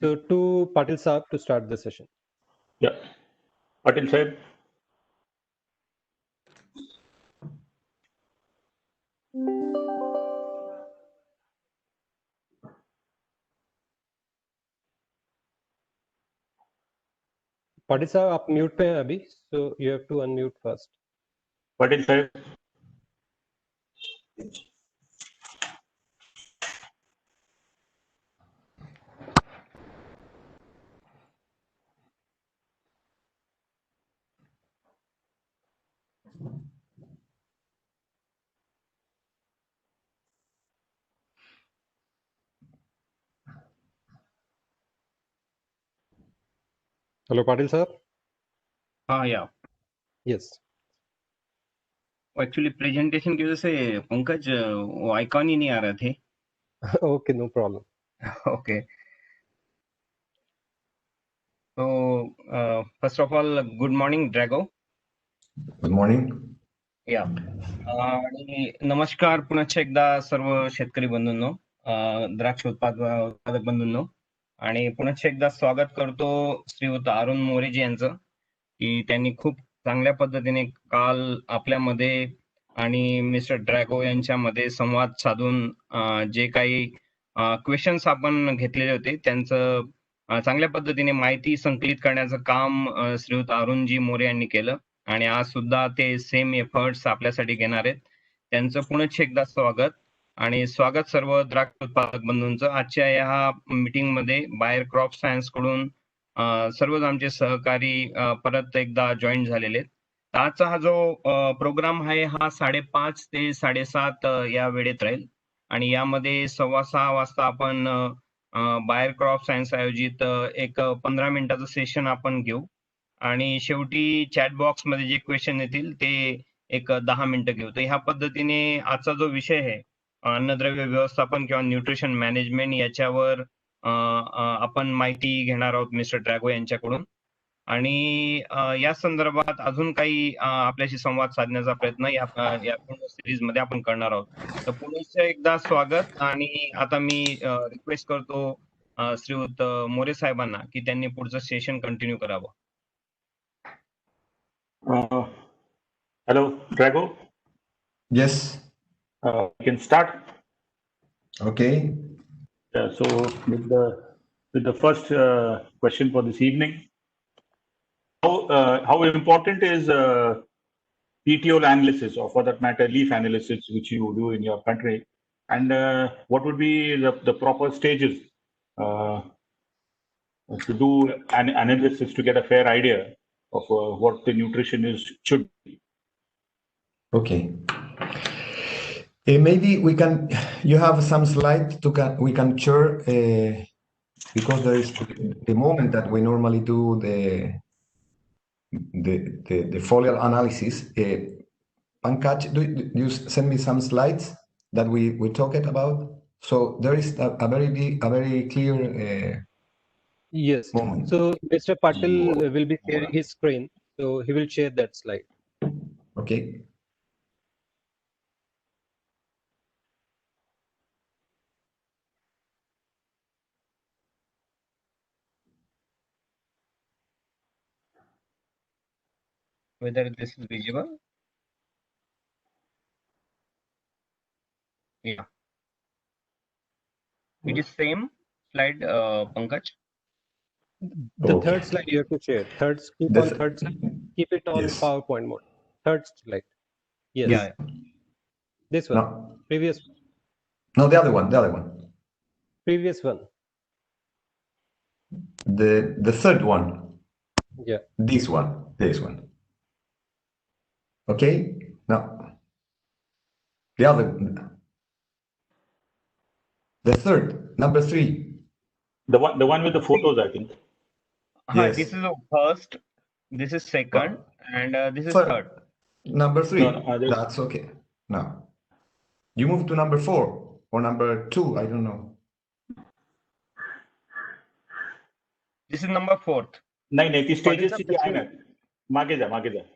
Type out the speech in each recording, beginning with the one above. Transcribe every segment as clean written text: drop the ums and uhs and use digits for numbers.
So to Patil Saab to start the session. Yeah. Patil Sahib. Patil Saab, आप mute पे हैं अभी, so you have to unmute first. Patil Sahib. Hello, Patil Saab. Yeah. Yes. Actually presentation की वजह से पंकज वो icon ही नहीं आ रहे थे. Okay, no problem. Okay. So first of all, good morning, Drago. Good morning. Yeah. आणि नमस्कार पुन्हा एकदा सर्व शेतकरी बंधूंनो, द्राक्ष उत्पादक बंधूंनो, आणि पुन्हा एकदा स्वागत करतो श्रीयुत अरुण मोरेजी यांचं, की त्यांनी खूप चांगल्या पद्धतीने काल आपल्यामध्ये आणि मिस्टर ड्रॅगो यांच्यामध्ये संवाद साधून जे काही क्वेश्चन्स आपण घेतलेले होते त्यांचं चांगल्या पद्धतीने माहिती संकलित करण्याचं काम श्रीयुत अरुणजी मोरे यांनी केलं. आणि आज सुद्धा ते सेम एफर्ट्स आपल्यासाठी घेणार आहेत. त्यांचं पुन्हा एकदा स्वागत आणि स्वागत सर्व द्राक्ष उत्पादक बंधूंचं. आजच्या या मीटिंग मध्ये बायर क्रॉप सायन्स कडून सर्वच आमचे सहकारी परत एकदा जॉईन झालेले आहेत. आजचा हा जो प्रोग्राम आहे हा 5:30 ते 7:30 या वेळेत राहील आणि यामध्ये 6:15 वाजता आपण बायर क्रॉप सायन्स आयोजित एक 15 मिनिटाचं सेशन आपण घेऊ आणि शेवटी चॅट बॉक्स मध्ये जे क्वेश्चन येतील ते एक 10 मिनिटं घेऊ. तर ह्या पद्धतीने आजचा जो विषय आहे अन्नद्रव्य व्यवस्थापन किंवा न्यूट्रिशन मॅनेजमेंट याच्यावर आपण माहिती घेणार आहोत मिस्टर ड्रॅगो यांच्याकडून. आणि या संदर्भात अजून काही आपल्याशी संवाद साधण्याचा प्रयत्न या पूर्ण सिरीज मध्ये आपण करणार आहोत. तर पुन्हा एकदा स्वागत. आणि आता मी रिक्वेस्ट करतो श्रीयुत मोरे साहेबांना की त्यांनी पुढचं सेशन कंटिन्यू करावं. Hello, Drago. Yes. We can start. Okay. So with the first question for this evening, how important is PTO analysis, or for that matter, leaf analysis, which you do in your country, and what would be the proper stages to do an analysis to get a fair idea of what the nutrition should be? Okay. Maybe we can. You have some slides we can share because there is the moment that we normally do the foliar analysis. Pankaj, do you send me some slides that we talked about? So there is a very clear. Yes. Moment. So Mr. Patil will be sharing his screen, so he will share that slide. Okay. Whether this is visible? Yeah. It is same slide, Pankaj. The Okay. third slide you have to share. Keep on third slide. Keep it on Yes. PowerPoint mode. Third slide. Yes. Yeah. This one. No. Previous. No, the other one. The other one. Previous one. The third one. Yeah. This one. Okay. Now the third, number 3. The one with the photos, I think. Yes. This is the first, this is second, and this is third. Number 3. No, that's okay. Now you move to number 4 or number 2. I don't know. This is number 4th. नाही ती स्टेजेसची जी आहे ना, मागे जा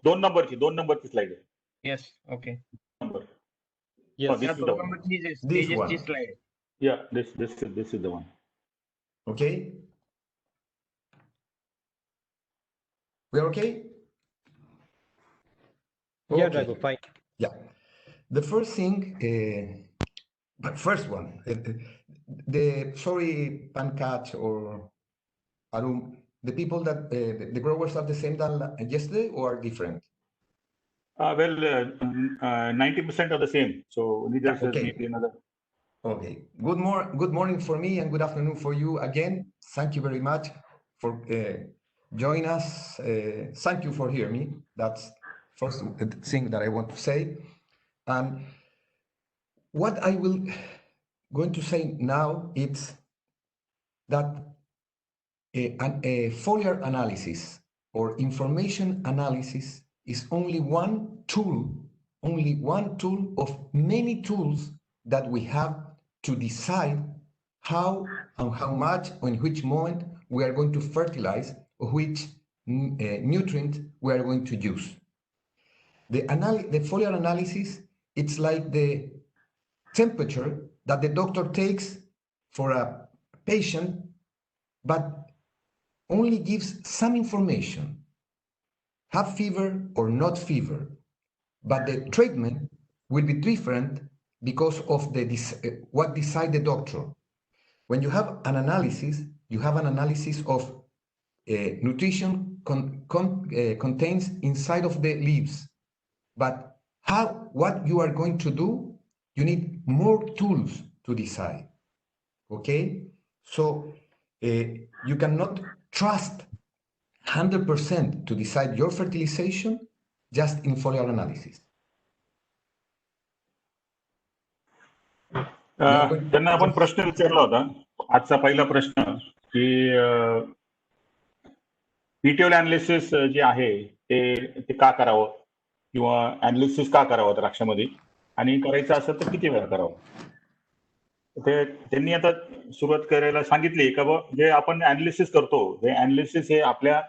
2 नंबरची slide आहे. Yes. Okay. Number. Yes. This is the one. This one. Slide. Yeah, this is the one. Okay. We are okay? Yeah, Okay. Drago, fine. Yeah. The first thing, but first one, sorry, Pankaj or Arum, the people that the growers are the same than yesterday or are different? 90% are the same. So neither says okay. maybe another. Okay. Good morning for me and good afternoon for you again. Thank you very much for joining us. Thank you for hearing me. That's first thing that I want to say. And what I will going to say now is that a foliar analysis or information analysis is only one tool of many tools that we have to decide how and how much or in which moment we are going to fertilize or which nutrient we are going to use. The foliar analysis, it's like the temperature that the doctor takes for a patient, but only gives some information, have fever or not fever, but the treatment will be different because of what decide the doctor. When you have an analysis, you have an analysis of nutrition contains inside of the leaves, but what you are going to do, you need more tools to decide. Okay, so you cannot trust 100% to decide your fertilization just in foliar analysis. त्यांना आपण प्रश्न विचारला होता. आजचा पहिला प्रश्न की petiole analysis जे आहे ते का करावं किंवा अनालिसिस का करावं द्राक्षामध्ये आणि करायचं असेल तर किती वेळा करावं. ते त्यांनी आता सुरुवात करायला सांगितली का जे आपण अनालिसिस करतो हे अनालिसिस हे आपल्या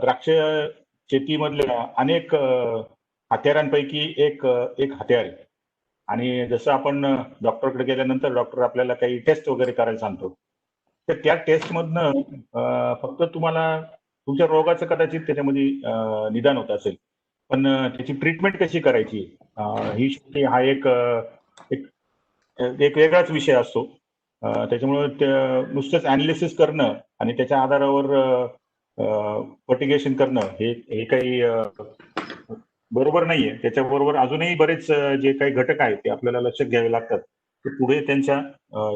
द्राक्ष शेतीमधल्या अनेक हत्यारांपैकी एक हत्यार आहे. आणि जसं आपण डॉक्टरकडे गेल्यानंतर डॉक्टर आपल्याला काही टेस्ट वगैरे करायला सांगतो, तर त्या टेस्टमधनं फक्त तुम्हाला तुमच्या रोगाचं कदाचित त्याच्यामध्ये निदान होत असेल, पण त्याची ट्रीटमेंट कशी करायची ही हा एक वेगळाच विषय असतो. त्याच्यामुळे नुसतंच अनालिसिस करणं आणि त्याच्या आधारावर फर्टिगेशन करणं हे काही बरोबर नाहीये. त्याच्याबरोबर अजूनही बरेच जे काही घटक आहेत ते आपल्याला लक्षात घ्यावे लागतात, ते पुढे त्यांच्या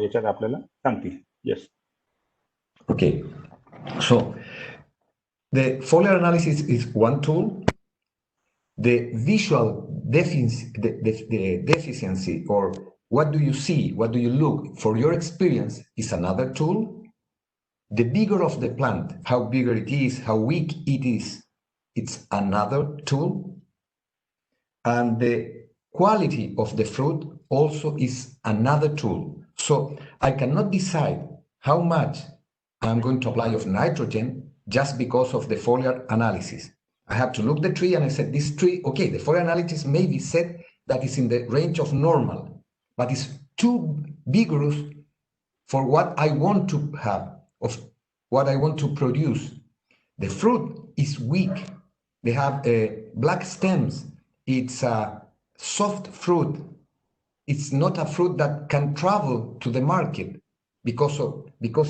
याच्यात आपल्याला सांगतील. Yes. Okay, so the foliar analysis is one tool. The visual deficiency or what do you see, what do you look for your experience is another tool. The bigger of the plant, how bigger it is, how weak it is, it's another tool. And the quality of the fruit also is another tool. So I cannot decide how much I'm going to apply of nitrogen just because of the foliar analysis. I have to look the tree and I said, this tree, okay, the foliar analysis may be said that is in the range of normal, but it's too vigorous for what I want to have, of what I want to produce. The fruit is weak. They have black stems. It's a soft fruit. It's not a fruit that can travel to the market because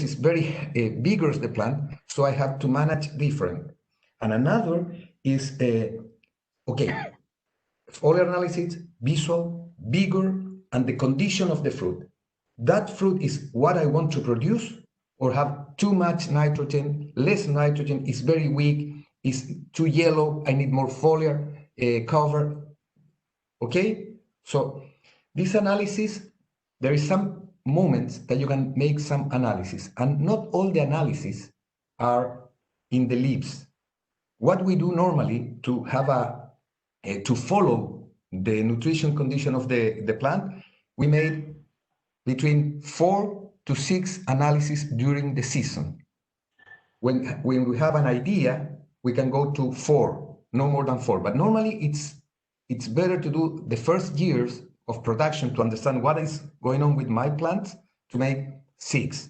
it's very vigorous, the plant, so I have to manage different. And another is, okay, foliar analysis, visual, vigor, and the condition of the fruit. That fruit is what I want to produce or have too much nitrogen, less nitrogen, is very weak, is too yellow, I need more foliar cover. Okay, so this analysis, there is some moments that you can make some analysis, and not all the analysis are in the leaves. What we do normally to have to follow the nutrition condition of the plant, we made between 4 to 6 analyses during the season. When we have an idea, we can go to 4, no more than 4. But normally it's better to do the first years of production to understand what is going on with my plants to make 6.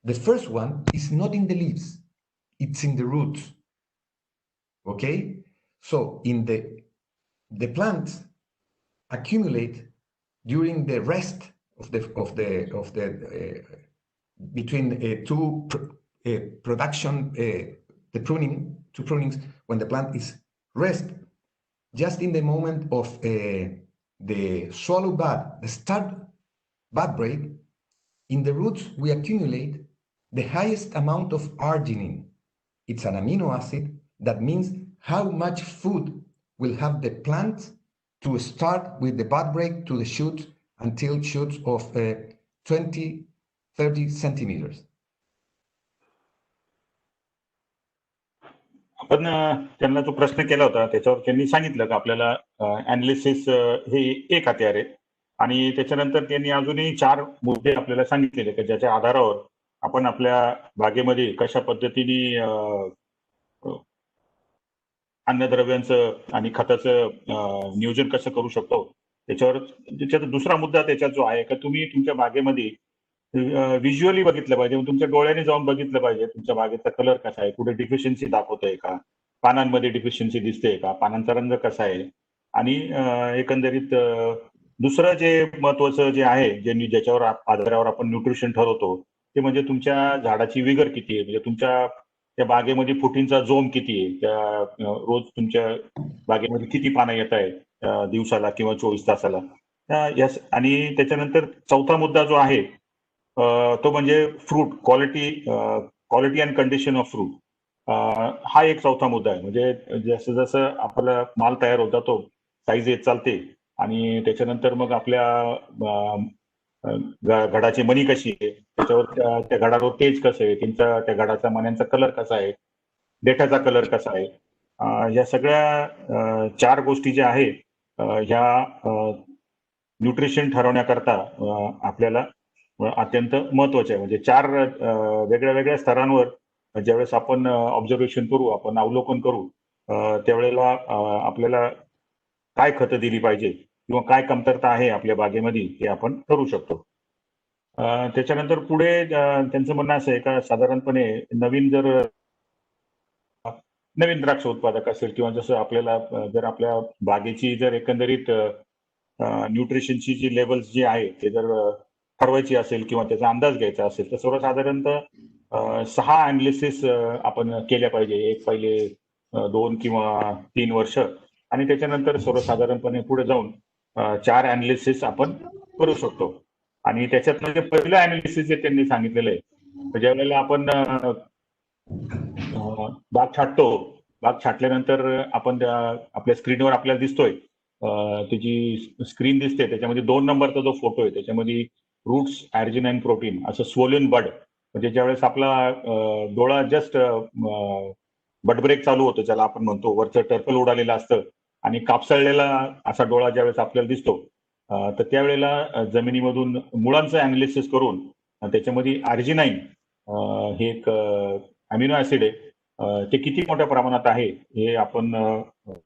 The first one is not in the leaves, it's in the roots. Okay, so in the plants accumulate during the rest of the between production, the pruning, two prunings, when the plant is rest, just in the moment of the swallow bud, the start bud break, in the roots we accumulate the highest amount of arginine. It's an amino acid that means how much food will have the plant to start with the bud break to the shoots until shoots of 20-30 centimeters. आपण त्यांना जो प्रश्न केला होता त्याच्यावर त्यांनी सांगितलं की आपल्याला अनालिसिस हे एक हत्यार आहे आणि त्याच्यानंतर त्यांनी अजूनही 4 मुद्दे आपल्याला सांगितलेले की ज्याच्या आधारावर आपण आपल्या बागेमध्ये कशा पद्धतीने अन्नद्रव्यांचं आणि खताचं नियोजन कसं करू शकतो त्याच्यात दुसरा मुद्दा त्याच्यात जो आहे की तुम्ही तुमच्या बागेमध्ये व्हिज्युअली बघितलं पाहिजे, तुमच्या डोळ्याने जाऊन बघितलं पाहिजे तुमच्या बागेचा कलर कसा आहे, कुठे डिफिशियन्सी दाखवतोय का, पानांमध्ये डिफिशियन्सी दिसते का, पानांचा रंग कसा आहे आणि एकंदरीत दुसरं जे महत्वाचं जे आहे ज्याच्यावर आधारावर आपण न्यूट्रिशन ठरवतो ते म्हणजे तुमच्या झाडाची विगर किती आहे, म्हणजे तुमच्या त्या बागेमध्ये फुटींचा जोम किती आहे, त्या रोज तुमच्या बागेमध्ये किती पानं येत आहे दिवसाला किंवा 24 तासाला. आणि त्याच्यानंतर चौथा मुद्दा जो आहे तो म्हणजे fruit quality and condition of fruit. हा एक चौथा मुद्दा आहे. म्हणजे जसं जसं आपला माल तयार होत जातो साईज येत चालते आणि त्याच्यानंतर मग आपल्या घडाची मनी कशी आहे, त्याच्यावर त्या घडावर तेज कसं आहे, त्या घडाचा मण्यांचा कलर कसा आहे, देठाचा कलर कसा आहे, या सगळ्या 4 गोष्टी ज्या आहेत ह्या न्यूट्रिशन ठरवण्याकरता आपल्याला अत्यंत महत्वाचे आहे. म्हणजे 4 वेगळ्या वेगळ्या स्तरांवर ज्यावेळेस आपण ऑब्झर्वेशन करू, आपण अवलोकन करू त्यावेळेला आपल्याला काय खतं दिली पाहिजे किंवा काय कमतरता आहे आपल्या बागेमध्ये हे आपण ठरवू शकतो. त्याच्यानंतर पुढे त्यांचं म्हणणं असं आहे का साधारणपणे नवीन द्राक्ष उत्पादक असेल किंवा जसं आपल्याला जर आपल्या बागेची जर एकंदरीत न्यूट्रिशनची जी लेवल्स जी आहे ते जर ठरवायची असेल किंवा त्याचा अंदाज घ्यायचा असेल तर सर्वसाधारणतः 6 अनालिसिस आपण केल्या पाहिजे. एक पहिले 2 किंवा 3 वर्ष आणि त्याच्यानंतर सर्वसाधारणपणे पुढे जाऊन 4 अनालिसिस आपण करू शकतो. आणि त्याच्यात म्हणजे पहिलं अनालिसिस जे त्यांनी सांगितलेलं आहे ज्या वेळेला आपण बाग छाटल्यानंतर आपण आपल्या स्क्रीनवर आपल्याला दिसतोय त्याची स्क्रीन दिसते त्याच्यामध्ये 2 नंबरचा जो फोटो आहे त्याच्यामध्ये रूट्स अर्जिनाइन प्रोटीन असं स्वोलन बड म्हणजे ज्यावेळेस आपला डोळा जस्ट बडब्रेक चालू होतो ज्याला आपण म्हणतो वरचं टर्पल उडालेलं असतं आणि कापसळलेला असा डोळा ज्यावेळेस आपल्याला दिसतो तर त्यावेळेला जमिनीमधून मुळांचं अनालिसिस करून त्याच्यामध्ये अर्जिनाइन हे एक अमिनो ऍसिड आहे ते किती मोठ्या प्रमाणात आहे हे आपण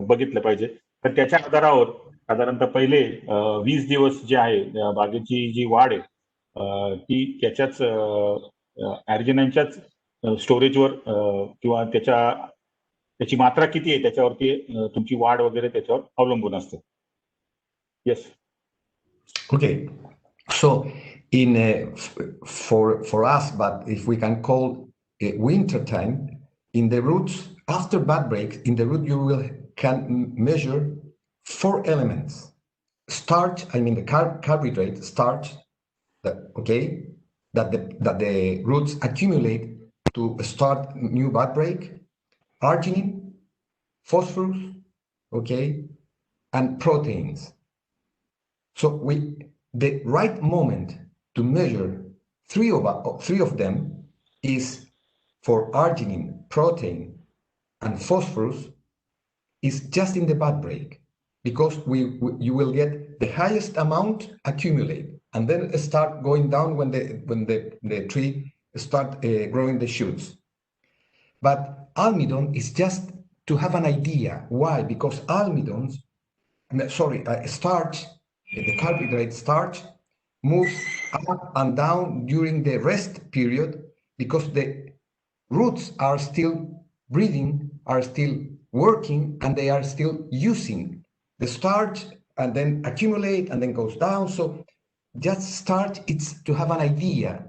बघितलं पाहिजे. तर त्याच्या आधारावर साधारणतः पहिले 20 दिवस जे आहे बागेची जी वाढ आहे ती त्याच्याच अर्जिनाइनच्याच स्टोरेजवर किंवा त्याची मात्रा किती आहे त्याच्यावरती तुमची वाढ वगैरे त्याच्यावर अवलंबून असते. Yes. Okay, so in for us, but if we can call it winter time, in the roots after bud break, in the root you can measure 4 elements: starch, I mean the carbohydrate starch, that the roots accumulate to start new bud break, arginine, phosphorus, and proteins. So the right moment to measure three of them is for arginine, protein, and phosphorus is just in the bud break, because you will get the highest amount accumulate and then start going down when the tree start growing the shoots. But almidon is just to have an idea. Why? Because starch, the carbohydrate starch, moves up and down during the rest period because the roots are still breathing, are still working and they are still using the starch and then accumulate and then goes down. So just starch, it's to have an idea,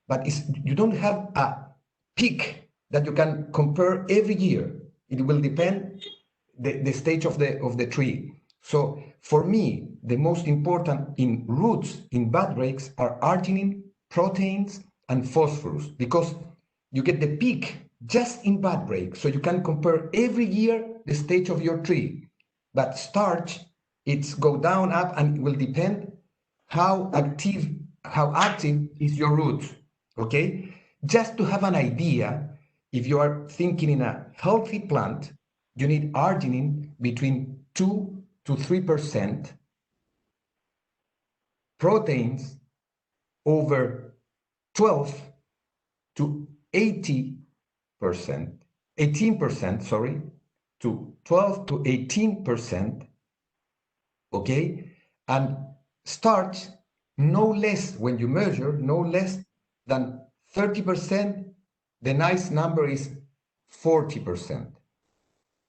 but you don't have a peak that you can compare every year. It will depend the stage of the tree. So for me, the most important in roots in bud breaks are arginine, proteins, and phosphorus, because you get the peak just in bud break. So you can compare every year the stage of your tree. But starch, it's go down, up, and it will depend how active is your roots. Okay, just to have an idea, if you are thinking in a healthy plant, you need arginine between 2 to 3%, proteins over 12 to 18%, sorry, to 12 to 18%, okay, and starch no less, when you measure, no less than 30%. The nice number is 40%.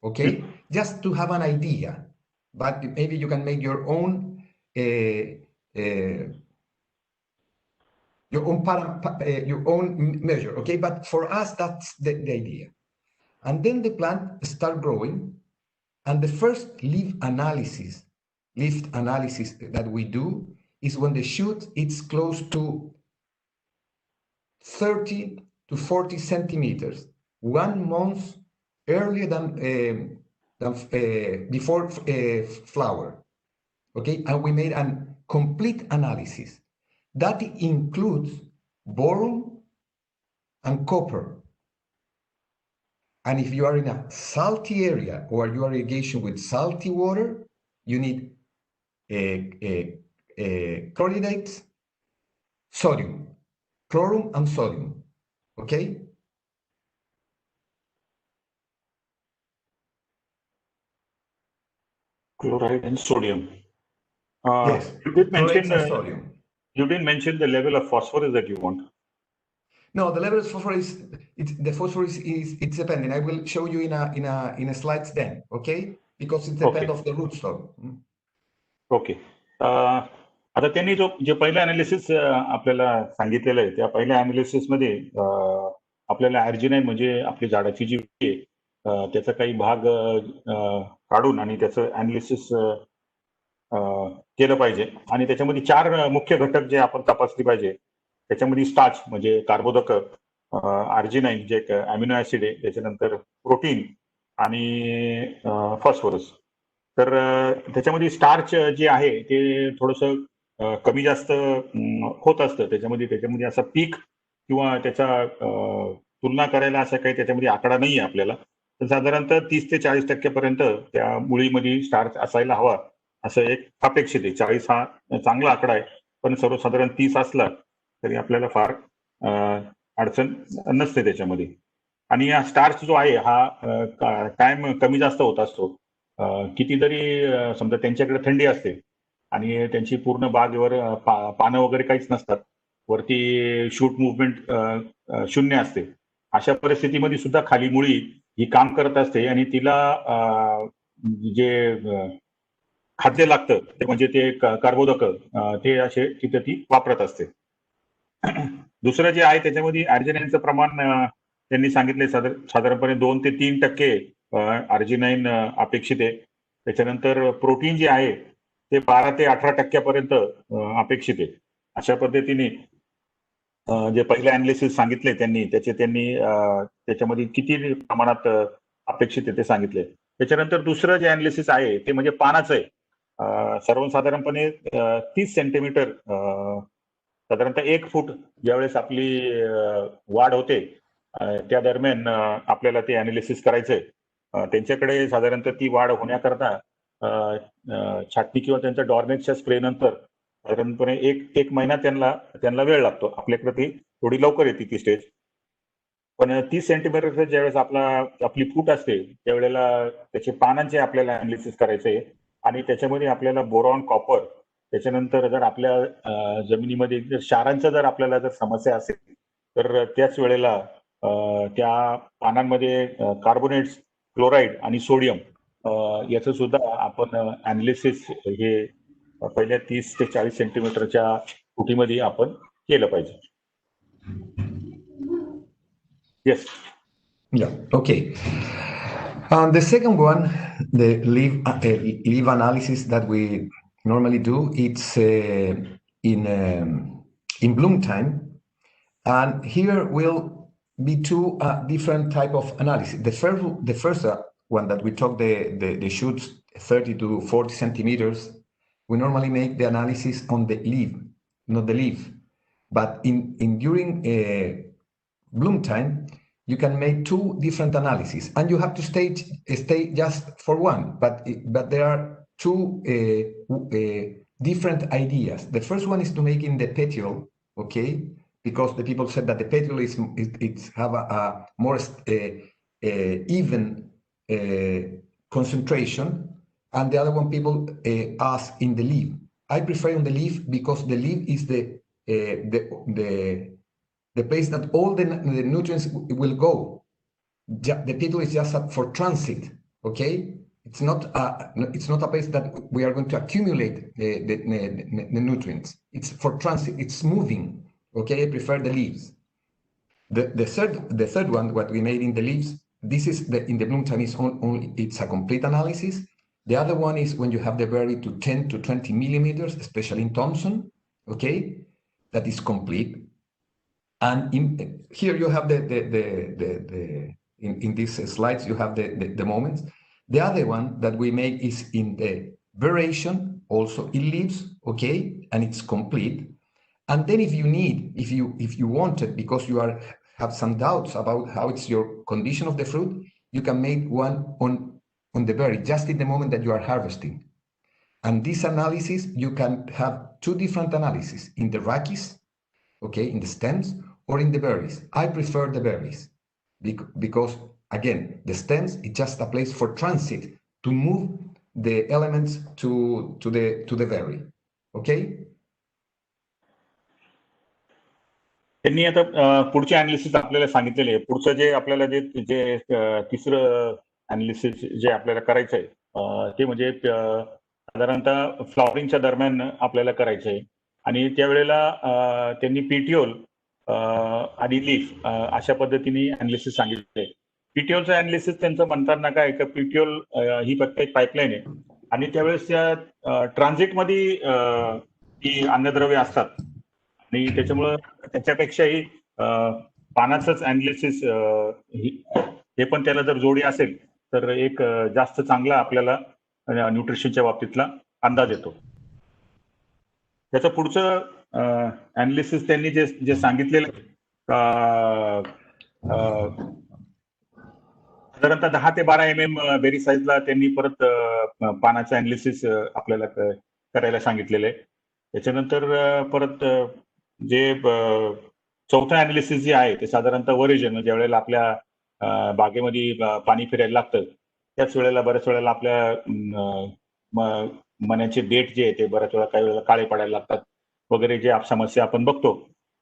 Okay, just to have an idea, but maybe you can make your own measure. Okay, but for us that's the idea. And then the plant start growing, and the first leaf analysis that we do is when the shoot is close to 30 to 40 centimeters, 1 month earlier than before flower. Okay, and we made a complete analysis that includes boron and copper. And if you are in a salty area or you are irrigation with salty water, you need chloridates, sodium, chlorine and sodium. Okay. Chloride and sodium. Yes. You did mention sodium. You didn't mention the level of phosphorus that you want. No, the level of phosphorus, it's depending. I will show you in a slides then, okay? Because it depends of the rootstock. Okay. आता त्यांनी जे पहिलं analysis आपल्याला सांगितलेलं आहे, त्या पहिल्या analysis मध्ये आपल्याला अर्जिनाइन म्हणजे आपली झाडाची जी आहे त्याचा काही भाग काढून आणि त्याचं अनालिसिस केलं पाहिजे. आणि त्याच्यामध्ये 4 मुख्य घटक जे आपण तपासले पाहिजे. त्याच्यामध्ये स्टार्च म्हणजे कार्बोदक, अर्जिनाइन जे एक अमिनो ऍसिड आहे, त्याच्यानंतर प्रोटीन आणि फॉस्फरस. तर त्याच्यामध्ये स्टार्च जे आहे ते थोडंसं कमी जास्त होत असतं. त्याच्यामध्ये असा पीक किंवा त्याचा तुलना करायला असा काही त्याच्यामध्ये आकडा नाहीये आपल्याला. तर साधारणतः 30 ते 40% पर्यंत त्या मुळीमध्ये स्टार्च असायला हवा असं एक अपेक्षित आहे. 40 हा चांगला आकडा आहे, पण सर्वसाधारण 30 असला तरी आपल्याला फार अडचण नसते त्याच्यामध्ये. आणि हा स्टार्च जो आहे हा कायम कमी जास्त होत असतो. कितीतरी समजा त्यांच्याकडे थंडी असते आणि त्यांची पूर्ण बागेवर पानं वगैरे काहीच नसतात, वरती शूट मुवमेंट शून्य असते. अशा परिस्थितीमध्ये सुद्धा खाली मुळी ही काम करत असते आणि तिला जे खाद्य लागतं ते म्हणजे ते कार्बोदक ते असे तिथे ती वापरत असते. दुसरं जे आहे त्याच्यामध्ये अर्जिनाइनचं प्रमाण त्यांनी सांगितले साधारणपणे 2 ते 3% अर्जिनाइन अपेक्षित आहे. त्याच्यानंतर प्रोटीन जे आहे ते 12 ते 18% पर्यंत अपेक्षित आहे. अशा पद्धतीने जे पहिले अनालिसिस सांगितले त्यांनी त्याच्यामध्ये किती प्रमाणात अपेक्षित आहे ते सांगितले. त्याच्यानंतर दुसरं जे अनालिसिस आहे ते म्हणजे पानाचं आहे. सर्वसाधारणपणे 30 सेंटीमीटर साधारणतः 1 फूट ज्यावेळेस आपली वाढ होते त्या दरम्यान आपल्याला ते अनालिसिस करायचंय. त्यांच्याकडे साधारणतः ती वाढ होण्याकरता छाटणी किंवा त्यांच्या डॉर्नेटच्या स्प्रे नंतर साधारणपणे एक महिना त्यांना वेळ लागतो. आपल्याकडे ती थोडी लवकर येते ती स्टेज. पण 30 सेंटीमीटरचं ज्यावेळेस आपली फूट असते त्यावेळेला त्याचे पानांचे आपल्याला अनालिसिस करायचंय आणि त्याच्यामध्ये आपल्याला बोरॉन, कॉपर, त्याच्यानंतर जर आपल्या जमिनीमध्ये जर क्षारांचा जर आपल्याला जर समस्या असेल तर त्याच वेळेला त्या पानांमध्ये कार्बोनेट्स, क्लोराईड आणि सोडियम याचं सुद्धा आपण अनालिसिस हे पहिल्या 30 ते 40 सेंटीमीटरच्या फुटीमध्ये आपण केलं पाहिजे. Yes. Yeah, okay. The second one, the leaf analysis that we normally do, it's in bloom time, and here will be two different type of analysis. The first one that we took the shoots 30 to 40 centimeters, we normally make the analysis on the leaf, not the leaf, but during bloom time, you can make two different analyses, and you have to stay just for one. But there are two different ideas. The first one is to make in the petiole, okay, because the people said that the petiole it's have a more even concentration, and the other one people ask in the leaf. I prefer on the leaf because the leaf is the place that all the nutrients will go. The petiole is just for transit, okay? It's not a place that we are going to accumulate the nutrients. It's for transit, it's moving, okay? I prefer the leaves. The third one, what we made in the leaves, this is in the bloom time, it's a complete analysis. The other one is when you have the berry to 10 to 20 millimeters, especially in Thompson, okay? That is complete. And here you have in these slides, you have the moments. The other one that we make is in the variation, also in leaves, okay, and it's complete. And then if you want it, because you have some doubts about how it's your condition of the fruit, you can make one on the berry, just in the moment that you are harvesting. And this analysis, you can have two different analyses, in the rachis, okay, in the stems, or in the berries. I prefer the berries because, again, the stems is just a place for transit to move the elements to the berry. Okay? त्यांनी आता पुढचे analysis आपल्याला सांगितलेले आहे. पुढचं जे आपल्याला जे तिसरं analysis जे आपल्याला करायचं आहे ते म्हणजे साधारणतः फ्लॉवरिंगच्या दरम्यान आपल्याला करायचं आहे. आणि त्यावेळेला त्यांनी पीटीओल आणि लीफ अशा पद्धतीने अनालिसिस सांगितले. पीटीओलचं अनालिसिस त्यांचं म्हणताना काय का पीटीओल ही फक्त एक पाईपलाईन आहे आणि त्यावेळेस त्या ट्रान्झिटमध्ये ही अन्नद्रव्य असतात आणि त्याच्यामुळं त्याच्यापेक्षाही पानाचंच अनालिसिस हे पण त्याला जर जोडी असेल तर एक जास्त चांगला आपल्याला न्यूट्रिशनच्या बाबतीतला अंदाज येतो. त्याचं पुढचं अनालिसिस त्यांनी जे सांगितलेलं साधारणतः 10 ते 12 mm बेरी साईजला त्यांनी परत पानाचं अनालिसिस आपल्याला करायला सांगितलेलं आहे. त्याच्यानंतर परत जे चौथं अनालिसिस जे आहे ते साधारणतः वरिजन, ज्या वेळेला आपल्या बागेमध्ये पाणी फिरायला लागतं त्याच वेळेला बऱ्याच वेळेला आपल्या मण्याचे डेट जे आहे ते बऱ्याच वेळा काही वेळेला काळे पडायला लागतात वगैरे जे समस्या आपण बघतो.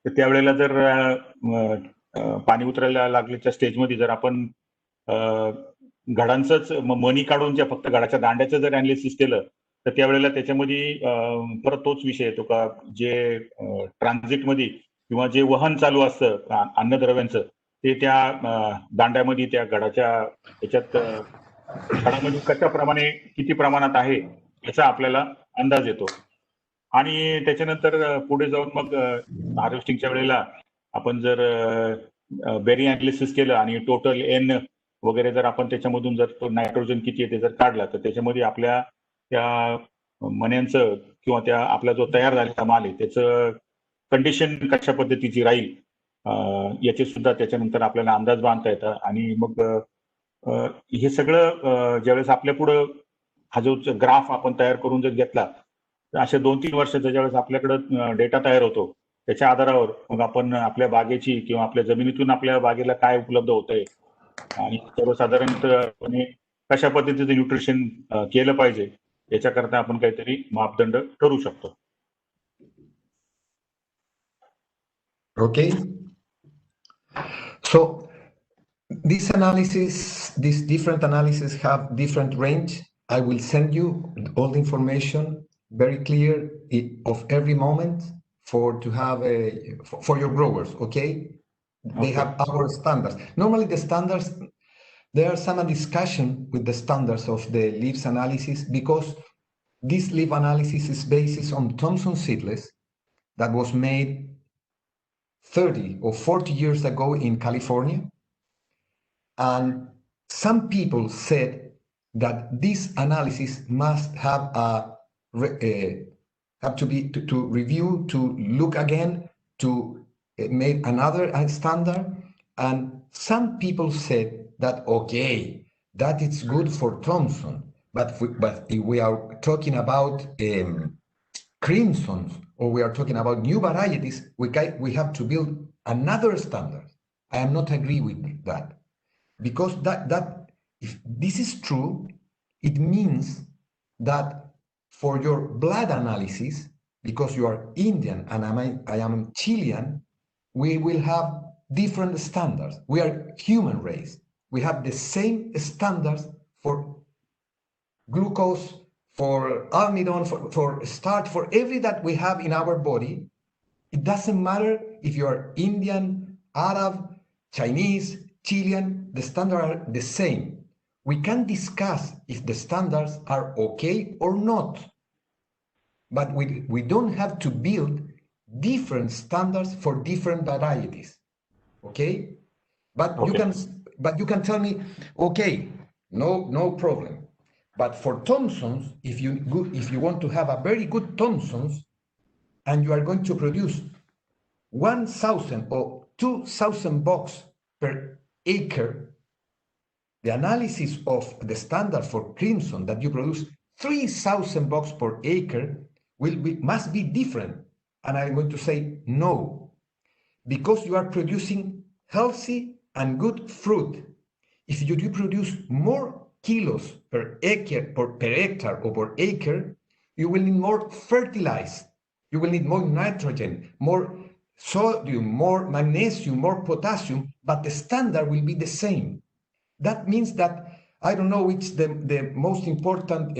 तर त्यावेळेला जर पाणी उतरायला लागल्याच्या स्टेजमध्ये जर आपण घडांचंच मणी काढून ज्या फक्त घडाच्या दांड्याचं जर अनालिसिस केलं तर त्यावेळेला त्याच्यामध्ये परत तोच विषय येतो का जे ट्रान्झिटमध्ये किंवा जे वहन चालू असतं अन्नद्रव्यांचं ते त्या दांड्यामध्ये त्या घडाच्या याच्यात घडामध्ये कशाप्रमाणे किती प्रमाणात आहे याचा आपल्याला अंदाज येतो. आणि त्याच्यानंतर पुढे जाऊन मग हार्वेस्टिंगच्या वेळेला आपण जर बेरी अनालिसिस केलं आणि टोटल एन वगैरे जर आपण त्याच्यामधून जर तो नायट्रोजन किती आहे ते जर काढला तर त्याच्यामध्ये आपल्या त्या मण्यांचं किंवा त्या आपला जो तयार झालेला माल आहे त्याचं कंडिशन कशा पद्धतीची राहील याचे सुद्धा त्याच्यानंतर आपल्याला अंदाज बांधता येतात. आणि मग हे सगळं ज्यावेळेस आपल्या पुढं हा जो ग्राफ आपण तयार करून जर घेतला तर अशा 2-3 वर्षाचा ज्यावेळेस आपल्याकडं डेटा तयार होतो त्याच्या आधारावर मग आपण आपल्या बागेची किंवा आपल्या जमिनीतून आपल्या बागेला काय उपलब्ध होतंय आणि सर्वसाधारणपणे कशा पद्धतीचं न्यूट्रिशन केलं पाहिजे याच्याकरता आपण काहीतरी मापदंड ठरवू शकतो. Okay. So This analysis, these different analyses have different range. I will send you all the information very clear of every moment to have for your growers, okay? They have our standards. Normally the standards, there are some discussion with the standards of the leaves analysis because this leaf analysis is based on Thomson seedless that was made 30 or 40 years ago in California. And some people said that this analysis must have to review, to look again, to make another standard. And some people said that, okay, that is good for Thompson, but if we are talking about crimsons, or we are talking about new varieties, we have to build another standard. I am not agree with that. Because that if this is true, it means that for your blood analysis, because you are Indian and I am Chilean, we will have different standards. We are human race. We have the same standards for glucose, for almidon, for starch, for every that we have in our body. It doesn't matter if you are Indian, Arab, Chinese, Chilean, the standards are the same. We can discuss if the standards are okay or not, but we don't have to build different standards for different varieties, okay? But okay. you can tell me, okay, no problem. But for Thompsons, if you want to have a very good Thompsons, and you are going to produce 1,000 or 2,000 bucks per acre, the analysis of the standard for crimson that you produce 3,000 bucks per acre must be different. And I'm going to say no, because you are producing healthy and good fruit. If you do produce more kilos per acre, per hectare or per acre, you will need more fertilizer. You will need more nitrogen, more sodium, more magnesium, more potassium, but the standard will be the same. That means that, I don't know which the most important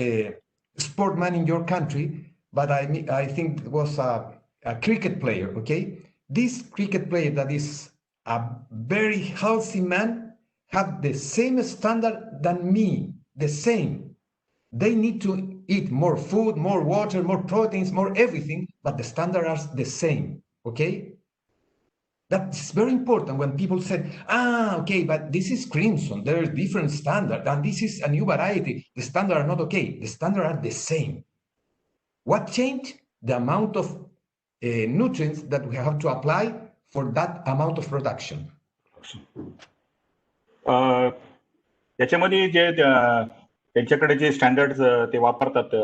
sportman in your country, but I think it was a cricket player, okay? This cricket player that is a very healthy man have the same standard than me, the same. They need to eat more food, more water, more proteins, more everything, but the standards are the same, okay? That's very important when people say, okay, but this is crimson, there is different standard, and this is a new variety, the standards are not okay. The standards are the same. What changed? The amount of nutrients that we have to apply for that amount of production. त्याच्यामध्ये जे त्यांच्याकडे जे standards ते वापरतात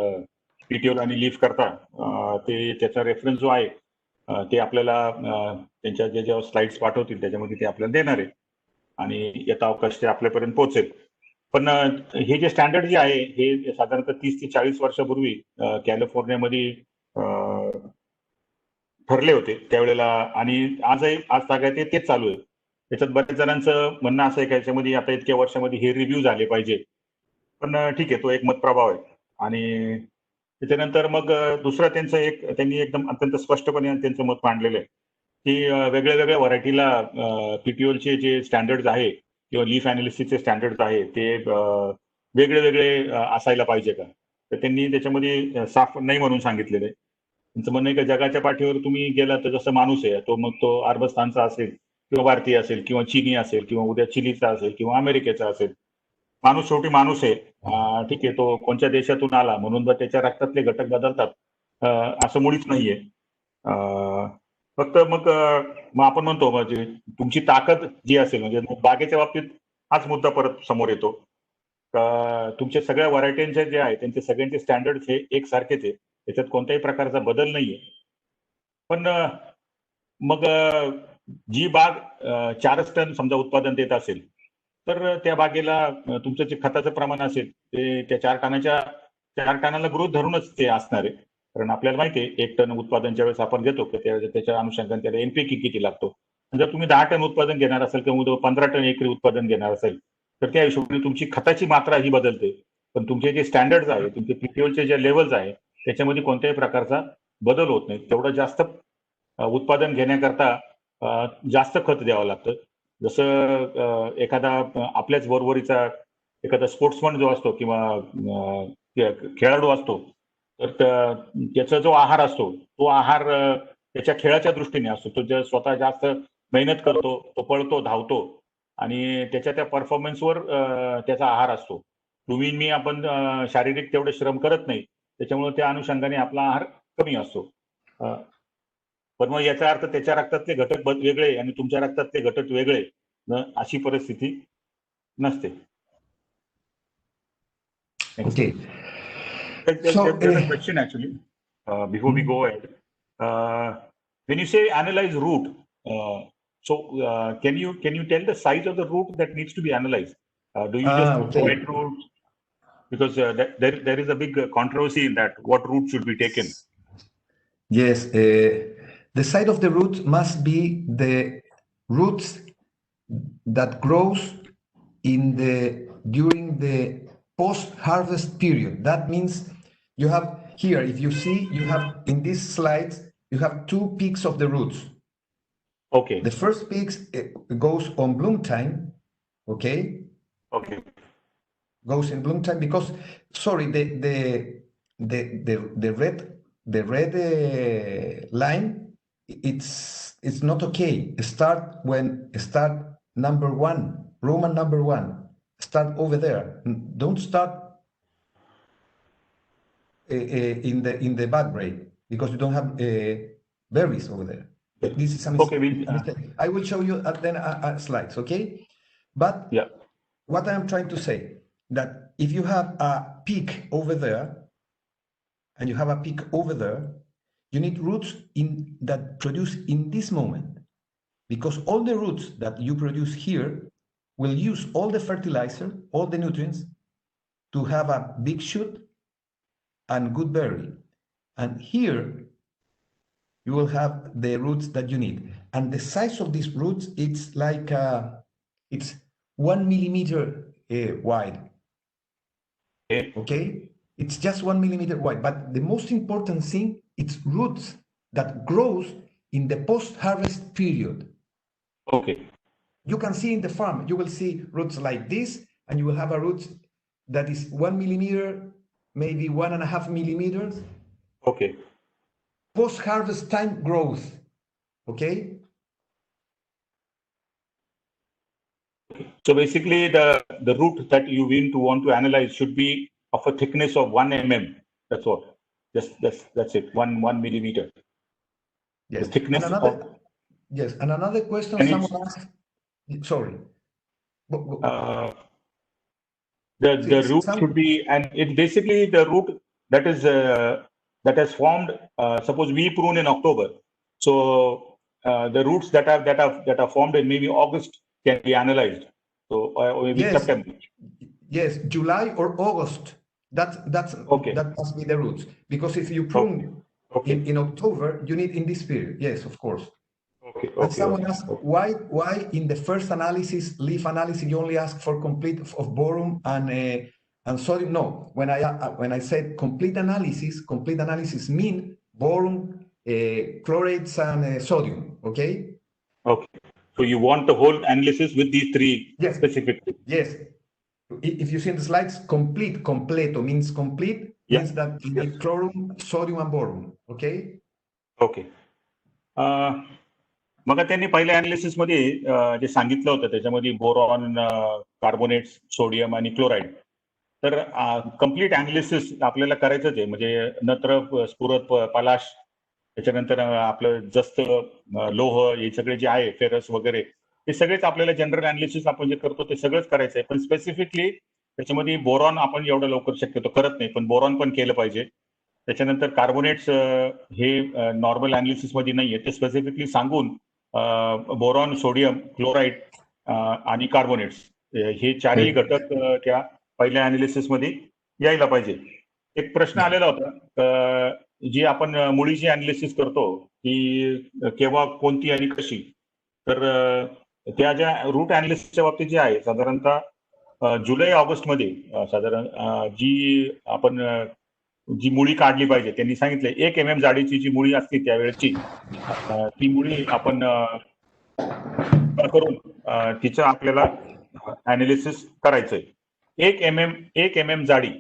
PTO आणि leaf करता, ते त्याचा reference जो आहे ते आपल्याला त्यांच्या जेव्हा स्लाइड्स पाठवतील त्याच्यामध्ये ते आपल्याला देणार आहे आणि येता अवकाश ते आपल्यापर्यंत पोहोचेल. पण हे जे स्टँडर्ड जे आहे हे साधारणतः 30 ते 40 वर्षापूर्वी कॅलिफोर्नियामध्ये ठरले होते त्यावेळेला, आणि आज तागायत तेच चालू आहे. त्याच्यात बऱ्याच जणांचं म्हणणं असं आहे की याच्यामध्ये आता इतक्या वर्षामध्ये हे रिव्ह्यू झाले पाहिजे, पण ठीक आहे, तो एक मतप्रभाव आहे. आणि त्याच्यानंतर मग दुसरं त्यांनी एकदम अत्यंत स्पष्टपणे त्यांचं मत मांडलेलं आहे की वेगळ्या वेगळ्या व्हरायटीला पीटीओचे जे स्टँडर्ड्स आहे किंवा लीफ अनालिसिसचे स्टँडर्ड्स आहे ते वेगळे वेगळे असायला पाहिजे का, तर त्यांनी त्याच्यामध्ये साफ नाही म्हणून सांगितलेलं आहे. त्यांचं म्हणणं आहे की जगाच्या पाठीवर तुम्ही गेला तर जसं माणूस आहे तो, मग तो अरबस्थानचा असेल किंवा भारतीय असेल किंवा चिनी असेल किंवा उद्या चिलीचा असेल किंवा अमेरिकेचा असेल, माणूस शेवटी माणूस आहे. ठीक आहे, तो कोणत्या देशातून आला म्हणून त्याच्या रक्तातले घटक बदलतात असं मुळीच नाहीये. फक्त मग आपण म्हणतो म्हणजे तुमची ताकद जी असेल, म्हणजे बागेच्या बाबतीत हाच मुद्दा परत समोर येतो का तुमच्या सगळ्या व्हरायटींचे जे आहे त्यांचे सगळ्यांचे स्टँडर्ड हे एकसारखेच आहे, त्याच्यात कोणत्याही प्रकारचा बदल नाहीये. पण मग जी बाग 4 टन समजा उत्पादन देत असेल तर त्या बागेला तुमचं जे खताचं प्रमाण असेल ते त्या 4 टनाला गृहीत धरूनच ते असणार आहे. कारण आपल्याला माहिती आहे 1 टन उत्पादनच्या वेळेस आपण घेतो की त्याच्या अनुषंगाने त्याला एनपीके किती लागतो, जर तुम्ही 10 टन उत्पादन घेणार असाल किंवा 15 टन एकरी उत्पादन घेणार असेल तर त्या हिशोबाने तुमची खताची मात्रा ही बदलते, पण तुमचे जे स्टँडर्ड्स आहे, तुमचे पीटीओचे जे लेवल्स आहे त्याच्यामध्ये कोणत्याही प्रकारचा बदल होत नाही. तेवढं जास्त उत्पादन घेण्याकरता जास्त खत द्यावं लागतं. जसं एखादा आपल्याच बरोबरीचा एखादा स्पोर्ट्समन जो असतो किंवा खेळाडू असतो तर त्याचा जो आहार असतो तो आहार त्याच्या खेळाच्या दृष्टीने असतो. तो स्वतः जास्त मेहनत करतो, तो पळतो, धावतो आणि त्याच्या त्या परफॉर्मन्सवर त्याचा आहार असतो. तुम्ही मी आपण शारीरिक तेवढे श्रम करत नाही, त्याच्यामुळे त्या अनुषंगाने आपला आहार कमी असतो. पण मग याचा अर्थ त्याच्या रक्तातले घटक वेगळे आणि तुमच्या रक्तातले घटक वेगळे अशी परिस्थिती नसते. Okay. There's a question actually before we go ahead. When you say analyze root, can you tell the size of the root that needs to be analyzed? Do you just put white roots? Because there is a big controversy in that. What root should be taken? Yes, the size of the roots must be the roots that grows during the post-harvest period. That means you have here, if you see, you have in these slides, you have two peaks of the roots. Okay. The first peak goes on bloom time, okay? Okay. Goes in bloom time because, sorry, the red line, it's not okay. Start number 1, Roman number 1. Start over there. Don't start in the bad grade because you don't have berries over there. This is a mistake. I will show you then slides, okay? But yeah, what I'm trying to say that if you have a peak over there and you have a peak over there, you need roots that produce in this moment, because all the roots that you produce here will use all the fertilizer, all the nutrients to have a big shoot and good berry. And here you will have the roots that you need. And the size of these roots, it's like it's 1 millimeter wide. Okay, it's just 1 millimeter wide. But the most important thing, it's roots that grows in the post-harvest period. Okay. You can see in the farm, you will see roots like this, and you will have a root that is 1 millimeter, maybe 1.5 millimeters. Okay. Post-harvest time growth, okay? So basically the root that you want to analyze should be of a thickness of 1 mm. That's what. That's it. 1 millimeter. Yes. The thickness Yes, and another question someone asked. Sorry. The root should be, and it's basically the root that has formed. Suppose we prune in October, so the roots that are formed in maybe August can be analyzed. So maybe yes, September. Yes, July or August. That's okay. That must be the roots, because if you prune in October, you need in this period. Yes, of course. Okay. And someone asked why in the first analysis, leaf analysis, you only ask for complete of boron and sodium. No, when I said complete analysis mean boron, chlorates, and sodium. Okay. Okay. So you want the whole analysis with these three specifically. Yes. If you see in the slides, completo means complete, means that you need chlorum, sodium, and boron. Okay. Okay. मग त्यांनी पहिल्या analysis मध्ये जे सांगितलं होतं त्याच्यामध्ये boron, carbonates, sodium आणि chloride. तर complete analysis आपल्याला करायचंच आहे, म्हणजे नत्र, स्फुरद, पलाश, त्याच्यानंतर आपलं जस्त, लोह, हे सगळे जे आहे, फेरस वगैरे, हे सगळेच आपल्याला जनरल अनालिसिस आपण जे करतो ते सगळंच करायचं आहे. पण स्पेसिफिकली त्याच्यामध्ये बोरॉन आपण एवढं लवकर शक्यतो करत नाही, पण बोरॉन पण केलं पाहिजे. त्याच्यानंतर कार्बोनेट्स हे नॉर्मल अनालिसिस मध्ये नाहीये, ते स्पेसिफिकली सांगून बोरॉन, सोडियम, क्लोराईड आणि कार्बोनेट्स हे चारही घटक त्या पहिल्या अनालिसिस मध्ये यायला पाहिजे. एक प्रश्न आलेला होता, जी आपण मुळीची अनालिसिस करतो ती केव्हा, कोणती आणि कशी, तर त्या ज्या रूट अनालिसिसच्या बाबतीत जे आहे साधारणतः जुलै ऑगस्ट मध्ये साधारण जी मुळी काढली पाहिजे त्यांनी सांगितलं 1 mm जाडीची जी मुळी असते त्यावेळेची ती मुळी आपण करून तिचं आपल्याला अनालिसिस करायचंय. 1 mm जाडी.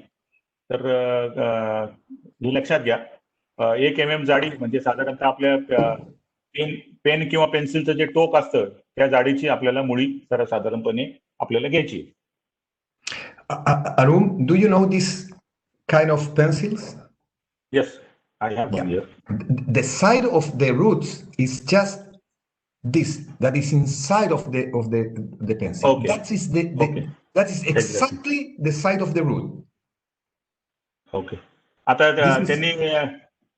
तर हे लक्षात घ्या 1 mm जाडी म्हणजे साधारणतः आपल्या पेन किंवा पेन्सिलचं जे टोक असतं त्या जाडीची आपल्याला मुळी सर्वसाधारणपणे आपल्याला घ्यायची. Arun, do you know this kind of pencils? Yes, I have one here. The side of the roots is just this, that is inside of the pencil. Okay. That is exactly the side of the root. Okay. आता त्यांनी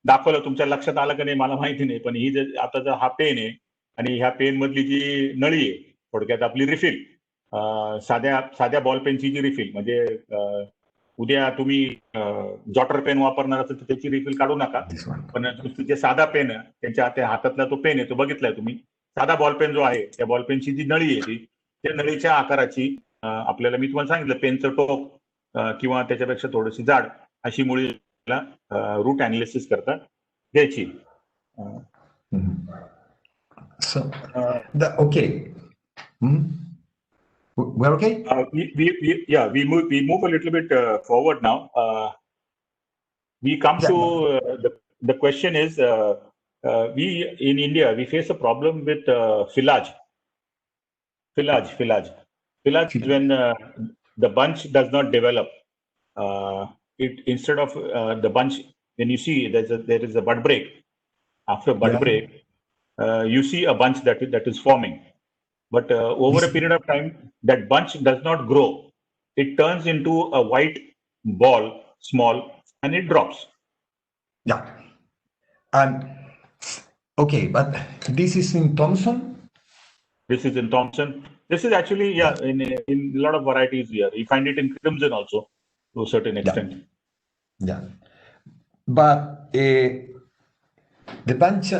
दाखवलं, तुमच्या लक्षात आलं का नाही मला माहिती नाही, पण ही आता हा पेन आहे आणि ह्या पेन मधली जी नळी आहे थोडक्यात आपली रिफिल, साध्या बॉल पेनची जी रिफिल, म्हणजे उद्या तुम्ही जॉटर पेन वापरणार असेल तर त्याची रिफिल काढू नका, पण जे साधा पेन आहे त्यांच्या हातातला तो पेन आहे तो बघितलाय तुम्ही, साधा बॉल पेन जो आहे त्या बॉल पेनची जी नळी आहे ती त्या नळीच्या आकाराची आपल्याला, मी तुम्हाला सांगितलं पेनचं टोक किंवा त्याच्यापेक्षा थोडीशी जाड अशी मुळीला रूट अनालिसिस करता घ्यायची. So, okay. We're okay? We move a little bit forward now. We come to the question is we in India we face a problem with fillage. Fillage is when the bunch does not develop. Instead of the bunch, when you see there is a bud break. After bud break, you see a bunch that is forming. But over a period of time, that bunch does not grow. It turns into a white ball, small, and it drops. Yeah. And okay, but this is in Thompson? This is in Thompson. This is actually, in a lot of varieties here. You find it in Crimson also, to a certain extent. Yeah. But the bunch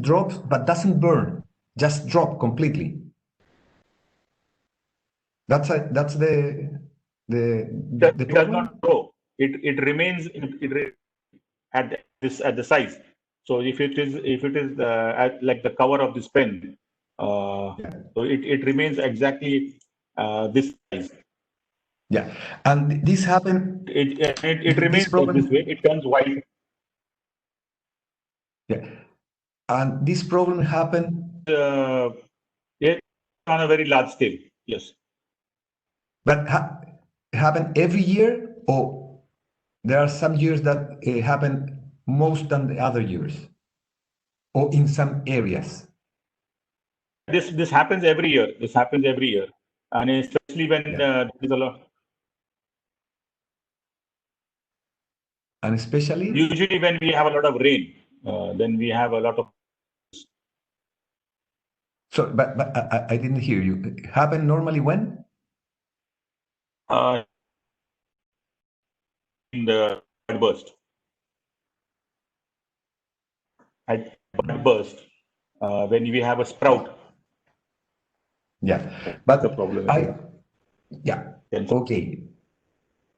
drops, but doesn't burn. Just drop completely. That's the It does not grow. It remains at the size. So if it is at like the cover of this pen, so it remains exactly this size. Yeah, and this happened. It remains like this way. It turns white. Yeah, and this problem happened on a very large scale. Yes. But happen every year, or there are some years that happen most than the other years, or in some areas? This happens every year. This happens every year, and especially when there is a lot. And especially usually when we have a lot of rain, then we have a lot of. So, but I didn't hear you. It happen normally when? In the bud burst. At bud burst, when we have a sprout. Yeah, but the problem.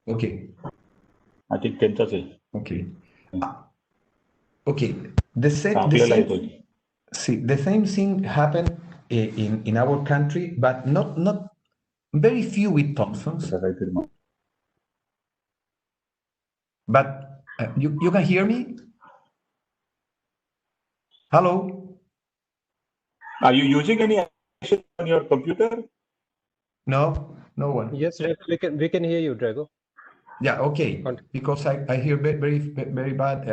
Okay. I think 10th. Okay. Okay. The same thing happened in our country, but not very few with Thompsons. But you can hear me? Hello? Are you using any application on your computer? No one. Yes, we can hear you, Drago. Yeah, okay. Because I hear very bad,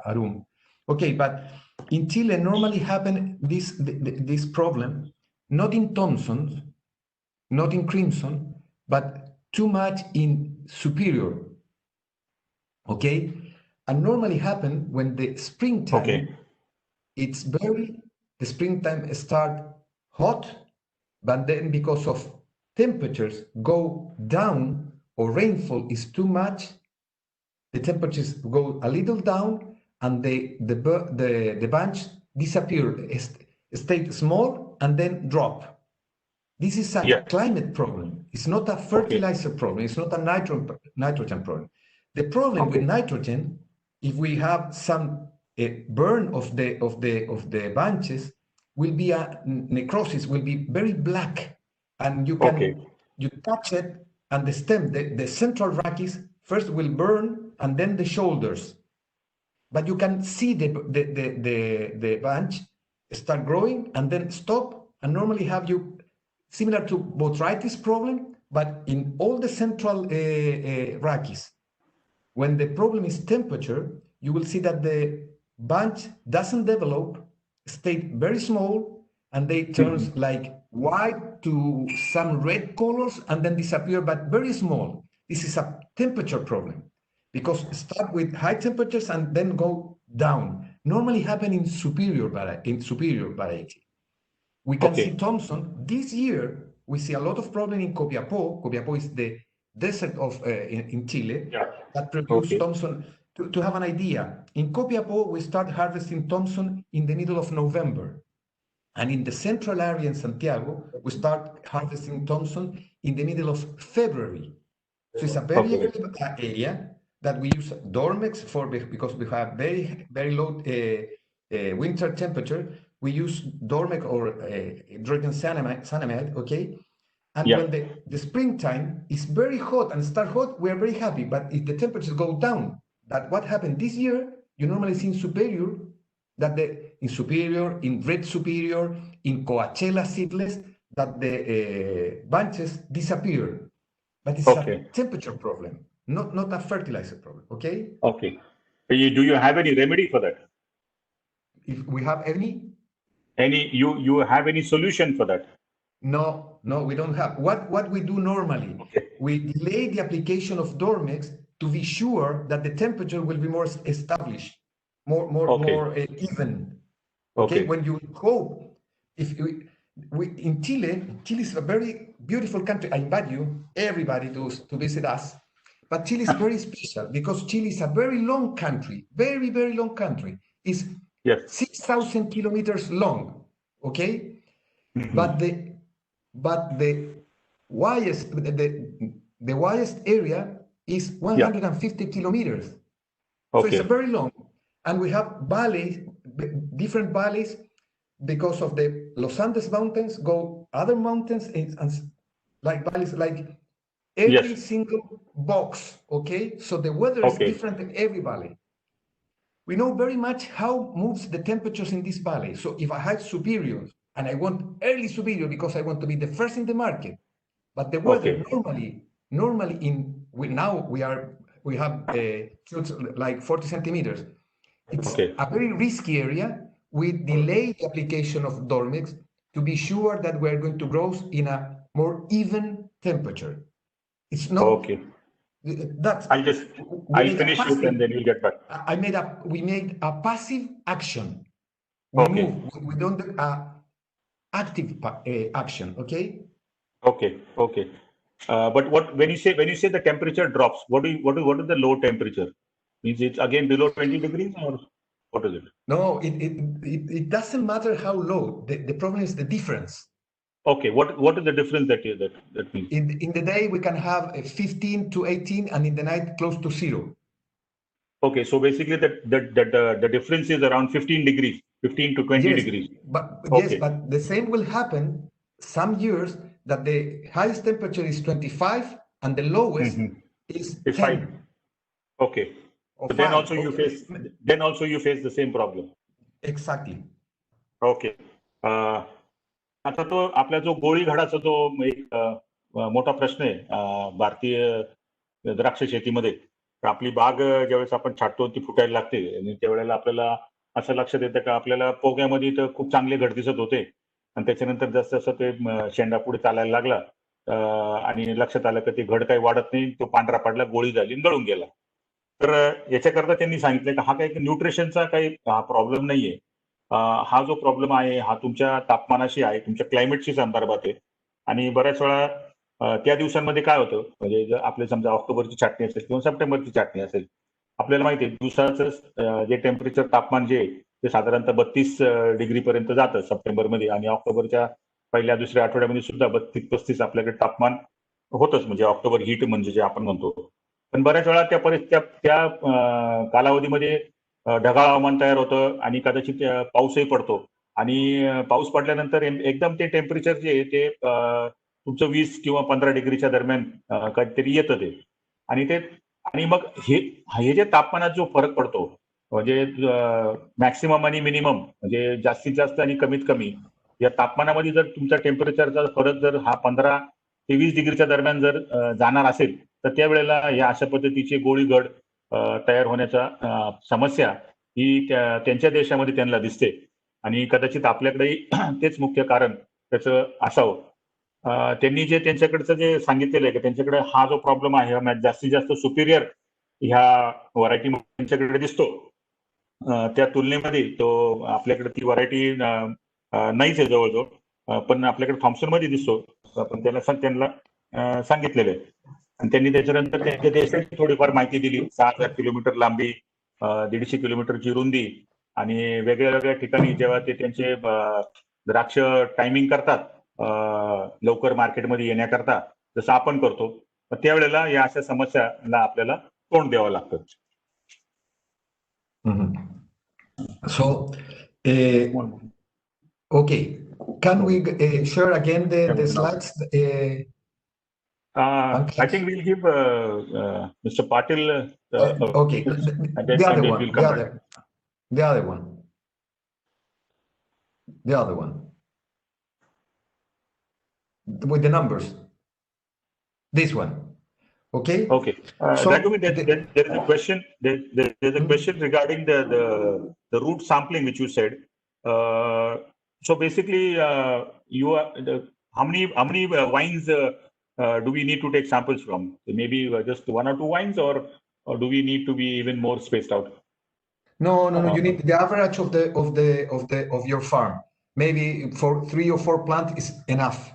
Arun. Okay, but in Chile normally happen this problem, not in Thompson, not in Crimson, but too much in Superior. Okay, and normally happen when the springtime. Okay. The springtime start hot, but then because of temperatures go down or rainfall is too much, the temperatures go a little down and the bunch disappear, stay small, and then drop. This is a climate problem. It's not a fertilizer problem. It's not a nitrogen problem. The problem with nitrogen, if we have some burn of the branches, will be a necrosis, will be very black, and you can you touch it, and the stem, the central rachis first will burn, and then the shoulders. But you can see the branch start growing and then stop, and normally have you similar to botrytis problem, but in all the central rachis. When the problem is temperature, you will see that the bunch doesn't develop, stay very small, and they turn like white to some red colors and then disappear, but very small. This is a temperature problem, because start with high temperatures and then go down. Normally happen in superior variety. We can see Thompson. This year, we see a lot of problem in Copiapó. Copiapó is the desert of in Chile that produce Thompson. To have an idea, in Copiapó, we start harvesting Thompson in the middle of November. And in the central area in Santiago, we start harvesting Thompson in the middle of February. So it's a very early area that we use Dormex for, because we have very low winter temperature. We use Dormex or hydrogen cyanamide, okay? And when the springtime is very hot and start hot, we are very happy. But if the temperatures go down, that what happened this year, you normally see in Superior, that in Superior, in Red Superior, in Coachella seedless, that the bunches disappear. But it's a temperature problem, not a fertilizer problem, okay? Okay. Do you have any remedy for that? If we have any? You have any solution for that? No, we don't have. What we do normally, we delay the application of Dormex to be sure that the temperature will be more established, more even. Okay. When you hope, if we in Chile is a very beautiful country. I invite everybody to visit us. But Chile is very special because Chile is a very long country, very, very long country. It's 6,000 kilometers long. Okay. But the widest area is 150 kilometers. So it's a very long, and we have valleys, different valleys, because of the Los Andes mountains go other mountains and like valleys, like every single box. Okay, so the weather is different in every valley. We know very much how moves the temperatures in this valley. So if I have Superior and I want early Superior because I want to be the first in the market, but the weather normally we have fields like 40 centimeters. It's a very risky area. We delay the application of Dormex to be sure that we're going to grow in a more even temperature. It's not that's I'll finish it and then you'll get back. We made a passive action. We move. We don't do active action. Okay. But when you say the temperature drops, what is the low temperature? Means it's again below 20 degrees, or what is it? No, it doesn't matter how low. The problem is the difference. Okay, what is the difference that means? In the day we can have 15 to 18, and in the night close to 0. Okay, so basically the difference is around 15 degrees, 15 to 20 degrees. But but the same will happen some years that the highest temperature is 25 and the lowest is 10. 5. Okay. So then also you face the same problem. Exactly. Okay. आता तो आपला जो गोळीघाडाचा जो एक मोठा प्रश्न आहे भारतीय द्राक्ष शेतीमध्ये, आपली बाग ज्यावेळेस आपण छाटतो ती फुटायला लागते आणि त्यावेळेला आपल्याला असं लक्षात येतं का आपल्याला पोग्यामध्ये तर खूप चांगले घड दिसत होते आणि त्याच्यानंतर जसं जसं ते शेंडा पुढे चालायला लागला आणि लक्षात आलं की ते घड काही वाढत नाही, तो पांढरा पडला, गोळी झाली, गळून गेला. तर याच्याकरता त्यांनी सांगितलं की हा काही न्यूट्रिशनचा काही प्रॉब्लेम नाहीये. हा जो प्रॉब्लेम आहे हा तुमच्या तापमानाशी आहे, तुमच्या क्लायमेटशी संदर्भात आहे. आणि बऱ्याच वेळा त्या दिवसांमध्ये काय होतं, म्हणजे आपले समजा ऑक्टोबरची छाटणी असेल किंवा सप्टेंबरची छाटणी असेल, आपल्याला माहिती आहे दिवसाचं जे टेम्परेचर तापमान जे आहे ते साधारणतः 32 डिग्री पर्यंत जातं सप्टेंबरमध्ये, आणि ऑक्टोबरच्या पहिल्या दुसऱ्या आठवड्यामध्ये सुद्धा 32-35 आपल्याकडे तापमान होतच, म्हणजे ऑक्टोबर हीट म्हणजे जे आपण म्हणतो. पण बऱ्याच वेळा त्या कालावधीमध्ये ढगाळ हवामान तयार होतं आणि कदाचित पाऊसही पडतो, आणि पाऊस पडल्यानंतर एकदम ते टेम्परेचर जे ते तुमचं 20 किंवा 15 डिग्रीच्या दरम्यान काहीतरी येतं ते, आणि मग हे जे तापमानात जो फरक पडतो, म्हणजे मॅक्सिमम आणि मिनिमम, म्हणजे जास्तीत जास्त आणि कमीत कमी, या तापमानामध्ये जर तुमचा टेम्परेचरचा फरक जर हा 15 ते 20 डिग्रीच्या दरम्यान जर जाणार असेल, तर त्यावेळेला या अशा पद्धतीचे गोळीगड तयार होण्याचा समस्या ही त्यांच्या देशामध्ये त्यांना दिसते, आणि कदाचित आपल्याकडेही तेच मुख्य कारण त्याचं असावं. त्यांनी जे त्यांच्याकडचं जे सांगितलेलं आहे की त्यांच्याकडे हा जो प्रॉब्लेम आहे हा जास्तीत जास्त सुपिरियर ह्या व्हरायटी त्यांच्याकडे दिसतो, त्या तुलनेमध्ये तो आपल्याकडे ती व्हरायटी नाहीच आहे जवळजवळ, पण आपल्याकडे थॉम्सनमध्ये दिसतो. आपण त्यांना सांगितलेलं आहे, आणि त्यांनी त्याच्यानंतर त्यांच्या देशाची थोडीफार माहिती दिली. 6000 किलोमीटर लांबी, 150 किलोमीटरची रुंदी, आणि वेगळ्या वेगळ्या ठिकाणी जेव्हा ते त्यांचे द्राक्ष टायमिंग करतात लवकर मार्केटमध्ये येण्याकरता, जसं आपण करतो, त्यावेळेला या अशा समस्याला आपल्याला तोंड द्यावं लागतं. So, okay, can we share again the slides? I think we'll give Mr. Patil. Okay, the other one, the other one, with the numbers. This one. Okay. Okay. So there is a question. There's a question regarding the root sampling which you said. So basically, how many wines do we need to take samples from? Maybe just 1 or 2 wines, or do we need to be even more spaced out? No. You need the average of your farm. Maybe for 3 or 4 plants is enough.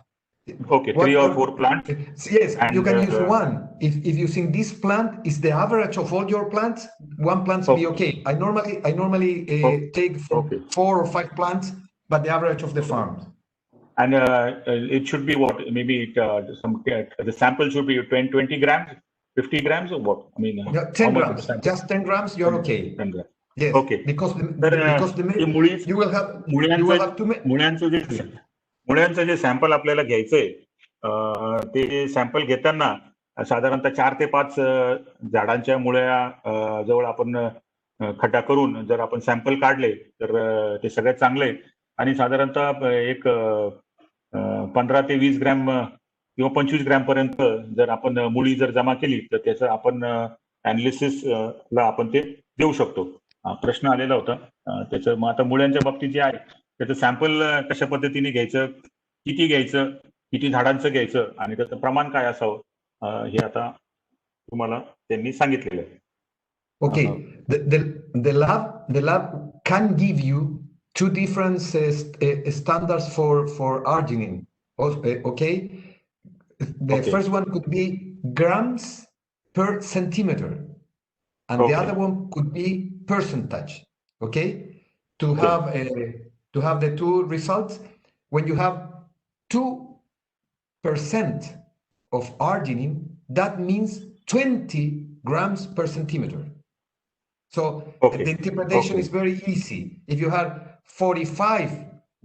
Okay, 3 or 4 plants. Yes, you can use one. If you think this plant is the average of all your plants, one plant be okay. I normally take from 4 or 5 plants, but the average of the farm. And it should be what? Maybe the sample should be 20 grams, 50 grams, or what? I mean, 10 grams. Just 10 grams, you're okay. 10 grams. Yes. Okay. Because you will have to मुळ्यांचं जे sample आपल्याला घ्यायचंय, ते sample घेताना साधारणतः 4 ते 5 झाडांच्या मुळ्या जवळ आपण खड्डा करून जर आपण सॅम्पल काढले तर ते सगळ्यात चांगले, आणि साधारणतः एक 15 ते 20 ग्रॅम किंवा 25 ग्रॅम पर्यंत जर आपण मुळी जर जमा केली तर त्याचं आपण अनालिसिस ला आपण ते देऊ शकतो. प्रश्न आलेला होता त्याचं. मग आता मुळ्यांच्या बाबतीत जे आहे त्याचं सॅम्पल कशा पद्धतीने घ्यायचं, किती झाडांचं घ्यायचं, आणि त्याचं प्रमाण काय असावं हे आता तुम्हाला त्यांनी सांगितलेलं आहे. Okay, the lab can give you 2 different standards for arginine. Okay, the first one could be grams per centimeter, and the other one could be percentage. Okay, to have the 2 results, when you have 2% of arginine, that means 20 grams per centimeter. So the interpretation is very easy. If you have 45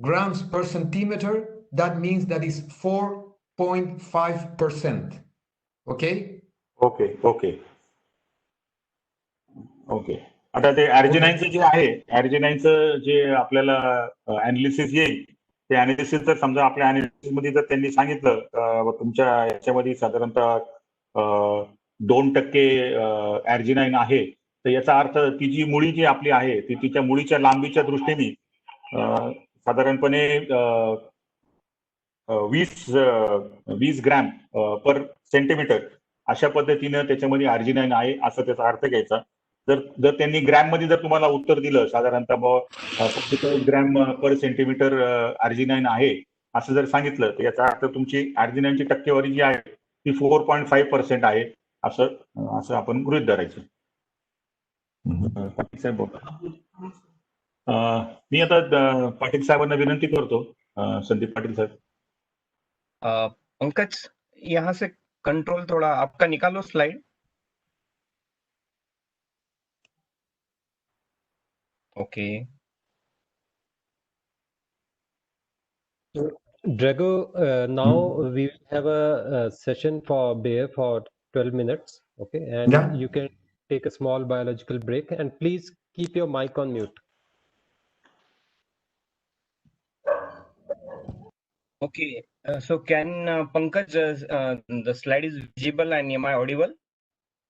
grams per centimeter, that means that is 4.5%. Okay? Okay. आता ते अर्जिनाईनचं जे आहे, अर्जिनाईनचं जे आपल्याला analysis येईल, ते analysis जर समजा आपल्या analysis मध्ये जर त्यांनी सांगितलं तुमच्या याच्यामध्ये साधारणतः 2% अर्जिनाईन आहे, तर याचा अर्थ ती जी मुळी जी आपली आहे ती तिच्या मुळीच्या लांबीच्या दृष्टीने साधारणपणे 20 ग्रॅम पर सेंटीमीटर अशा पद्धतीनं त्याच्यामध्ये अर्जिनाईन आहे असं त्याचा अर्थ घ्यायचा. जर त्यांनी ग्रॅम मध्ये जर तुम्हाला उत्तर दिलं साधारणतः 45 ग्रॅम पर सेंटीमीटर अर्जिनाईन आहे असं जर सांगितलं, तर याचा अर्थ तुमची अर्जिनाईनची टक्केवारी जी आहे ती 4.5% आहे असं आपण गृहीत धरायचं. मी आता पाटील साहेबांना विनंती करतो, संदीप पाटील साहेब. पंकज, यहाँ से कंट्रोल थोड़ा आपका निकालो slide. Okay. Drago, now we will have a session for beer for 12 minutes, okay? And Yeah. you can take a small biological break, and please keep your mic on mute. Okay. So can Pankaj, the slide is visible and am I audible?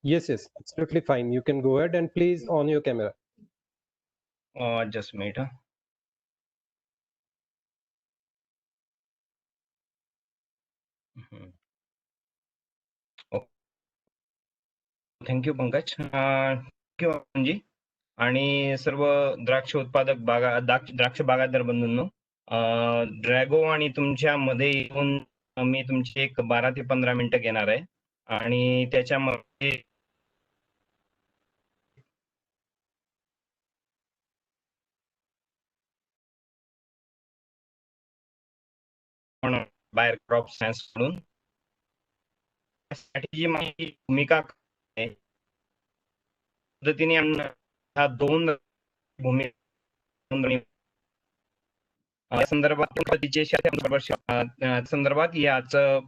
Yes, yes, absolutely fine. You can go ahead and please on your camera. Just a minute. Thank you Pankaj. Thank you ji. आणि सर्व द्राक्ष उत्पादक द्राक्ष बागायतदार बंधूंनो, ड्रॅगो आणि तुमच्या मध्ये येऊन मी तुमची एक 12 ते 15 मिनिटं घेणार आहे आणि त्याच्यामध्ये बाहेर क्रॉप सायन्स कडून स्ट्रॅटेजी माहिती भूमिका आहे पद्धतीने ह्या दोन भूमी संदर्भात याचं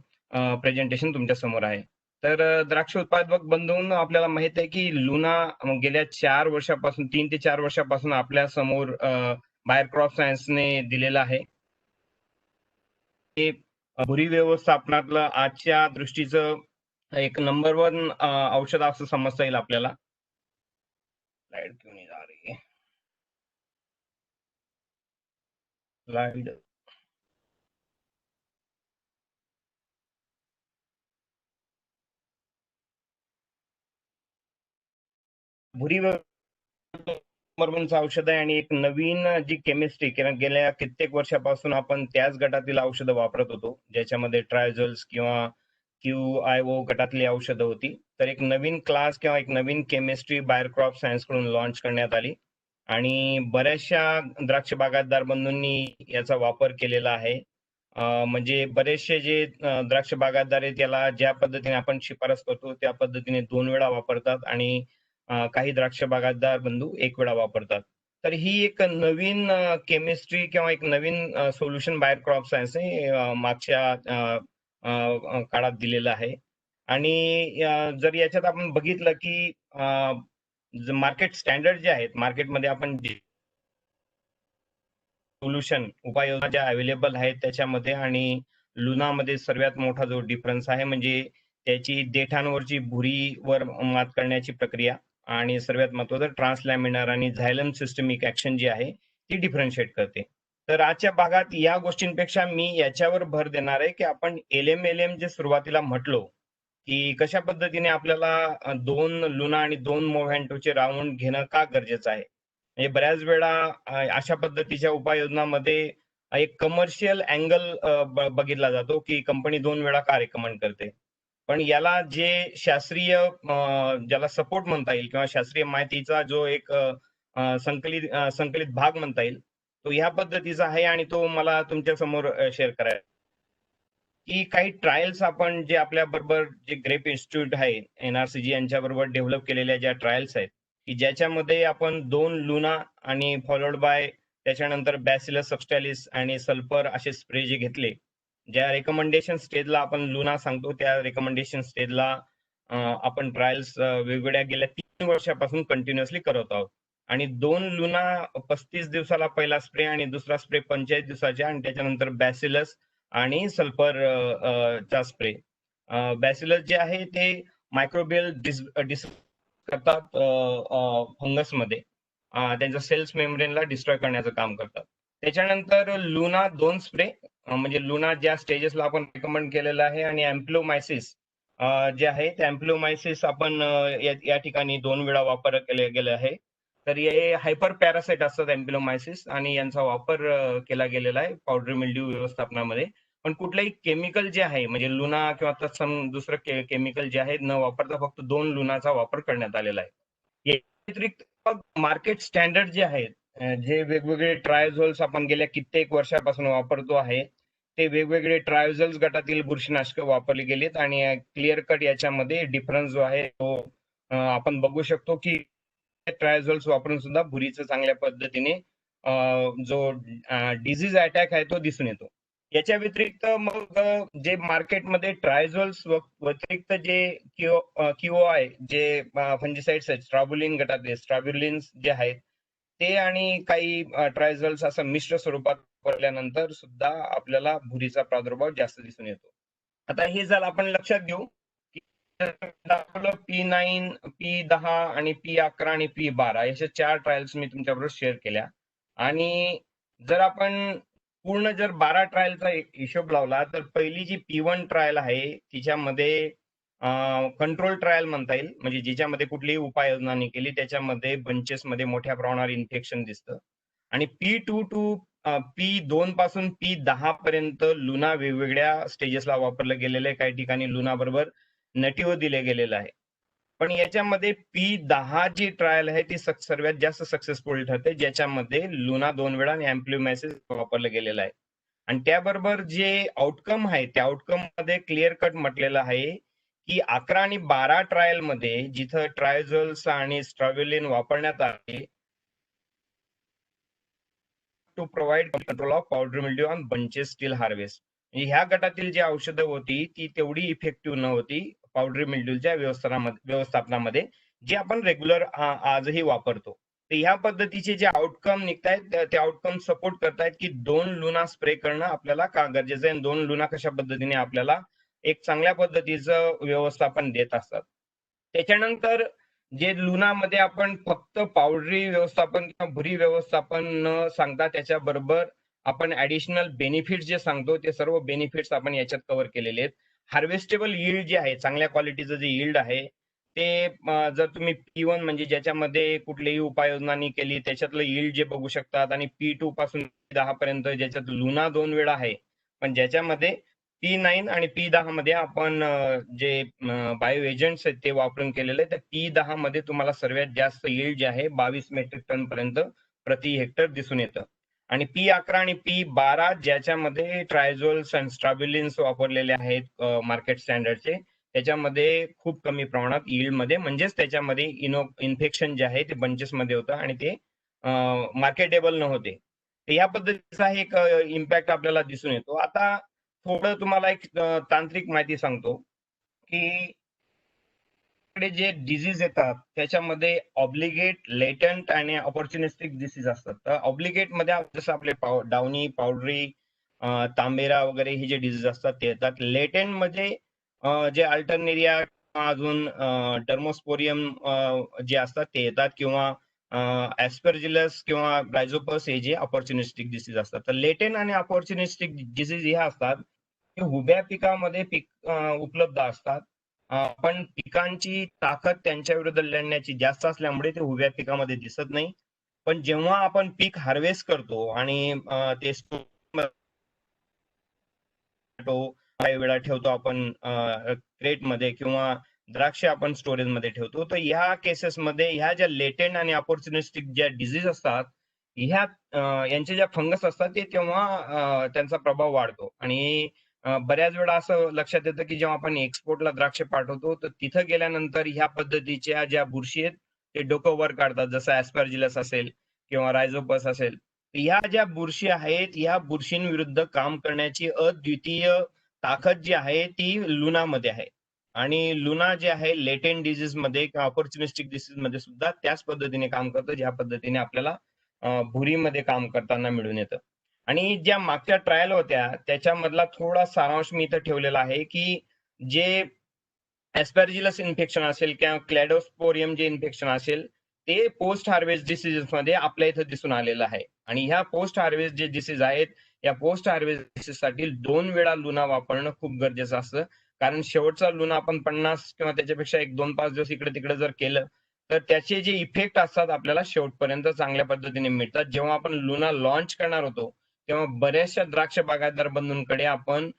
प्रेझेंटेशन तुमच्या समोर आहे. तर द्राक्ष उत्पादक बंधूंनो, आपल्याला माहित आहे की लुना गेल्या 4 वर्षापासून 3 ते 4 वर्षापासून आपल्या समोर बाहेर क्रॉप सायन्सने दिलेला आहे. भुरी व्यवस्थापनातलं आजच्या दृष्टीचं एक नंबर 1 औषध असं समजता येईल आपल्याला. स्लाइड क्यों नहीं जा रही है? स्लाइड भुरी नंबर 1चं औषध आहे आणि एक नवीन जी केमिस्ट्री गेल्या कित्येक वर्षापासून आपण त्याच गटातील औषधं वापरत होतो, ज्याच्यामध्ये ट्रायझल्स किंवा QIO गटातली औषधं होती. तर एक नवीन क्लास किंवा एक नवीन केमिस्ट्री बायर क्रॉप सायन्स कडून लॉन्च करण्यात आली आणि बऱ्याचशा द्राक्ष बागायतदार बंधूंनी याचा वापर केलेला आहे. म्हणजे बरेचसे जे द्राक्ष बागायतदार आहेत त्याला ज्या पद्धतीने आपण शिफारस करतो त्या पद्धतीने 2 वेळा वापरतात आणि काही द्राक्ष बागायतदार बंधू 1 वेळा वापरतात. तर ही एक नवीन केमिस्ट्री किंवा एक नवीन सोल्युशन बायर क्रॉप सायन्सने मागच्या काळात दिलेलं आहे. आणि जर याच्यात आपण बघितलं की मार्केट स्टँडर्ड जे आहेत, मार्केटमध्ये आपण सोल्युशन उपाययोजना ज्या अवेलेबल आहेत त्याच्यामध्ये आणि लुनामध्ये सर्वात मोठा जो डिफरन्स आहे म्हणजे त्याची देठांवरची भुरीवर मात करण्याची प्रक्रिया आणि सर्वात महत्त्वाचं ट्रान्सलॅमिनार आणि झायलम सिस्टमिक ऍक्शन जी आहे ती डिफरन्शिएट करते. तर आजच्या भागात या गोष्टींपेक्षा मी याच्यावर भर देणार आहे की आपण LM जे सुरुवातीला म्हटलो की कशा पद्धतीने आपल्याला 2 लुना आणि 2 मोव्हॅन्टोचे राऊंड घेणं का गरजेचं आहे. म्हणजे बऱ्याच वेळा अशा पद्धतीच्या उपाययोजनामध्ये एक कमर्शियल अँगल बघितला जातो की कंपनी 2 वेळा का रेकमेंड करते. पण याला जे शास्त्रीय ज्याला सपोर्ट म्हणता येईल किंवा शास्त्रीय माहितीचा जो एक संकलित भाग म्हणता येईल तो ह्या पद्धतीचा आहे आणि तो मला तुमच्या समोर शेअर करायचा की काही ट्रायल्स आपण जे आपल्या बरोबर जे ग्रेप इन्स्टिट्यूट आहे NRCG यांच्या बरोबर डेव्हलप केलेल्या ज्या ट्रायल्स आहेत की ज्याच्यामध्ये आपण 2 लुना आणि फॉलोड बाय त्याच्यानंतर बॅसिलस सबस्टॅलिस आणि सल्फर असे स्प्रे जे घेतले, ज्या रेकमेंडेशन स्टेजला आपण लुना सांगतो त्या रेकमेंडेशन स्टेजला आपण ट्रायल्स वेगवेगळ्या गेल्या 3 वर्षापासून कंटिन्युअसली करत आहोत आणि 2 लुना 35 दिवसाला पहिला स्प्रे आणि दुसरा स्प्रे 45 दिवसाच्या आणि त्याच्यानंतर बॅसिलस आणि सल्फर चा स्प्रे. बॅसिलस जे आहे ते मायक्रोबियल डिस करतात फंगसमध्ये, त्यांच्या सेल्स मेम्ब्रेनला डिस्ट्रॉय करण्याचं काम करतात. त्याच्यानंतर लुना 2 स्प्रे म्हणजे लुना ज्या स्टेजेसला आपण रेकमेंड केलेलं आहे आणि अँप्लोमायसिस जे आहे ते अँप्लोमायसिस आपण या ठिकाणी 2 वेळा वापर केले आहे. तर हे हायपर पॅरासाइट असतात अँप्लोमायसिस आणि यांचा वापर केला गेलेला आहे पावडर मिल्ड्यू व्यवस्थापनामध्ये. पण कुठलंही केमिकल जे आहे म्हणजे लुना किंवा तत्सम दुसरं केमिकल जे आहे न वापरता फक्त 2 लुनाचा वापर करण्यात आलेला आहे. या व्यतिरिक्त मार्केट स्टँडर्ड जे आहेत जे वेगवेगळे ट्रायझोल्स आपण गेल्या कित्येक वर्षापासून वापरतो आहे, ते वेगवेगळे ट्रायझोल्स गटातील बुरशीनाशक वापरले गेलेत आणि क्लिअर कट याच्यामध्ये डिफरन्स जो आहे तो आपण बघू शकतो की ट्रायझोल्स वापरून सुद्धा भुरीचं चांगल्या पद्धतीने जो डिझीज अटॅक आहे तो दिसून येतो. याच्या व्यतिरिक्त मग जे मार्केटमध्ये ट्रायझोल्स व्यतिरिक्त जे QOI जे फंजिसाइड्स आहेत, स्ट्राबुलिन गटातले स्ट्राबुलिन्स जे आहेत ते आणि काही ट्रायझोल्स असं मिश्र स्वरूपात वापरल्यानंतर सुद्धा आपल्याला भुरीचा प्रादुर्भाव जास्त दिसून येतो. आता हे जर आपण लक्षात घेऊ की आपलं P9, P10 आणि P11 आणि P12 अशा 4 ट्रायल्स मी तुमच्याबरोबर शेअर केल्या आणि जर आपण पूर्ण जर 12 ट्रायलचा हिशोब लावला तर पहिली जी P1 ट्रायल आहे तिच्यामध्ये कंट्रोल ट्रायल म्हणता येईल, म्हणजे जिच्यामध्ये कुठलीही उपाययोजना नाही केली त्याच्यामध्ये बंचेसमध्ये मोठ्या प्रमाणावर इन्फेक्शन दिसतं आणि P2 टू P2 पासून P10 पर्यंत लुना वेगवेगळ्या स्टेजेसला वापरलं गेलेलं आहे. काही ठिकाणी लुना बरोबर नटिव्ह दिले गेलेलं आहे. पण याच्यामध्ये P10 जी ट्रायल आहे ती सर्वात जास्त सक्सेसफुल ठरते, ज्याच्यामध्ये लुना 2 वेळा आणि अँप्लिमॅसिस वापरलं गेलेलं आहे. आणि त्याबरोबर जे आउटकम आहे त्या आउटकम मध्ये क्लिअर कट म्हटलेलं आहे की 11 आणि 12 ट्रायल मध्ये जिथं ट्रायझोल्स आणि स्ट्राव्युलिन वापरण्यात आले to provide control of powder mildew on bunches till harvest. ह्या गटातील जी औषधं होती ती तेवढी इफेक्टिव्ह न होती पावडर मिल्ड्यूच्या व्यवस्थापनामध्ये, जे आपण रेग्युलर आजही वापरतो. तर ह्या पद्धतीचे जे आउटकम निघतायत ते आउटकम सपोर्ट करतायत की 2 लुना स्प्रे करणं आपल्याला का गरजेचं आहे, 2 लुना कशा पद्धतीने आपल्याला एक चांगल्या पद्धतीचं व्यवस्थापन देत असतात. त्याच्यानंतर जे लुनामध्ये आपण फक्त पावडरी व्यवस्थापन किंवा भुरी व्यवस्थापन न सांगता त्याच्याबरोबर आपण ऍडिशनल बेनिफिट्स जे सांगतो ते सर्व बेनिफिट्स आपण याच्यात कव्हर केलेले आहेत. हार्वेस्टेबल यील्ड जे आहे, चांगल्या क्वालिटीचं जे यील्ड आहे ते जर तुम्ही P1 म्हणजे ज्याच्यामध्ये कुठलीही उपाययोजना नाही केली त्याच्यातलं यील्ड जे बघू शकतात आणि P2 पासून P10 पर्यंत ज्याच्यात लुना 2 वेळा आहे, पण ज्याच्यामध्ये P9 आणि P10 मध्ये आपण जे बायो एजंट्स आहेत ते वापरून केलेले आहे. तर P10 मध्ये तुम्हाला सर्वात जास्त यील्ड जे आहे 22 मेट्रिक टन पर्यंत प्रति हेक्टर दिसून येतं आणि P11 आणि P12 ज्याच्यामध्ये ट्रायझोल्स आणि स्ट्राबिलिन्स वापरलेले आहेत मार्केट स्टँडर्डचे, त्याच्यामध्ये खूप कमी प्रमाणात यील्ड मध्ये, म्हणजेच त्याच्यामध्ये इन्फेक्शन जे आहे ते बंचेस मध्ये होतं आणि ते मार्केटेबल नव्हते. तर या पद्धतीचा एक इम्पॅक्ट आपल्याला दिसून येतो. आता थोडं तुम्हाला एक तांत्रिक माहिती सांगतो की जे डिझीज येतात त्याच्यामध्ये ऑब्लिगेट, लेटंट आणि ऑपॉर्च्युनिस्टिक डिसीज असतात. तर ऑब्लिगेट मध्ये जसं आपले डाउनी, पावडरी, तांबेरा वगैरे हे जे डिसीज असतात ते येतात. लेटंट मध्ये जे अल्टरनेरिया अजून डर्मोस्पोरियम जे असतात ते येतात किंवा ऍस्परजिलस किंवा रायझोपस हे जे ऑपॉर्च्युनिस्टिक डिसीज असतात. तर लेटेंट आणि ऑपॉर्च्युनिस्टिक डिसीज हे असतात ते उभ्या पिकामध्ये उपलब्ध असतात. पण पिकांची ताकद त्यांच्या विरुद्ध लढण्याची जास्त असल्यामुळे ते उभ्या पिकामध्ये दिसत नाही. पण जेव्हा आपण पीक हार्वेस्ट करतो आणि ते काही वेळा ठेवतो आपण क्रेटमध्ये किंवा द्राक्ष आपण स्टोरेज मध्ये ठेवतो, तर ह्या केसेसमध्ये ह्या ज्या लेटेंट आणि ऑपॉर्च्युनिस्टिक ज्या डिझीज असतात ह्या यांचे ज्या फंगस असतात ते तेव्हा त्यांचा प्रभाव वाढतो आणि बऱ्याच वेळा असं लक्षात येतं की जेव्हा आपण एक्सपोर्टला द्राक्ष पाठवतो तर तिथं गेल्यानंतर ह्या पद्धतीच्या ज्या बुरशी आहेत ते डोकं वर काढतात, जसं ऍस्परजिलस असेल किंवा रायझोपस असेल. ह्या ज्या बुरशी आहेत ह्या बुरशींविरुद्ध काम करण्याची अद्वितीय ताकद जी आहे ती लुनामध्ये आहे आणि लुना जे आहे लेटेंट डिसीज मध्ये किंवा ऑपॉर्च्युनिस्टिक डिसीज मध्ये सुद्धा त्याच पद्धतीने काम करतं ज्या पद्धतीने आपल्याला भुरीमध्ये काम करताना मिळून येतं. आणि ज्या मागच्या ट्रायल होत्या त्याच्यामधला थोडा सारांश मी इथं ठेवलेला आहे की जे ऍस्परजिलस इन्फेक्शन असेल किंवा क्लॅडोस्पोरियम जे इन्फेक्शन असेल ते पोस्ट हार्वेस्ट डिसीजेस मध्ये आपल्या इथं दिसून आलेलं आहे आणि ह्या पोस्ट हार्वेस्ट जे डिसीज आहेत या पोस्ट हार्वेस्ट डिसीज साठी 2 वेळा लुना वापरणं खूप गरजेचं असतं. कारण शेवटचा लुना आपण 50 किंवा त्याच्यापेक्षा 1-2-5 दिवस इकडे तिकडे जर केलं तर त्याचे जे इफेक्ट असतात आपल्याला शेवटपर्यंत चांगल्या पद्धतीने मिळतात. जेव्हा आपण लुना लॉन्च करणार होतो तेव्हा बऱ्याचशा द्राक्ष बागायतदार बंधूंकडे आपण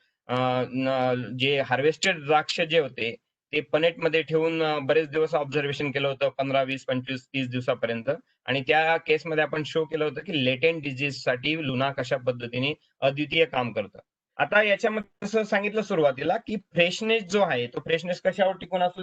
जे हार्वेस्टेड द्राक्ष जे होते ते पनेटमध्ये ठेवून बरेच दिवस ऑब्झर्वेशन केलं होतं, 15, 20, 25, 30 दिवसापर्यंत. आणि त्या केसमध्ये आपण शो केलं होतं की लेटेंट डिजीजसाठी लुना कशा पद्धतीने अद्वितीय काम करतं. आता याच्यामध्ये जसं सांगितलं सुरुवातीला की फ्रेशनेस जो आहे तो फ्रेशनेस कशावर टिकून असतो,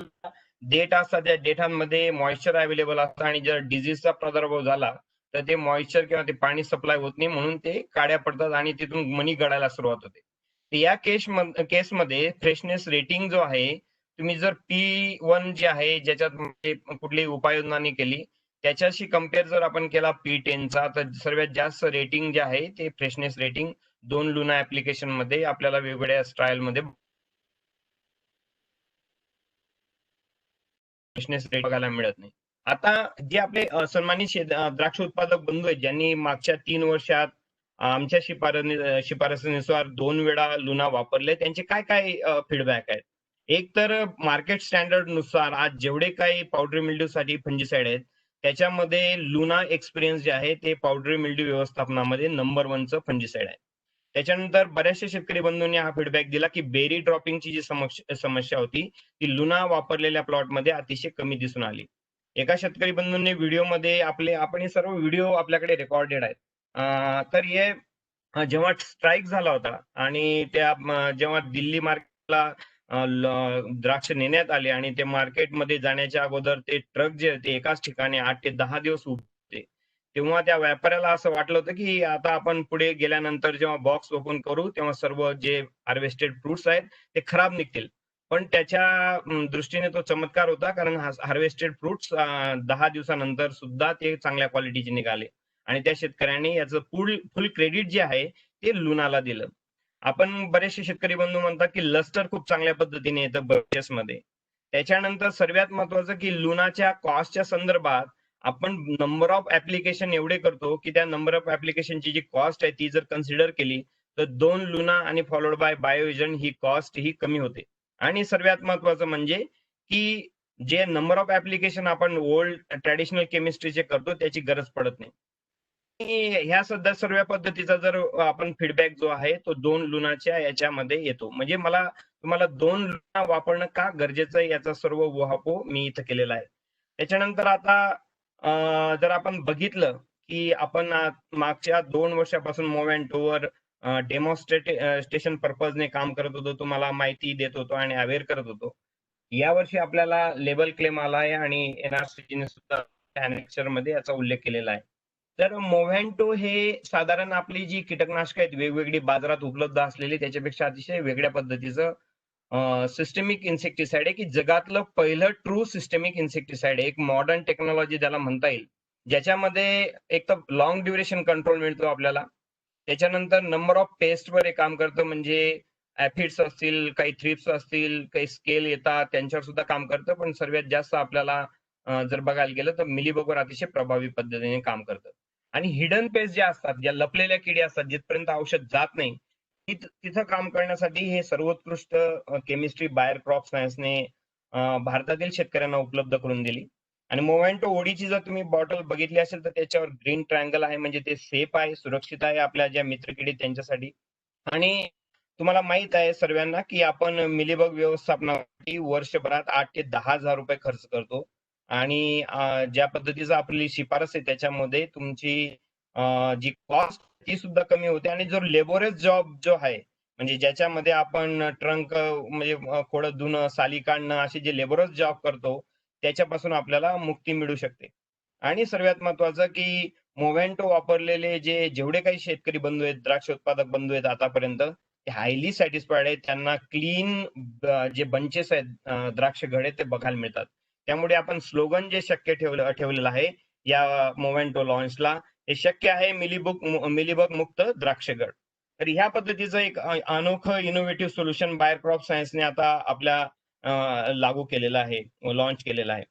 देठ असतात, त्या देठांमध्ये मॉइश्चर अवेलेबल असतं आणि जर डिझीजचा प्रादुर्भाव झाला तर ते मॉइश्चर किंवा ते पाणी सप्लाय होत नाही, म्हणून ते काड्या पडतात आणि तिथून मणी गळायला सुरुवात होते. तर या केसमध्ये फ्रेशनेस रेटिंग जो आहे, तुम्ही जर P1 जे आहे ज्याच्यात म्हणजे कुठलीही उपाययोजना नाही केली त्याच्याशी कंपेअर जर आपण केला P10चा, तर सर्वात जास्त रेटिंग जे आहे ते फ्रेशनेस रेटिंग 2 लुना ऍप्लिकेशन मध्ये आपल्याला वेगवेगळ्या ट्रायल मध्ये फ्रेशनेस रेट बघायला मिळत नाही. आता जे आपले सन्मानित द्राक्ष उत्पादक बंधू आहेत ज्यांनी मागच्या 3 वर्षात आमच्या शिफारसीनुसार 2 वेळा लुना वापरले, त्यांचे काय काय फीडबॅक आहेत. एक तर मार्केट स्टँडर्ड नुसार आज जेवढे काही पावडरी मिल्ड्यू साठी फंजिसाइड आहेत त्याच्यामध्ये लुना एक्सपिरियन्स जे आहे ते पावडरी मिल्ड्यू व्यवस्थापनामध्ये नंबर 1चं फंजिसाइड आहे. त्याच्यानंतर बऱ्याचशा शेतकरी बंधूंनी हा फीडबॅक दिला की बेरी ड्रॉपिंगची जी समस्या होती ती लुना वापरलेल्या प्लॉटमध्ये अतिशय कमी दिसून आली. एका शेतकरी बंधूंनी व्हिडिओमध्ये आपण हे सर्व व्हिडिओ आपल्याकडे रेकॉर्डेड आहेत. तर हे जेव्हा स्ट्राईक झाला होता आणि जेव्हा दिल्ली मार्केटला द्राक्ष नेण्यात आले आणि ते मार्केटमध्ये जाण्याच्या अगोदर ते ट्रक जे होते एकाच ठिकाणी 8 ते 10 दिवस उभे होते, तेव्हा त्या व्यापाऱ्याला असं वाटलं होतं की आता आपण पुढे गेल्यानंतर जेव्हा बॉक्स ओपन करू तेव्हा सर्व जे हार्वेस्टेड फ्रुट्स आहेत ते खराब निघतील. पण त्याच्या दृष्टीने तो चमत्कार होता, कारण हार्वेस्टेड फ्रुट्स 10 दिवसानंतर सुद्धा ते चांगल्या क्वालिटीचे निघाले आणि त्या शेतकऱ्यांनी याचं फुल क्रेडिट जे आहे ते लुनाला दिलं. आपण बरेचसे शेतकरी बंधू म्हणतात की लस्टर खूप चांगल्या पद्धतीने येतं बर्चेसमध्ये. त्याच्यानंतर सर्वात महत्वाचं की लुनाच्या कॉस्टच्या संदर्भात आपण नंबर ऑफ ऍप्लिकेशन एवढे करतो की त्या नंबर ऑफ ऍप्लिकेशनची जी कॉस्ट आहे ती जर कन्सिडर केली तर 2 लुना आणि फॉलोड बाय बायोविजन ही कॉस्ट ही कमी होते. आणि सर्वात महत्वाचं म्हणजे की जे नंबर ऑफ ऍप्लिकेशन आपण ओल्ड ट्रॅडिशनल केमिस्ट्रीचे करतो त्याची गरज पडत नाही. ह्या सध्या सर्व पद्धतीचा जर आपण फीडबॅक जो आहे तो 2 लुनाच्या याच्यामध्ये येतो. म्हणजे तुम्हाला 2 लुना वापरणं का गरजेचं आहे याचा सर्व उहापोह मी इथं केलेला आहे. त्याच्यानंतर आता जर आपण बघितलं की आपण मागच्या 2 वर्षापासून मोव्हेंटोवर डेमॉन्स्ट्रेशन पर्पजने काम करत होतो, तुम्हाला माहिती देत होतो आणि अवेअर करत होतो. यावर्षी आपल्याला लेबल क्लेम आला आहे आणि एनआरसीने सुद्धा अनेक्चर मध्ये याचा उल्लेख केलेला आहे. तर मोव्हेंटो हे साधारण आपली जी कीटकनाशक आहेत वेगवेगळी बाजारात उपलब्ध असलेली त्याच्यापेक्षा अतिशय वेगळ्या पद्धतीचं सिस्टमिक इन्सेक्टिसाइड आहे, की जगातलं पहिलं ट्रू सिस्टमिक इन्सेक्टिसाइड आहे. एक मॉडर्न टेक्नॉलॉजी त्याला म्हणता येईल, ज्याच्यामध्ये एक तर लॉंग ड्युरेशन कंट्रोल मिळतो आपल्याला. त्याच्यानंतर नंबर ऑफ पेस्टवर हे काम करतं, म्हणजे ऍफिड्स असतील, काही थ्रिप्स असतील, काही स्केल येतात त्यांच्यावर सुद्धा काम करतं. पण सर्वात जास्त आपल्याला जर बघायला गेलं तर मिलीबगवर अतिशय प्रभावी पद्धतीने काम करतं. आणि हिडन पेस्ट ज्या असतात, ज्या लपलेल्या किडे असतात, जिथपर्यंत औषध जात नाही तिथं काम करण्यासाठी हे सर्वोत्कृष्ट केमिस्ट्री बायर क्रॉप सायन्सने भारतातील शेतकऱ्यांना उपलब्ध करून दिली. आणि मोव्हेंटो ओडीची जर तुम्ही बॉटल बघितली असेल तर त्याच्यावर ग्रीन ट्रायंगल आहे, म्हणजे ते सेफ आहे, सुरक्षित आहे आपल्या ज्या मित्रकिडी त्यांच्यासाठी. आणि तुम्हाला माहित आहे सर्वांना की आपण मिलीबग व्यवस्थापनासाठी वर्षभरात 8 ते 10 हजार रुपये खर्च करतो. आणि ज्या पद्धतीचं आपली शिफारस आहे त्याच्यामध्ये तुमची जी कॉस्ट ती सुद्धा कमी होते. आणि जो लेबोरस जॉब जो आहे, म्हणजे ज्याच्यामध्ये आपण ट्रंक म्हणजे खोडं धुणं, साली काढणं असे जे लेबोरस जॉब करतो त्याच्यापासून आपल्याला मुक्ती मिळू शकते. आणि सर्वात महत्वाचं की मोव्हेंटो वापरलेले जेवढे काही शेतकरी बंधू आहेत, द्राक्ष उत्पादक बंधू आहेत आतापर्यंत, ते हायली सॅटिस्फाईड आहेत. त्यांना क्लीन जे बंचेस आहेत द्राक्ष घडे ते बघायला मिळतात. त्यामुळे आपण स्लोगन जे शक्य ठेवलेलं आहे या मोव्हेंटो लॉन्चला, हे शक्य आहे मिलीबग मुक्त द्राक्षगड. तर ह्या पद्धतीचं एक अनोखं इनोव्हेटिव्ह सोल्युशन बायर क्रॉप सायन्सने आता आपल्या लागू केलेलं आहे, लॉन्च केलेलं आहे.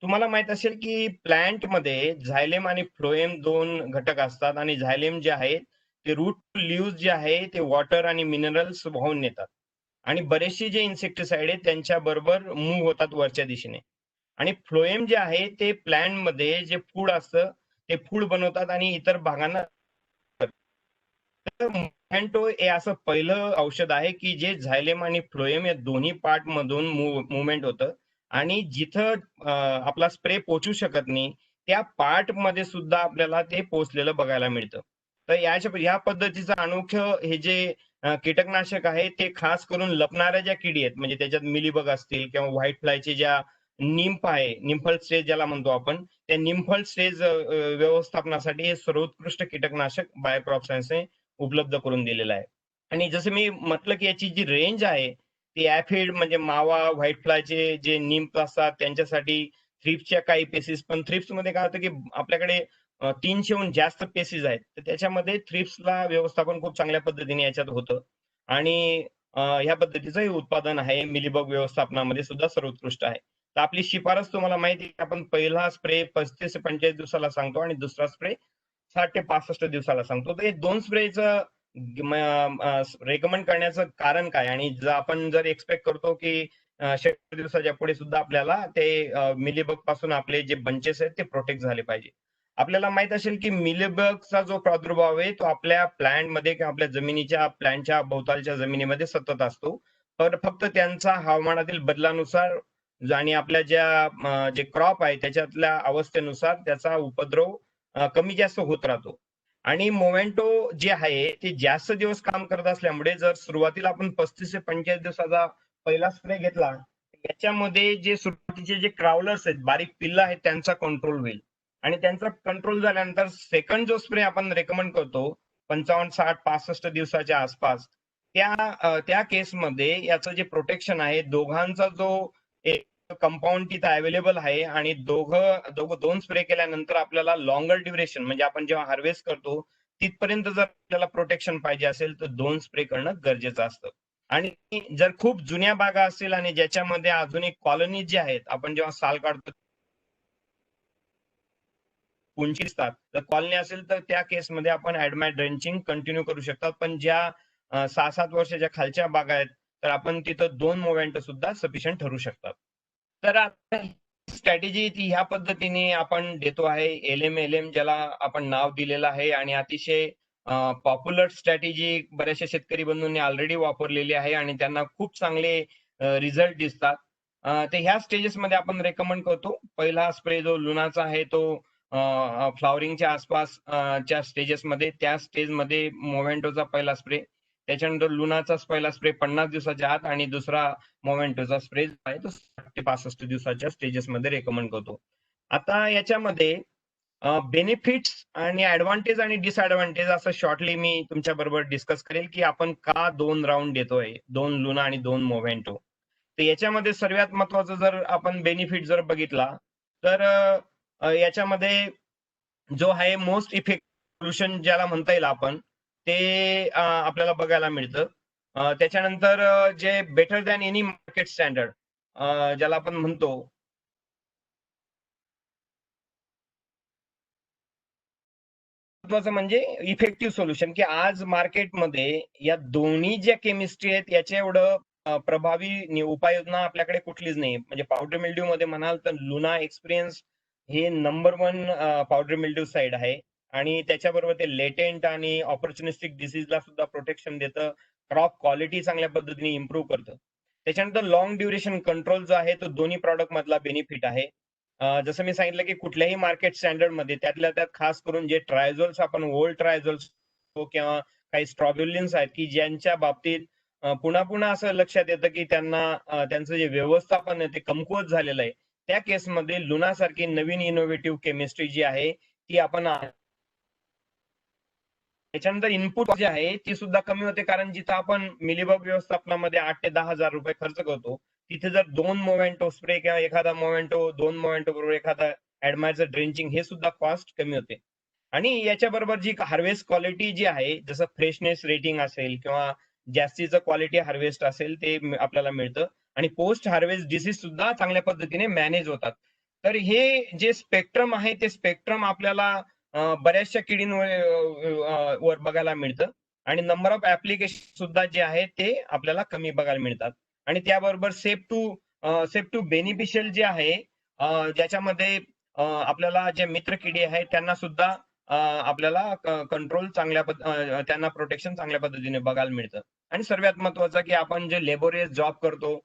तुम्हाला माहित असेल की प्लांट मध्ये झायलेम आणि फ्लोएम 2 घटक असतात. आणि झायलेम जे आहे ते रूट लिव्ह जे आहे ते वॉटर आणि मिनरल्स वाहून नेतात. आणि बरेचसे जे इन्सेक्टिसाइड आहेत त्यांच्या बरोबर मूव्ह होतात वरच्या दिशेने. आणि फ्लोएम जे आहे ते प्लांट मध्ये जे फूड असतं ते फूड बनवतात आणि इतर भागांना मोव्हेंटो हे असं पहिलं औषध आहे की जे झायलेम आणि फ्लोएम या दोन्ही पार्ट मधून मुवमेंट होतं आणि जिथं आपला स्प्रे पोचू शकत नाही त्या पार्ट मध्ये सुद्धा आपल्याला ते पोचलेलं बघायला मिळतं. तर या पद्धतीचं अनोख्य हे जे कीटकनाशक आहे ते खास करून लपणाऱ्या ज्या किडी आहेत म्हणजे त्याच्यात मिलीबग असतील किंवा व्हाईट फ्लायचे ज्या निंफ आहे, निंफल स्टेज ज्याला म्हणतो आपण, त्या निंफल स्टेज व्यवस्थापनासाठी हे सर्वोत्कृष्ट कीटकनाशक बायोक्रॉप सायन्सने उपलब्ध करून दिलेलं आहे. आणि जसं मी म्हटलं की याची जी रेंज आहे ती ऍफिड म्हणजे मावा, व्हाईट फ्लायचे जे निंफ असतात त्यांच्यासाठी, थ्रिप्सच्या काही पेसीस, पण थ्रिप्स मध्ये काय होतं की आपल्याकडे 300हून जास्त पेसीस आहेत, तर त्याच्यामध्ये थ्रिप्सला व्यवस्थापन खूप चांगल्या पद्धतीने याच्यात होतं. आणि ह्या पद्धतीचं हे उत्पादन आहे मिलीबग व्यवस्थापनामध्ये सुद्धा सर्वोत्कृष्ट आहे. तर आपली शिफारस तुम्हाला माहिती आहे की आपण पहिला स्प्रे 35 ते 45 दिवसाला सांगतो आणि दुसरा स्प्रे 60 ते 65 दिवसाला सांगतो. तर हे दोन स्प्रेचं रेकमेंड करण्याचं कारण काय? आणि आपण जर एक्सपेक्ट करतो की 70 दिवसाच्या पुढे सुद्धा आपल्याला ते मिलीबग पासून आपले जे बंचेस आहेत ते प्रोटेक्ट झाले पाहिजे. आपल्याला माहित असेल की मिलीबगचा जो प्रादुर्भाव आहे तो आपल्या प्लॅन्टमध्ये किंवा आपल्या जमिनीच्या प्लॅन्टच्या भोवतालच्या जमिनीमध्ये सतत असतो. तर फक्त त्यांचा हवामानातील बदलानुसार आणि आपल्या जे क्रॉप आहे त्याच्यातल्या अवस्थेनुसार त्याचा उपद्रव कमी जास्त होत राहतो. आणि मोव्हेंटो जे आहे ते जास्त दिवस काम करत असल्यामुळे जर सुरुवातीला आपण 35 ते 45 दिवसाचा पहिला स्प्रे घेतला, याच्यामध्ये जे सुरुवातीचे जे क्राउलर्स आहेत, बारीक पिल्लं आहेत त्यांचा कंट्रोल होईल. आणि त्यांचा कंट्रोल झाल्यानंतर सेकंड जो स्प्रे आपण रेकमेंड करतो 55, 60, 65 दिवसाच्या आसपास, त्या केसमध्ये याचं जे प्रोटेक्शन आहे दोघांचा जो एक कंपाऊंड तिथं अवेलेबल आहे आणि दोन स्प्रे केल्यानंतर आपल्याला लॉंगर ड्युरेशन म्हणजे आपण जेव्हा हार्वेस्ट करतो तिथपर्यंत जर आपल्याला प्रोटेक्शन पाहिजे असेल तर 2 स्प्रे करणं गरजेचं असतं. आणि जर खूप जुन्या बागा असतील आणि ज्याच्यामध्ये आधुनिक कॉलनी जे आहेत, आपण जेव्हा साल काढतो उंची असतात, तर कॉलनी असेल तर त्या केसमध्ये आपण ऍडमॅट ड्रेंचिंग कंटिन्यू करू शकतात. पण ज्या 6-7 वर्षाच्या खालच्या बागा आहेत तर आपण तिथं 2 मोव्हेंट सुद्धा सफिशियंट ठरू शकतात. तर आता स्ट्रॅटेजी ती ह्या पद्धतीने आपण देतो आहे. LM ज्याला आपण नाव दिलेलं आहे आणि अतिशय पॉप्युलर स्ट्रॅटेजी बऱ्याचशा शेतकरी बंधूंनी ऑलरेडी वापरलेली आहे आणि त्यांना खूप चांगले रिझल्ट दिसतात. तर ह्या स्टेजेसमध्ये आपण रेकमेंड करतो. पहिला स्प्रे जो लुनाचा आहे तो फ्लॉवरिंगच्या आसपास च्या स्टेजेसमध्ये, त्या स्टेजमध्ये मोव्हेंटोचा पहिला स्प्रे, त्याच्यानंतर लुनाचा पहिला स्प्रे 50 दिवसाच्या आत आणि दुसरा मोव्हेंटोचा स्प्रे आहे तो 60 ते 65 दिवसाच्या स्टेजेसमध्ये रेकमेंड करतो. आता याच्यामध्ये बेनिफिट्स आणि ऍडव्हान्टेज आणि डिसएडव्हान्टेज असं शॉर्टली मी तुमच्या बरोबर डिस्कस करेल की आपण का 2 राऊंड देतोय, 2 लुना आणि 2 मोव्हेंटो. तर याच्यामध्ये सर्वात महत्वाचं जर आपण बेनिफिट जर बघितला तर याच्यामध्ये जो आहे मोस्ट इफेक्टिव्ह सोल्युशन ज्याला म्हणता येईल आपण ते आपल्याला बघायला मिळतं. त्याच्यानंतर जे better than any market standard ज्याला आपण म्हणतो, महत्वाचं म्हणजे इफेक्टिव्ह सोल्युशन की आज मार्केटमध्ये या दोन्ही ज्या केमिस्ट्री आहेत याच्या एवढं प्रभावी उपाययोजना आपल्याकडे कुठलीच नाही. म्हणजे पावडर मिल्ड्यू मध्ये म्हणाल तर लुना एक्सपिरियन्स हे नंबर 1 पावडर मिल्ड्यू साइड आहे आणि त्याच्याबरोबर ते लेटेंट आणि ऑपॉर्च्युनिस्टिक डिसीजला सुद्धा प्रोटेक्शन देतं. क्रॉप क्वालिटी चांगल्या पद्धतीने इम्प्रूव्ह करतं. त्याच्यानंतर लॉंग ड्युरेशन कंट्रोल जो आहे तो दोन्ही प्रॉडक्ट मधला बेनिफिट आहे. जसं मी सांगितलं की कुठल्याही मार्केट स्टँडर्ड मध्ये त्यातल्या त्यात खास करून जे ट्रायझोल्स आपण ओल्ड ट्रायझोल्स किंवा काही स्ट्रॉब्युलिन्स आहेत की ज्यांच्या बाबतीत पुन्हा पुन्हा असं लक्षात येतं की त्यांना त्यांचं जे व्यवस्थापन आहे ते कमकुवत झालेलं आहे. त्या केसमध्ये लुनासारखी नवीन इनोव्हेटिव्ह केमिस्ट्री जी आहे ती आपण त्याच्यानंतर इनपुट जे आहे ती सुद्धा कमी होते कारण जिथं आपण मिलीबग व्यवस्थापनामध्ये 8 ते 10 हजार रुपये खर्च करतो तिथे जर 2 मोव्हेंटो स्प्रे किंवा एखादा मोव्हेंटो 2 मोव्हेंटो बरोबर एखादा ऍडमायरचं ड्रेंचिंग हे सुद्धा कॉस्ट कमी होते. आणि याच्याबरोबर जी हार्वेस्ट क्वालिटी जी आहे जसं फ्रेशनेस रेटिंग असेल किंवा जास्तीचं क्वालिटी हार्वेस्ट असेल ते आपल्याला मिळतं आणि पोस्ट हार्वेस्ट डिसीज सुद्धा चांगल्या पद्धतीने मॅनेज होतात. तर हे जे स्पेक्ट्रम आहे ते स्पेक्ट्रम आपल्याला बऱ्याचशा किडींवर वर बघायला मिळतं आणि नंबर ऑफ ऍप्लिकेशन सुद्धा जे आहे ते आपल्याला कमी बघायला मिळतात. आणि त्याबरोबर सेफ टू बेनिफिशियल जे आहे ज्याच्यामध्ये आपल्याला जे मित्र किडी आहेत त्यांना सुद्धा आपल्याला कंट्रोल त्यांना प्रोटेक्शन चांगल्या पद्धतीने बघायला मिळतं. आणि सर्वात महत्वाचं की आपण जे लेबोरियस जॉब करतो,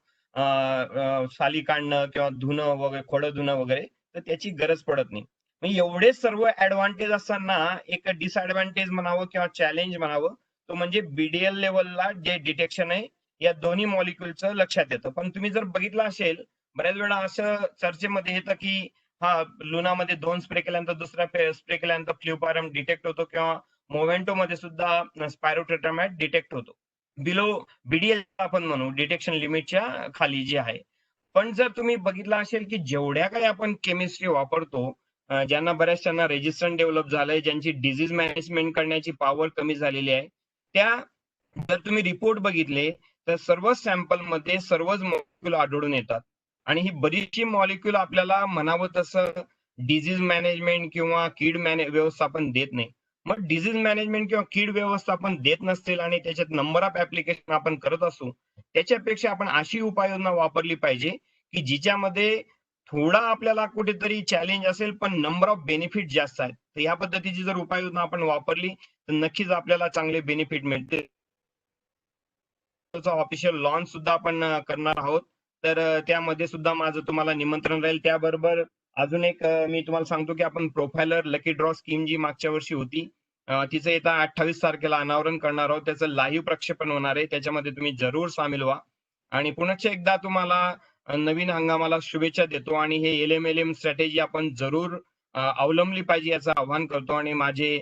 साली काढणं किंवा धुणं वगैरे, खोडं धुणं वगैरे, तर त्याची गरज पडत नाही. मग एवढे सर्व ऍडव्हान्टेज असताना एक डिसएडव्हान्टेज म्हणावं किंवा चॅलेंज म्हणावं, तो म्हणजे बीडीएल लेवलला जे डिटेक्शन आहे या दोन्ही मॉलिक्युलचं लक्षात येतं. पण तुम्ही जर बघितलं असेल, बऱ्याच वेळा असं चर्चेमध्ये येतं की लुनामध्ये 2 स्प्रे केल्यानंतर दुसरा स्प्रे केल्यानंतर फ्ल्युपारम डिटेक्ट होतो किंवा मोव्हेंटो मध्ये सुद्धा स्पायरोटेट्रामॅट डिटेक्ट होतो. बिलो बीडीएल आपण म्हणू, डिटेक्शन लिमिटच्या खाली जे आहे. पण जर तुम्ही बघितलं असेल की जेवढ्या काही आपण केमिस्ट्री वापरतो, ज्यांना बऱ्याचशांना रेजिस्टन्स डेव्हलप झालंय, ज्यांची डिझीज मॅनेजमेंट करण्याची पॉवर कमी झालेली आहे, त्या जर तुम्ही रिपोर्ट बघितले तर सर्वच सॅम्पलमध्ये सर्वच मॉलिक्युल आढळून येतात. आणि ही बरीचशी मॉलिक्युल आपल्याला म्हणावं तसं डिझीज मॅनेजमेंट किंवा कीड व्यवस्थापन देत नाही. मग डिझीज मॅनेजमेंट किंवा कीड व्यवस्थापन देत नसतील आणि त्याच्यात नंबर ऑफ ऍप्लिकेशन आपण करत असू, त्याच्यापेक्षा आपण अशी उपाययोजना वापरली पाहिजे की जिच्यामध्ये थोडा आपल्याला कुठेतरी चॅलेंज असेल पण नंबर ऑफ बेनिफिट जास्त आहेत. तर या पद्धतीची जर उपाययोजना आपण वापरली तर नक्कीच आपल्याला चांगले बेनिफिट मिळतील. ऑफिशियल लॉन्च सुद्धा आपण करणार आहोत. तर त्यामध्ये सुद्धा माझं तुम्हाला निमंत्रण राहील. त्याबरोबर अजून एक मी तुम्हाला सांगतो की आपण प्रोफायलर लकी ड्रॉ स्कीम जी मागच्या वर्षी होती, तिचं येत्या 28 तारखेला अनावरण करणार आहोत. त्याचं लाईव्ह प्रक्षेपण होणार आहे. त्याच्यामध्ये तुम्ही जरूर सामील व्हा. आणि पुन्हा एकदा तुम्हाला नवीन हंगामाला शुभेच्छा देतो आणि हे LMLM स्ट्रॅटेजी आपण जरूर अवलंबली पाहिजे याचं आवाहन करतो आणि माझे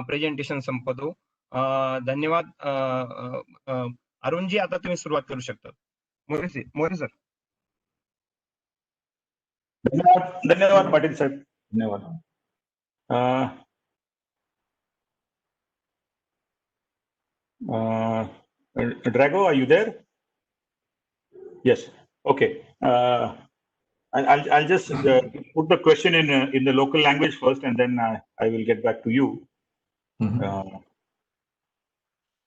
प्रेझेंटेशन संपवतो. धन्यवाद. अरुणजी, आता तुम्ही सुरुवात करू शकता. मोरे सर. धन्यवाद पाटील साहेब, धन्यवाद. Drago, are you there? Yes. Okay. I'll just put the question in the local language first, and then I will get back to you.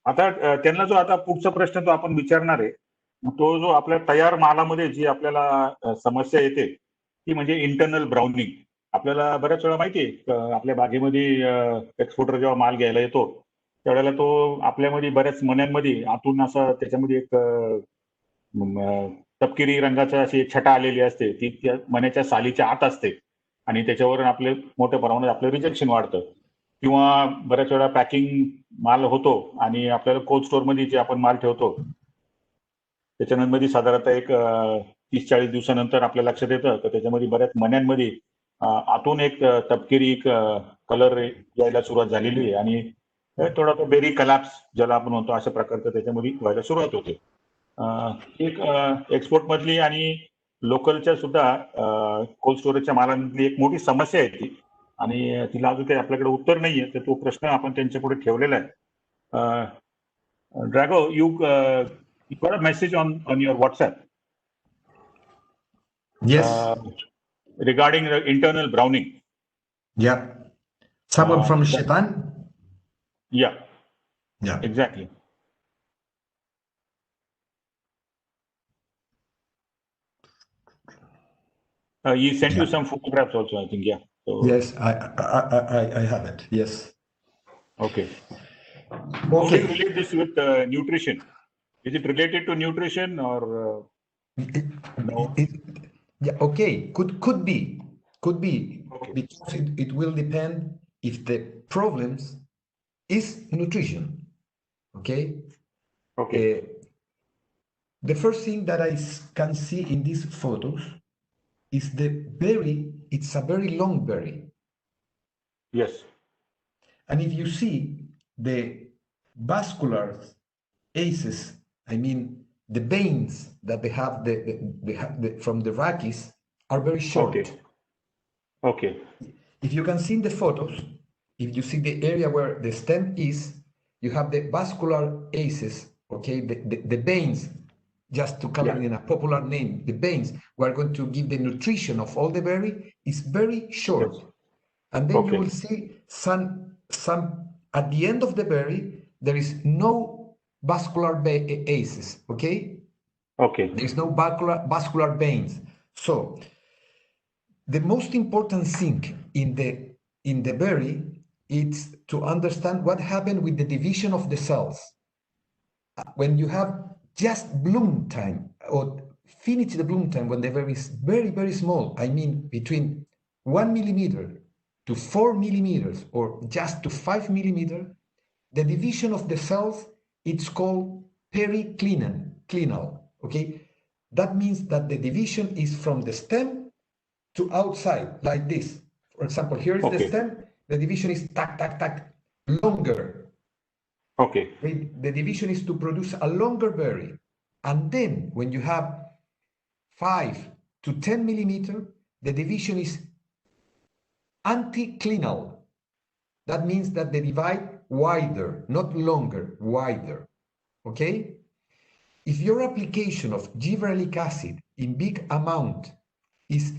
आता त्यांना जो आता पुढचा प्रश्न तो आपण विचारणार आहे, तो जो आपल्या तयार मालामध्ये जी आपल्याला समस्या येते ती म्हणजे इंटरनल ब्राउनिंग. आपल्याला बऱ्याच वेळा माहिती आहे आपल्या बागेमध्ये एक्सपोर्टर जेव्हा माल घ्यायला येतो त्यावेळेला तो आपल्यामध्ये बऱ्याच मण्यांमध्ये आतून असा त्याच्यामध्ये एक तपकिरी रंगाचा अशी छटा आलेली असते, ती त्या मण्याच्या सालीच्या आत असते आणि त्याच्यावर आपले मोठ्या प्रमाणात आपलं रिजेक्शन वाढतं. किंवा बऱ्याच वेळा पॅकिंग माल होतो आणि आपल्याला कोल्ड स्टोअर मध्ये जे आपण माल ठेवतो त्याच्यामध्ये साधारणतः एक 30-40 दिवसानंतर आपल्या लक्षात येतं तर त्याच्यामध्ये बऱ्याच मण्यांमध्ये आतून एक तपकिरी कलर यायला सुरुवात झालेली आहे आणि थोडा तो बेरी कलॅप्स ज्याला आपण म्हणतो अशा प्रकारचं त्याच्यामध्ये व्हायला सुरुवात होते. एक एक्सपोर्ट मधली आणि लोकलच्या सुद्धा कोल्ड स्टोरेजच्या मालांमधली एक मोठी समस्या आहे ती आणि तिला अजून काही आपल्याकडे उत्तर नाहीये, तर तो प्रश्न आपण त्यांच्या पुढे ठेवलेला आहे. Drago, you got a message on your WhatsApp. Yes. Regarding the internal browning. Yeah. Someone from Shetan? Yeah. Yeah. Exactly. He sent you some photographs also, I think. Yeah. So, yes, I have it. Yes. Okay. How do you relate this with nutrition? Is it related to nutrition or no? Yeah. Okay. Could be. Okay. Because it will depend if the problems is nutrition. Okay. Okay. The first thing that I can see in these photos is the berry. It's a very long berry. Yes. And if you see the vascular aces, I mean the veins that they have from the rachis are very short. Okay. Okay. If you can see in the photos, if you see the area where the stem is, you have the vascular aces, okay, the veins, just to call it in a popular name, the veins who are going to give the nutrition of all the berry is very short. Yes. And then you will see some at the end of the berry, there is no vascular aces, okay? Okay. There's no vascular veins. So the most important thing in the berry it's to understand what happened with the division of the cells. When you have just bloom time or finish the bloom time, when they're very, very small, I mean between 1 millimeter to 4 millimeters or just to 5 millimeters, the division of the cells, it's called periclinal, okay? That means that the division is from the stem to outside, like this. For example, here is the stem, the division is longer. Okay. The division is to produce a longer berry. And then when you have 5 to 10 millimeter, the division is anticlinal. That means that they divide wider, not longer, wider. Okay? If your application of gibberellic acid in big amount is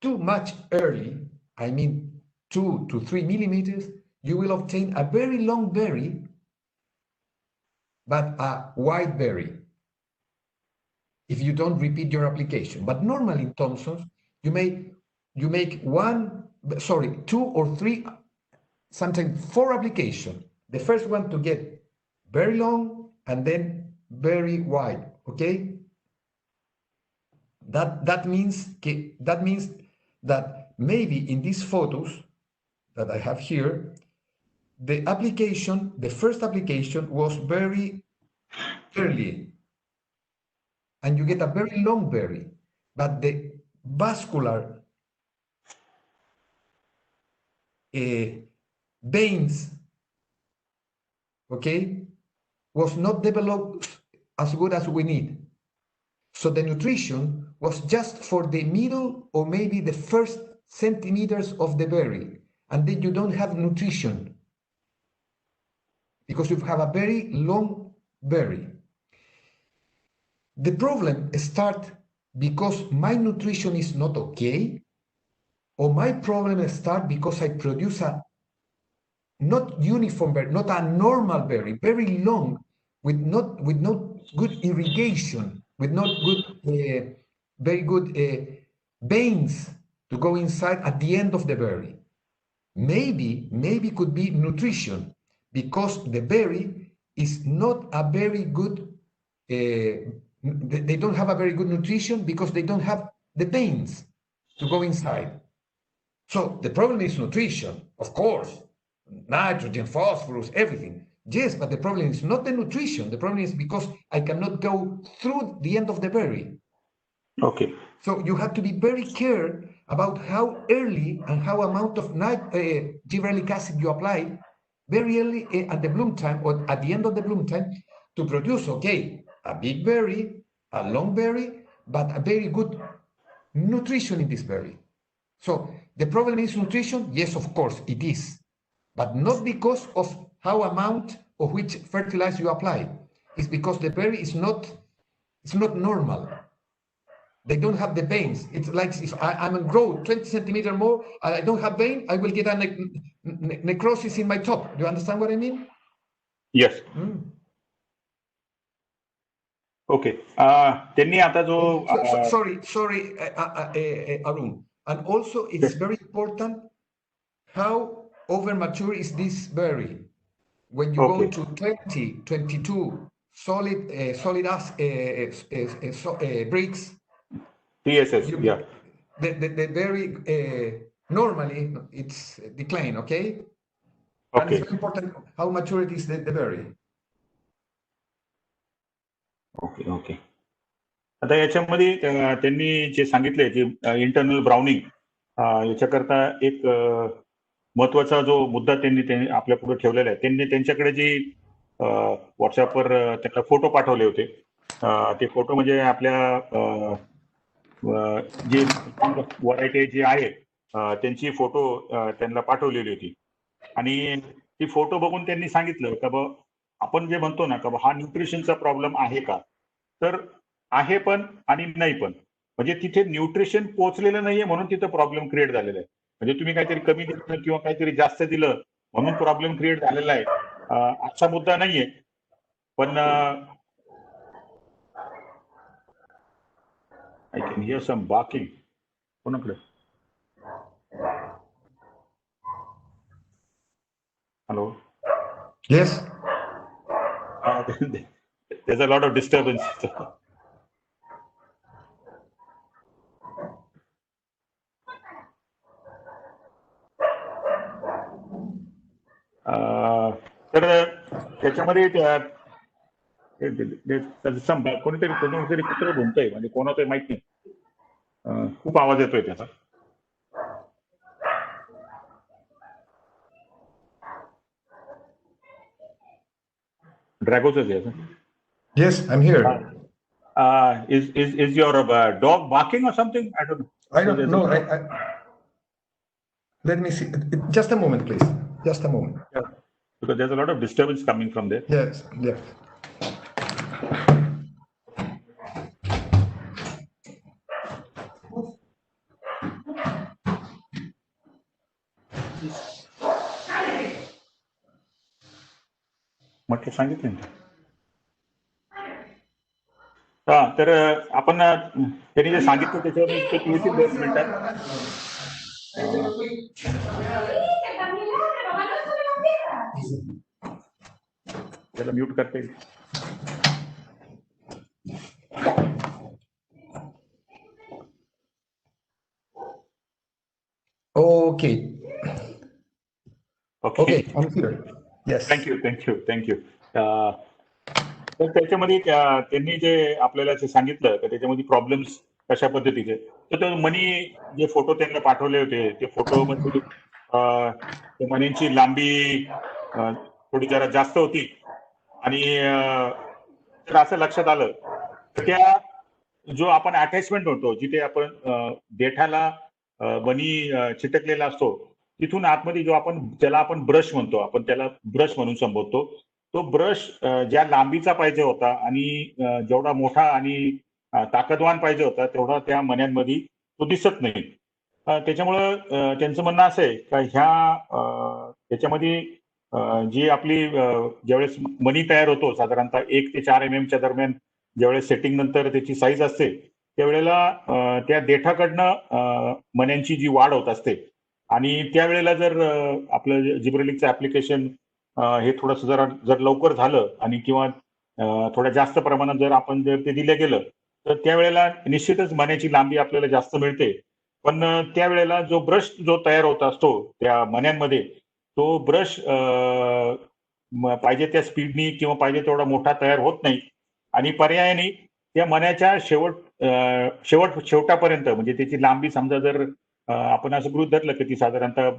too much early, I mean 2 to 3 millimeters, you will obtain a very long berry, but a wide berry, if you don't repeat your application. But normally in Thompson's, you make 2 or 3, sometimes 4 applications. The first one to get very long and then very wide. Okay. That means that maybe in these photos that I have here, the first application was very early, and you get a very long berry, but the vascular veins, okay, was not developed as good as we need. So the nutrition was just for the middle or maybe the first centimeters of the berry, and then you don't have nutrition because you have a very long berry. The problem starts because my nutrition is not okay, or my problem starts because I produce a not uniform berry, not a normal berry, very long, with not good irrigation, with not good, very good veins to go inside at the end of the berry. Maybe could be nutrition, because the berry is not a very good, they don't have a very good nutrition because they don't have the veins to go inside. So the problem is nutrition, of course, nitrogen, phosphorus, everything. Yes, but the problem is not the nutrition. The problem is because I cannot go through the end of the berry. Okay. So you have to be very careful about how early and how amount of gibberellic acid you apply very early at the bloom time or at the end of the bloom time to produce, okay, a big berry, a long berry, but a very good nutrition in this berry. So the problem is nutrition? Yes, of course it is, but not because of how amount of which fertilizer you apply. It's because the berry is not normal. They don't have the veins. It's like if I'm grow 20 centimeters more, I don't have vein, I will get a necrosis in my top. Do you understand what I mean? Yes. Okay. त्यांनी आता जो sorry, Arun. And also it's very important how over mature is this berry. When you go to 20, 22 solid bricks, TSS, yeah. The berry normally it's decline, okay? And it's very important how mature it is the berry. Okay. आता याच्यामध्ये त्यांनी जे सांगितलंय की internal browning याच्याकरता एक महत्वाचा जो मुद्दा त्यांनी आपल्या पुढे ठेवलेला आहे. त्यांनी त्यांच्याकडे जी व्हॉट्सअपवर त्यांना फोटो पाठवले होते, ते फोटो म्हणजे आपल्या जी व्हरायटी जी आहे त्यांची फोटो त्यांना पाठवलेली होती, आणि ती फोटो बघून त्यांनी सांगितलं का आपण जे म्हणतो ना का हा न्यूट्रिशनचा प्रॉब्लेम आहे का, तर आहे पण आणि नाही पण. म्हणजे तिथे न्यूट्रिशन पोहोचलेलं नाहीये म्हणून तिथं प्रॉब्लेम क्रिएट झालेला आहे. म्हणजे तुम्ही काहीतरी कमी दिलं किंवा काहीतरी जास्त दिलं म्हणून प्रॉब्लेम क्रिएट झालेला आहे असा मुद्दा नाहीये. पण I can hear some barking. कोणाकडे? Hello. Yes. There's a lot of disturbance. तर त्याच्यामध्ये कोणीतरी कुत्र भुंकतंय, म्हणजे कोणाचं माहित नाही. खूप आवाज येतोय त्याचा. ड्रॅगोच आहे. Yes, I'm here. Is your dog barking or something? I don't know. I don't know. Let me see. Just a moment, please. Just a moment. Yeah. Because there's a lot of disturbance coming from there. Yes, yes. म्हटलं सांगितलं ना. तर आपण त्यांनी जे सांगितलं त्याच्यावर 2 मिनिटात त्याला म्यूट करता येईल. Okay. Okay, I'm here. Yes. Thank you. तर त्याच्यामध्ये त्यांनी जे आपल्याला जे सांगितलं तर त्याच्यामध्ये प्रॉब्लेम्स कशा पद्धतीचे, तर मनी जे फोटो त्यांना पाठवले होते ते फोटोमध्ये मनींची लांबी थोडी जरा जास्त होती. आणि तर असं लक्षात आलं तर त्या जो आपण अटॅचमेंट होतो जिथे आपण देठाला मनी चिटकलेला असतो तिथून आतमध्ये जो त्याला आपण ब्रश म्हणतो, आपण त्याला ब्रश म्हणून संबोधतो. तो ब्रश ज्या लांबीचा पाहिजे होता आणि जेवढा मोठा आणि ताकदवान पाहिजे होता तेवढा त्या मण्यांमध्ये तो दिसत नाही. त्याच्यामुळं त्यांचं म्हणणं असं आहे का त्याच्यामध्ये जी आपली ज्यावेळेस मनी तयार होतो साधारणतः 1 ते 4 mm दरम्यान ज्यावेळेस सेटिंग नंतर त्याची साईज असते त्यावेळेला त्या देठाकडनं मण्यांची जी वाढ होत असते आणि त्यावेळेला जर आपलं जिब्रेलिकचं ऍप्लिकेशन हे थोडंसं जर लवकर झालं आणि किंवा थोड्या जास्त प्रमाणात जर ते दिलं गेलं तर त्यावेळेला निश्चितच मण्याची लांबी आपल्याला जास्त मिळते. पण त्यावेळेला जो ब्रश जो तयार होत असतो त्या मण्यांमध्ये तो ब्रश पाहिजे त्या स्पीडनी किंवा पाहिजे तेवढा मोठा तयार होत नाही. आणि पर्यायाने त्या मण्याच्या शेवटापर्यंत म्हणजे त्याची लांबी समजा जर आपण असं गृहीत धरलं की ती साधारणतः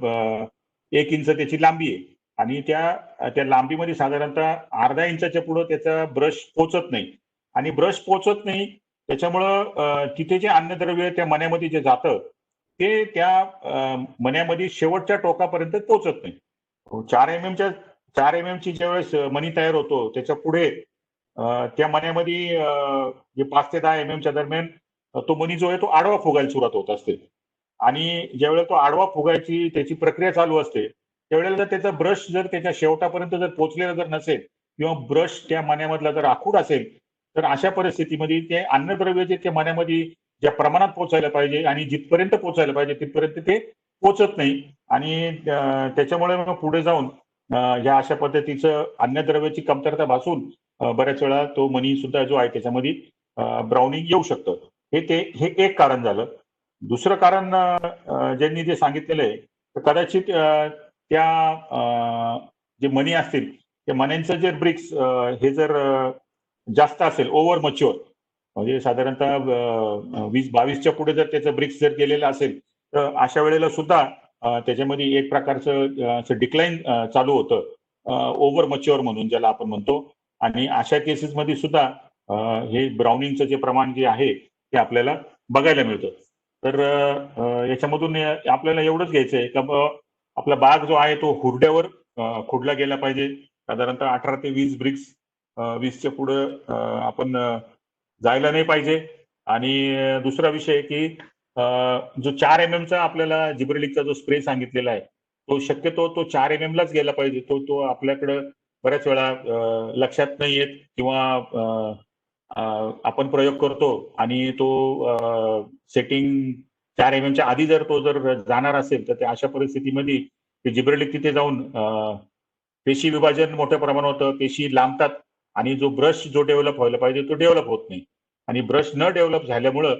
1 इंच त्याची लांबी आहे आणि त्या लांबीमध्ये साधारणतः अर्धा इंचाच्या पुढे त्याचा ब्रश पोचत नाही. आणि ब्रश पोचत नाही त्याच्यामुळं तिथे जे अन्नद्रव्य त्या मण्यामध्ये जे जातं ते त्या मण्यामध्ये शेवटच्या टोकापर्यंत पोचत नाही. 4 mm ची ज्यावेळेस मणी तयार होतो त्याच्या पुढे त्या मण्यामध्ये जे 5 ते 10 mm दरम्यान तो मणी जो आहे तो आडवा फुगायला सुरुवात होत असते. आणि ज्यावेळेला तो आडवा फुगायची त्याची प्रक्रिया चालू असते त्यावेळेला जर त्याचा ब्रश जर त्याच्या शेवटापर्यंत जर पोचलेला जर नसेल किंवा ब्रश त्या मण्यामधला जर आखूड असेल तर अशा परिस्थितीमध्ये ते अन्नद्रव्य जे त्या मण्यामध्ये ज्या प्रमाणात पोचायला पाहिजे आणि जिथपर्यंत पोचायला पाहिजे तिथपर्यंत ते पोचत नाही. आणि त्याच्यामुळे मग पुढे जाऊन या अशा पद्धतीचं अन्नद्रव्याची कमतरता भासून बऱ्याच वेळा तो मनी सुद्धा जो आहे त्याच्यामध्ये ब्राउनिंग येऊ शकतं. हे एक कारण झालं. दुसरं कारण ज्यांनी जे सांगितलेलं आहे तर कदाचित त्या जे मनी असतील त्या मण्यांचं जे ब्रिक्स हे जर जास्त असेल ओव्हर मच्युअर म्हणजे साधारणतः 20-22च्या पुढे जर त्याचं ब्रिक्स जर गेलेलं असेल तर अशा वेळेला सुद्धा त्याच्यामध्ये एक प्रकारचं डिक्लाइन चालू होतं ओव्हर मच्युअर म्हणून ज्याला आपण म्हणतो. आणि अशा केसेसमध्ये सुद्धा हे ब्राउनिंगचं जे प्रमाण जे आहे ते आपल्याला बघायला मिळतं. तर याच्यामधून आपल्याला एवढंच घ्यायचंय का आपला बाग जो आहे तो हुरड्यावर खोडला गेला पाहिजे. साधारणतः 18 ते 20 ब्रिक्स 20च्या पुढं आपण जायला नाही पाहिजे. आणि दुसरा विषय की जो 4 mm चा आपल्याला जिब्रेलिकचा जो स्प्रे सांगितलेला आहे तो शक्यतो तो 4 mm लाच गेला पाहिजे. तो आपल्याकडं बऱ्याच वेळा लक्षात नाही येत किंवा आपण प्रयोग करतो आणि तो सेटिंग 4 mm च्या आधी जर तो जाणार असेल तर अशा परिस्थितीमध्ये जिब्रेलिक तिथे जाऊन पेशी विभाजन मोठ्या प्रमाणात होतं, पेशी लांबतात आणि जो ब्रश जो डेव्हलप व्हायला पाहिजे तो डेव्हलप होत नाही आणि ब्रश न डेव्हलप झाल्यामुळं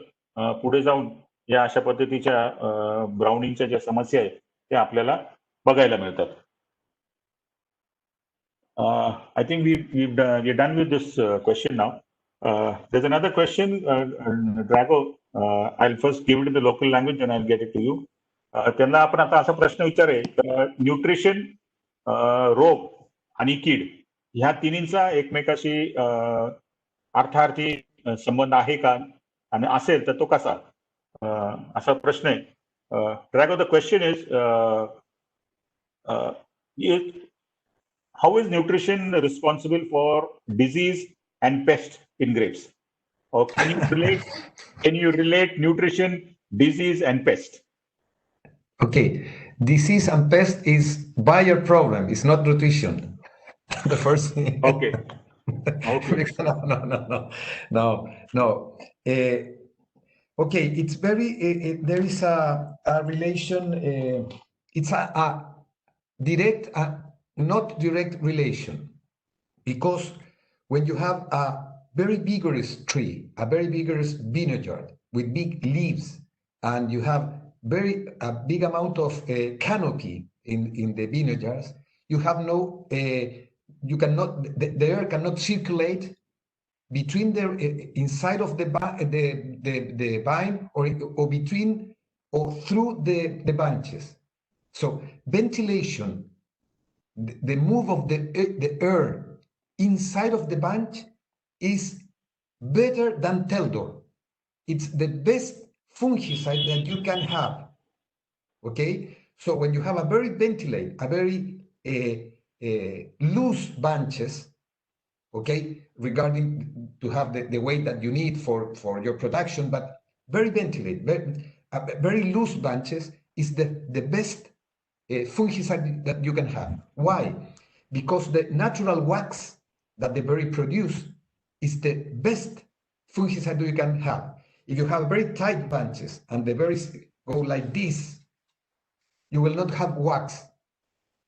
पुढे जाऊन या अशा पद्धतीच्या ब्राउनिंगच्या ज्या समस्या आहेत त्या आपल्याला बघायला मिळतात. I think we're done with this question now. There's another question, Drago. I'll first give it in the local language and I'll get it to you. त्यांना आपण आता असा प्रश्न विचारे, न्यूट्रिशन, रोग आणि कीड ह्या तिन्हींचा एकमेकाशी अर्थार्थी संबंध आहे का, आणि असेल तर तो कसा, असा प्रश्न आहे. Drago, the question is, how is nutrition responsible for disease and pest in grapes? Or can you relate nutrition, disease and pest? Okay, disease and pest is buyer problem. It's not nutrition. The first thing. Okay. No. Okay, it's very. There is a relation. It's a direct, not direct relation, because when you have a very vigorous tree, a very vigorous vineyard with big leaves, and you have a big amount of canopy in the vineyards, you have no, you cannot, the air cannot circulate between the inside of the vine or between or through the branches. So ventilation, the move of the air inside of the branch is better than Teldor. It's the best fungicide that you can have. Okay, so when you have a very ventilate, a very loose branches, okay, regarding to have the weight that you need for your production, but very ventilate, very loose branches is the best fungicide that you can have. Why? Because the natural wax that the berry produce is the best fungicide you can have. If you have very tight branches and the berries go like this, you will not have wax,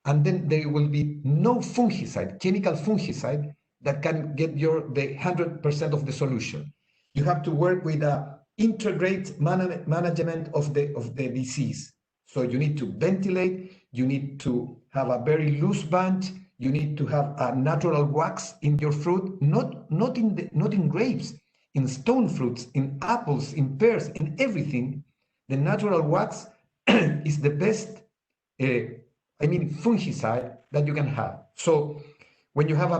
and then there will be no fungicide, chemical fungicide, that can get the 100% of the solution. You have to work with a integrate management of the disease. So you need to ventilate, you need to have a very loose bunch, you need to have a natural wax in your fruit, not in grapes, in stone fruits, in apples, in pears, in everything. The natural wax is the best fungicide that you can have. So when you have a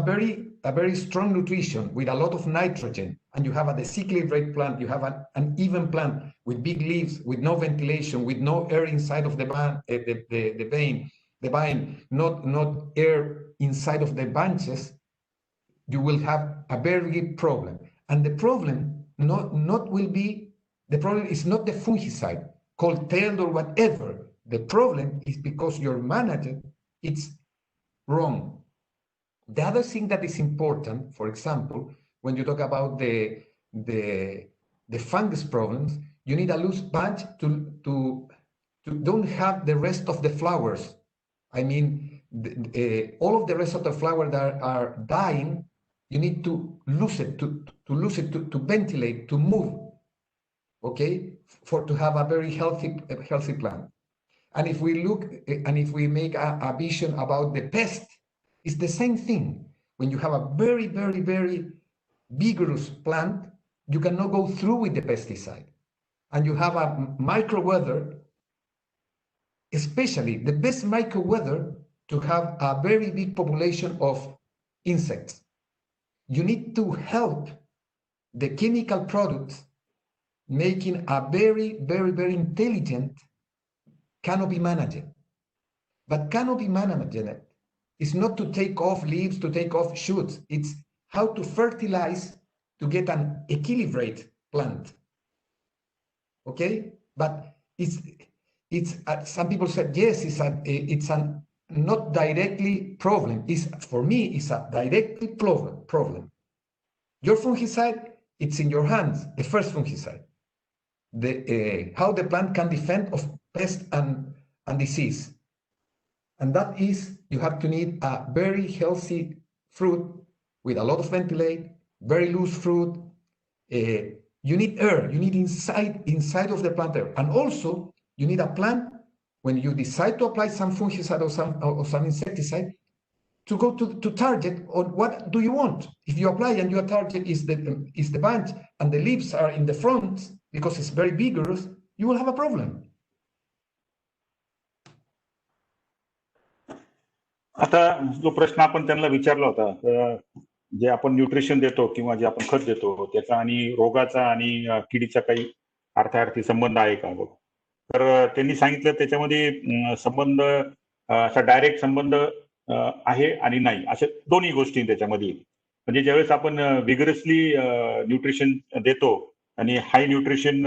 very strong nutrition with a lot of nitrogen, and you have a disequilibrated plant, you have an even plant with big leaves, with no ventilation, with no air inside of the vine, not air inside of the branches, you will have a very big problem. And the problem the problem is not the fungicide called tailed or whatever. The problem is because your manager it's wrong. The other thing that is important, for example, when you talk about the fungus problems, you need a loose bunch to don't have the rest of the flowers. I mean, all of the rest of the flowers that are dying, you need to lose it, to ventilate, to move, okay, to have a very healthy plant. And if we look, and if we make a vision about the pest, it's the same thing. When you have a very, very, very vigorous plant, you cannot go through with the pesticide. And you have a micro weather, especially the best micro weather to have a very big population of insects. You need to help the chemical products making a very, very, very intelligent canopy management. But canopy management is not to take off leaves, to take off shoots. It's how to fertilize to get an equilibrated plant. Okay, but it's some people said yes, it's a not directly problem. For me, it's a directly problem. Your fungicide, it's in your hands. The first fungicide, how the plant can defend of pest and disease. And that is, you have to need a very healthy fruit with a lot of ventilate, very loose fruit. You need air, you need inside of the plant air. And also, you need a plant, when you decide to apply some fungicide or some insecticide, to go to target on what do you want. If you apply and your target is the bunch and the leaves are in the front because it's very vigorous, you will have a problem. आता जो प्रश्न आपण त्यांना विचारला होता, जे आपण nutrition देतो किंवा जे आपण खत देतो त्याचा आणि रोगाचा आणि किडीचा काही अर्थार्थी संबंध आहे का? तर त्यांनी सांगितलं त्याच्यामध्ये संबंध, असा डायरेक्ट संबंध आहे आणि नाही, अशा दोन्ही गोष्टी त्याच्यामध्ये. म्हणजे ज्यावेळेस आपण विगरसली न्यूट्रिशन देतो आणि हाय न्यूट्रिशन,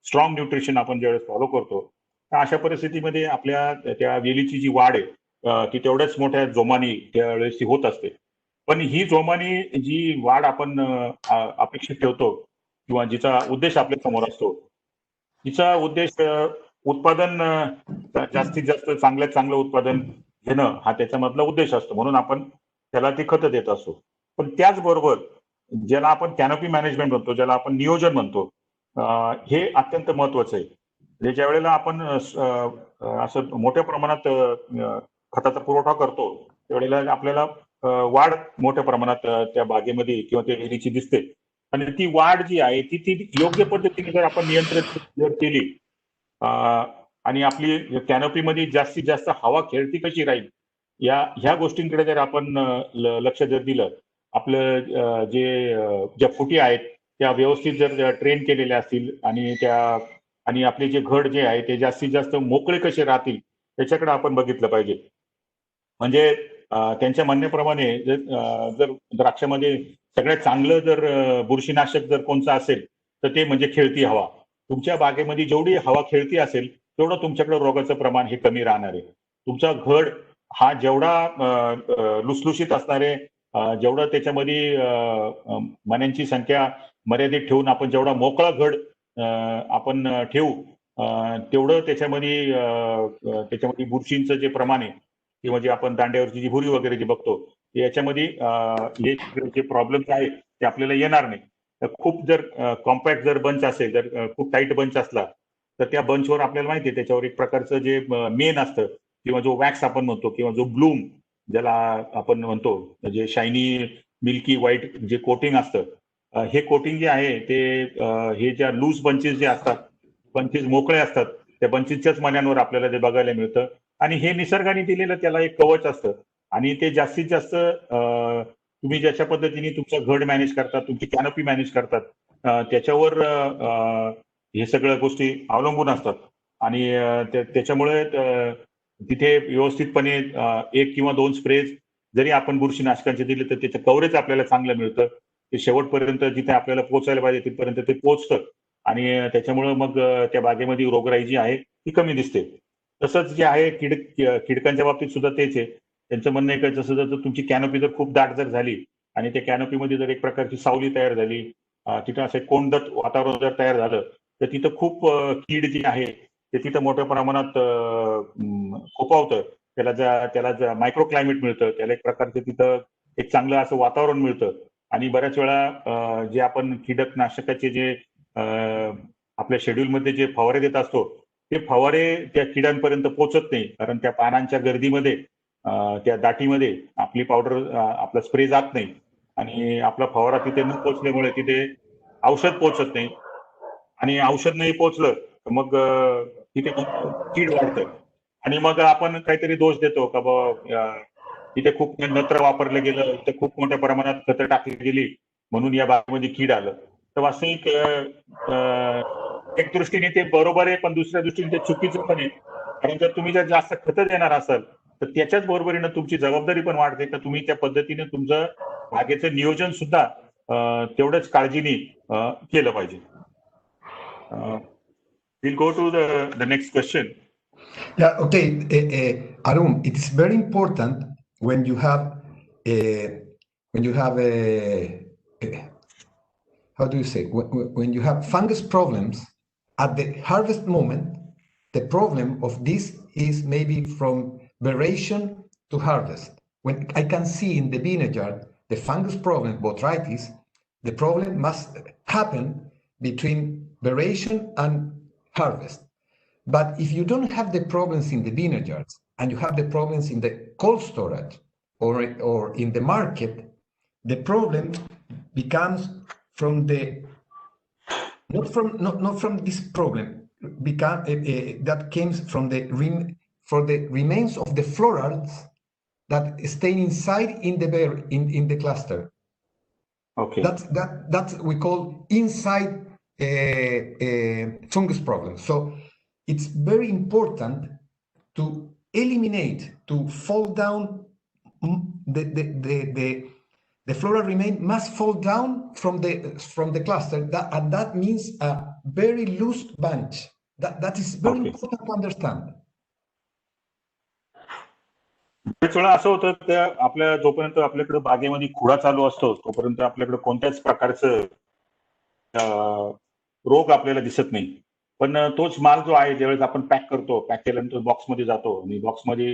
स्ट्रॉंग न्यूट्रिशन आपण ज्यावेळेस फॉलो करतो, तर अशा परिस्थितीमध्ये आपल्या त्या वेलीची जी वाढ आहे ती तेवढ्याच मोठ्या जोमाने त्यावेळेस ती होत असते. पण ही जोमाने जी वाढ आपण अपेक्षित ठेवतो किंवा जिचा उद्देश आपल्या समोर असतो, तिचा उद्देश उत्पादन जास्तीत जास्त चांगल्यात चांगलं उत्पादन घेणं हा त्याच्यामधला उद्देश असतो, म्हणून आपण त्याला ती खतं देत असतो. पण त्याचबरोबर ज्याला आपण कॅनोपी मॅनेजमेंट म्हणतो, ज्याला आपण नियोजन म्हणतो, हे अत्यंत महत्वाचं आहे. म्हणजे ज्या वेळेला आपण असं मोठ्या प्रमाणात खताचा पुरवठा करतो त्यावेळेला आपल्याला वाढ मोठ्या प्रमाणात त्या बागेमध्ये किंवा त्या वेलीची दिसते. आणि ती वाढ जी आहे ती योग्य पद्धतीने जर आपण नियंत्रित जर केली आणि आपली कॅनोपीमध्ये जास्तीत जास्त हवा खेळती कशी राहील ह्या गोष्टींकडे जर आपण लक्ष जर दिलं, आपलं ज्या फुटी आहेत त्या व्यवस्थित जर ट्रेन केलेल्या असतील आणि आपले जे घड जे आहे ते जास्तीत जास्त मोकळे कसे राहतील त्याच्याकडे आपण बघितलं पाहिजे. म्हणजे त्यांच्या म्हणण्याप्रमाणे जर द्राक्षामध्ये सगळ्यात चांगलं जर बुरशीनाशक जर कोणतं असेल तर ते म्हणजे खेळती हवा. तुमच्या बागेमध्ये जेवढी हवा खेळती असेल तेवढं तुमच्याकडे रोगाचं प्रमाण हे कमी राहणार आहे. तुमचा घड हा जेवढा लुसलुशीत असणारे, जेवढं त्याच्यामध्ये मण्यांची संख्या मर्यादित ठेवून आपण जेवढा मोकळा घड आपण ठेवू तेवढं त्याच्यामध्ये बुरशींचं जे प्रमाण आहे किंवा जे आपण दांड्यावरची जी भुरी वगैरे जी बघतो याच्यामध्ये हे जे प्रॉब्लेम्स आहेत ते आपल्याला येणार नाही. खूप जर कॉम्पॅक्ट जर बंच असेल, जर खूप टाईट बंच असला तर त्या बंचवर आपल्याला माहिती आहे त्याच्यावर एक प्रकारचं जे मेन असतं किंवा जो वॅक्स आपण म्हणतो किंवा जो ब्लूम ज्याला आपण म्हणतो, जे शायनी मिल्की व्हाईट जे कोटिंग असतं, हे कोटिंग जे आहे ते हे ज्या लूज बंचेस जे असतात, बंचेस मोकळे असतात, त्या बंचेसच्याच मण्यांवर आपल्याला ते बघायला मिळतं. आणि हे निसर्गाने दिलेलं त्याला एक कवच असतं आणि ते जास्तीत जास्त तुम्ही ज्याच्या पद्धतीने तुमचं घड मॅनेज करतात, तुमची कॅनोपी मॅनेज करतात त्याच्यावर हे सगळ्या गोष्टी अवलंबून असतात. आणि त्याच्यामुळे तिथे व्यवस्थितपणे 1 किंवा 2 स्प्रेज जरी आपण बुरशीनाशकांचे दिले तर त्याचं कव्हरेज आपल्याला चांगलं मिळतं. ते शेवटपर्यंत जिथे आपल्याला पोहोचायला पाहिजे तिथपर्यंत ते पोहोचतं आणि त्याच्यामुळं मग त्या बागेमध्ये रोगराई जी आहे ती कमी दिसते. तसंच जे आहे किडकांच्या बाबतीत सुद्धा तेच आहे. त्यांचं म्हणणं आहे का जसं जर तुमची कॅनोपी जर खूप दाट जर झाली आणि त्या कॅनोपीमध्ये जर एक प्रकारची सावली तयार झाली, तिथं असं कोंडत वातावरण जर तयार झालं तर तिथं खूप कीड जी आहे ते तिथं मोठ्या प्रमाणात फोफावतं. त्याला मायक्रो क्लायमेट मिळतं, त्याला एक प्रकारचं तिथं एक चांगलं असं वातावरण मिळतं. आणि बऱ्याच वेळा जे आपण कीटकनाशकाचे जे आपल्या शेड्यूलमध्ये जे फवारे देत असतो ते फवारे त्या किड्यांपर्यंत पोहोचत नाही, कारण त्या पानांच्या गर्दीमध्ये त्या दाटीमध्ये आपली पावडर आपला स्प्रे जात नाही आणि आपला फवारा तिथे न पोहोचल्यामुळे तिथे औषध पोहोचत नाही. आणि औषध नाही पोहोचलं तर मग तिथे कीड वाढतं आणि मग आपण काहीतरी दोष देतो का बाबा तिथे खूप नत्र वापरलं गेलं, तिथे खूप मोठ्या प्रमाणात खतं टाकली गेली म्हणून या बागेमध्ये कीड आलं. तर वास्तविक एक दृष्टीने ते बरोबर आहे, पण दुसऱ्या दृष्टीने ते चुकीचं पण आहे. कारण जर तुम्ही जर जास्त खतं देणार असाल तर त्याच्याच बरोबरीनं तुमची जबाबदारी पण वाढते का तुम्ही त्या पद्धतीने तुमचं बागेचं नियोजन सुद्धा तेवढंच काळजीने केलं पाहिजे. We'll go to the next question. Yeah, okay, Arun, it is very important when you have how do you say, when you have fungus problems at the harvest moment, the problem of this is maybe from vibration to harvest. When I can see in the vineyard the fungus problem, botrytis, the problem must happen between vibration and harvest. But if you don't have the problems in the vineyards and you have the problems in the cold storage or in the market, the problem becomes from the not from this problem that came from the remains of the florals that stay inside in the cluster. Okay. That's we call inside fungus problem. So it's very important to eliminate, to fall down. The floral remain must fall down from the cluster, and that means a very loose bunch. That is very important to understand. बरेच वेळा असं होतं त्या आपल्या जोपर्यंत आपल्याकडे बागेमध्ये खुडा चालू असतो तोपर्यंत आपल्याकडे कोणत्याच प्रकारचं रोग आपल्याला दिसत नाही. पण तोच माल जो आहे ज्यावेळेस आपण पॅक करतो, पॅक केल्यानंतर बॉक्समध्ये जातो आणि बॉक्समध्ये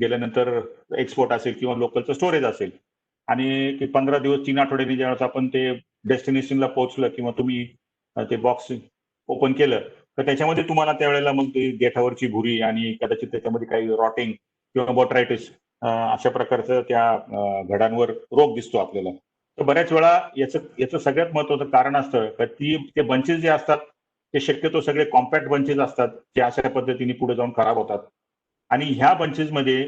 गेल्यानंतर एक्सपोर्ट असेल किंवा लोकलचं स्टोरेज असेल आणि 15 दिवस 3 आठवड्यांनी ज्यावेळेस आपण ते डेस्टिनेशनला पोहोचलं किंवा तुम्ही ते बॉक्स ओपन केलं तर त्याच्यामध्ये तुम्हाला त्यावेळेला मग ते देठावरची भुरी आणि कदाचित त्याच्यामध्ये काही रॉटिंग किंवा बॉट्रायटिस अशा प्रकारचं त्या घडांवर रोग दिसतो आपल्याला. तर बऱ्याच वेळा याचं सगळ्यात महत्वाचं कारण असतं की ते बंचेस जे असतात ते शक्यतो सगळे कॉम्पॅक्ट बंचेस असतात जे अशा पद्धतीने पुढे जाऊन खराब होतात. आणि ह्या बंचेसमध्ये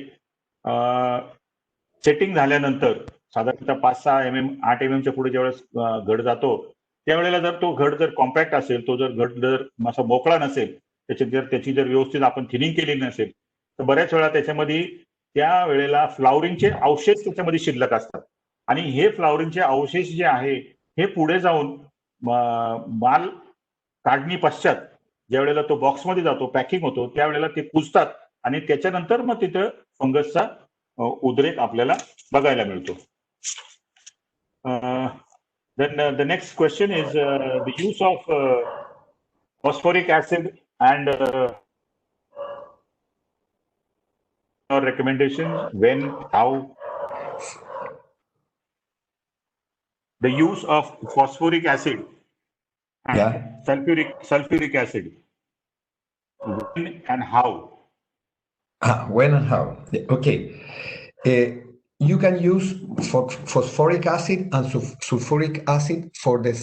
सेटिंग झाल्यानंतर साधारणतः 5-6 mm 8 mm पुढे ज्यावेळेस घड जातो त्यावेळेला जर तो घड जर कॉम्पॅक्ट असेल, तो जर घड जर असा मोकळा नसेल, त्याची जर व्यवस्थित आपण थिनिंग केली नसेल तर बऱ्याच वेळा त्याच्यामध्ये त्या वेळेला फ्लॉवरिंगचे अवशेष त्याच्यामध्ये शिल्लक असतात आणि हे फ्लॉवरिंगचे अवशेष जे आहे हे पुढे जाऊन माल काढणी पश्चात ज्या वेळेला तो बॉक्समध्ये जातो, पॅकिंग होतो त्यावेळेला ते कुजतात आणि त्याच्यानंतर मग तिथं फंगसचा उद्रेक आपल्याला बघायला मिळतो. Then the next question is the use of phosphoric acid and recommendations when, how. The use of phosphoric acid and sulfuric acid. When and how? When and how? Okay. You can use phosphoric acid and sulfuric acid for the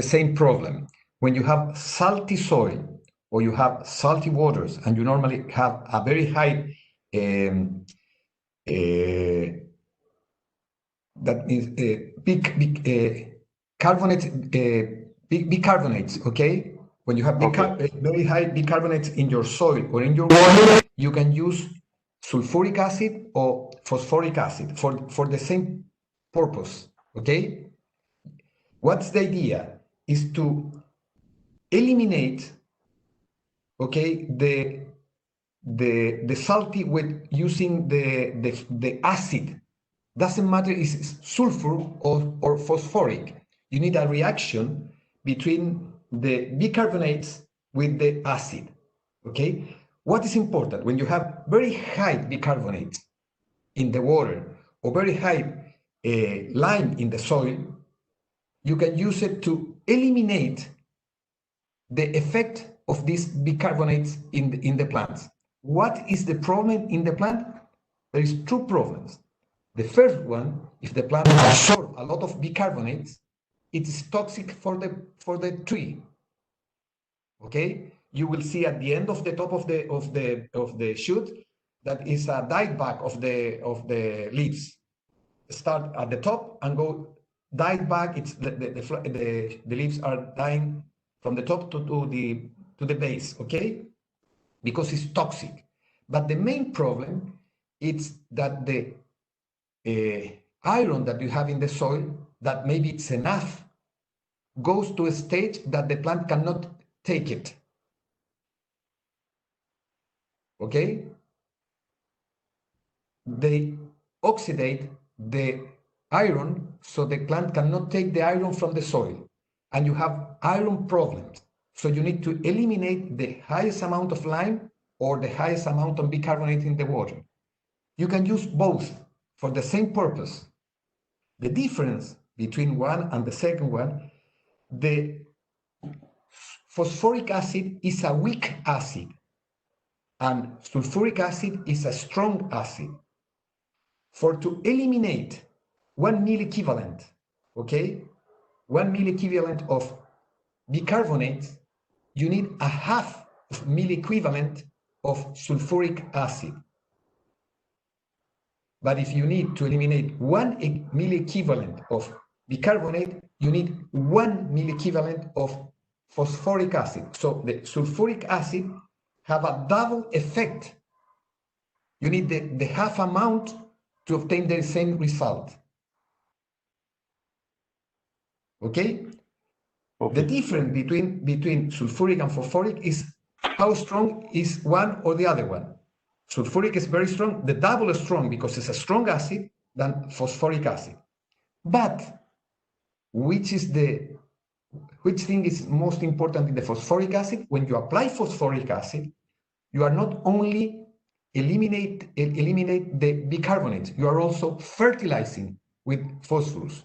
same problem. When you have salty soil or you have salty waters and you normally have a very high that is bicarbonates, okay? When you have very high bicarbonates in your soil or in your water, you can use sulfuric acid or phosphoric acid for the same purpose, okay? What's the idea is to eliminate, okay, the salty with using the acid. Doesn't matter if it's sulfur or phosphoric. You need a reaction between the bicarbonates with the acid, okay? What is important when you have very high bicarbonates in the water or very high lime in the soil, you can use it to eliminate the effect of these bicarbonates in the plants. What is the problem in the plant? There is 2 problems. The first one, if the plant absorbs a lot of bicarbonates, it is toxic for the tree. Okay, you will see at the end of the top of the shoot that is a dyed back of the leaves. Start at the top and go dyed back. It's the leaves are dying from the top to the base. Okay, because it's toxic. But the main problem is that the iron that you have in the soil, that maybe it's enough, goes to a stage that the plant cannot take it. Okay? They oxidate the iron so the plant cannot take the iron from the soil and you have iron problems. So you need to eliminate the highest amount of lime or the highest amount of bicarbonate in the water. You can use both for the same purpose. The difference between one and the second one, the phosphoric acid is a weak acid and sulfuric acid is a strong acid. To eliminate 1 milliequivalent, okay, 1 milliequivalent of bicarbonate, you need a half milliequivalent of sulfuric acid. But if you need to eliminate 1 milliequivalent of bicarbonate, you need 1 milliequivalent of phosphoric acid. So the sulfuric acid have a double effect. You need the half amount to obtain the same result. Okay? The difference between sulfuric and phosphoric is how strong is one or the other one. Sulfuric is very strong, the double is strong because it's a strong acid than phosphoric acid. But which thing is most important in the phosphoric acid? When you apply phosphoric acid, you are not only eliminate the bicarbonate, you are also fertilizing with phosphorus.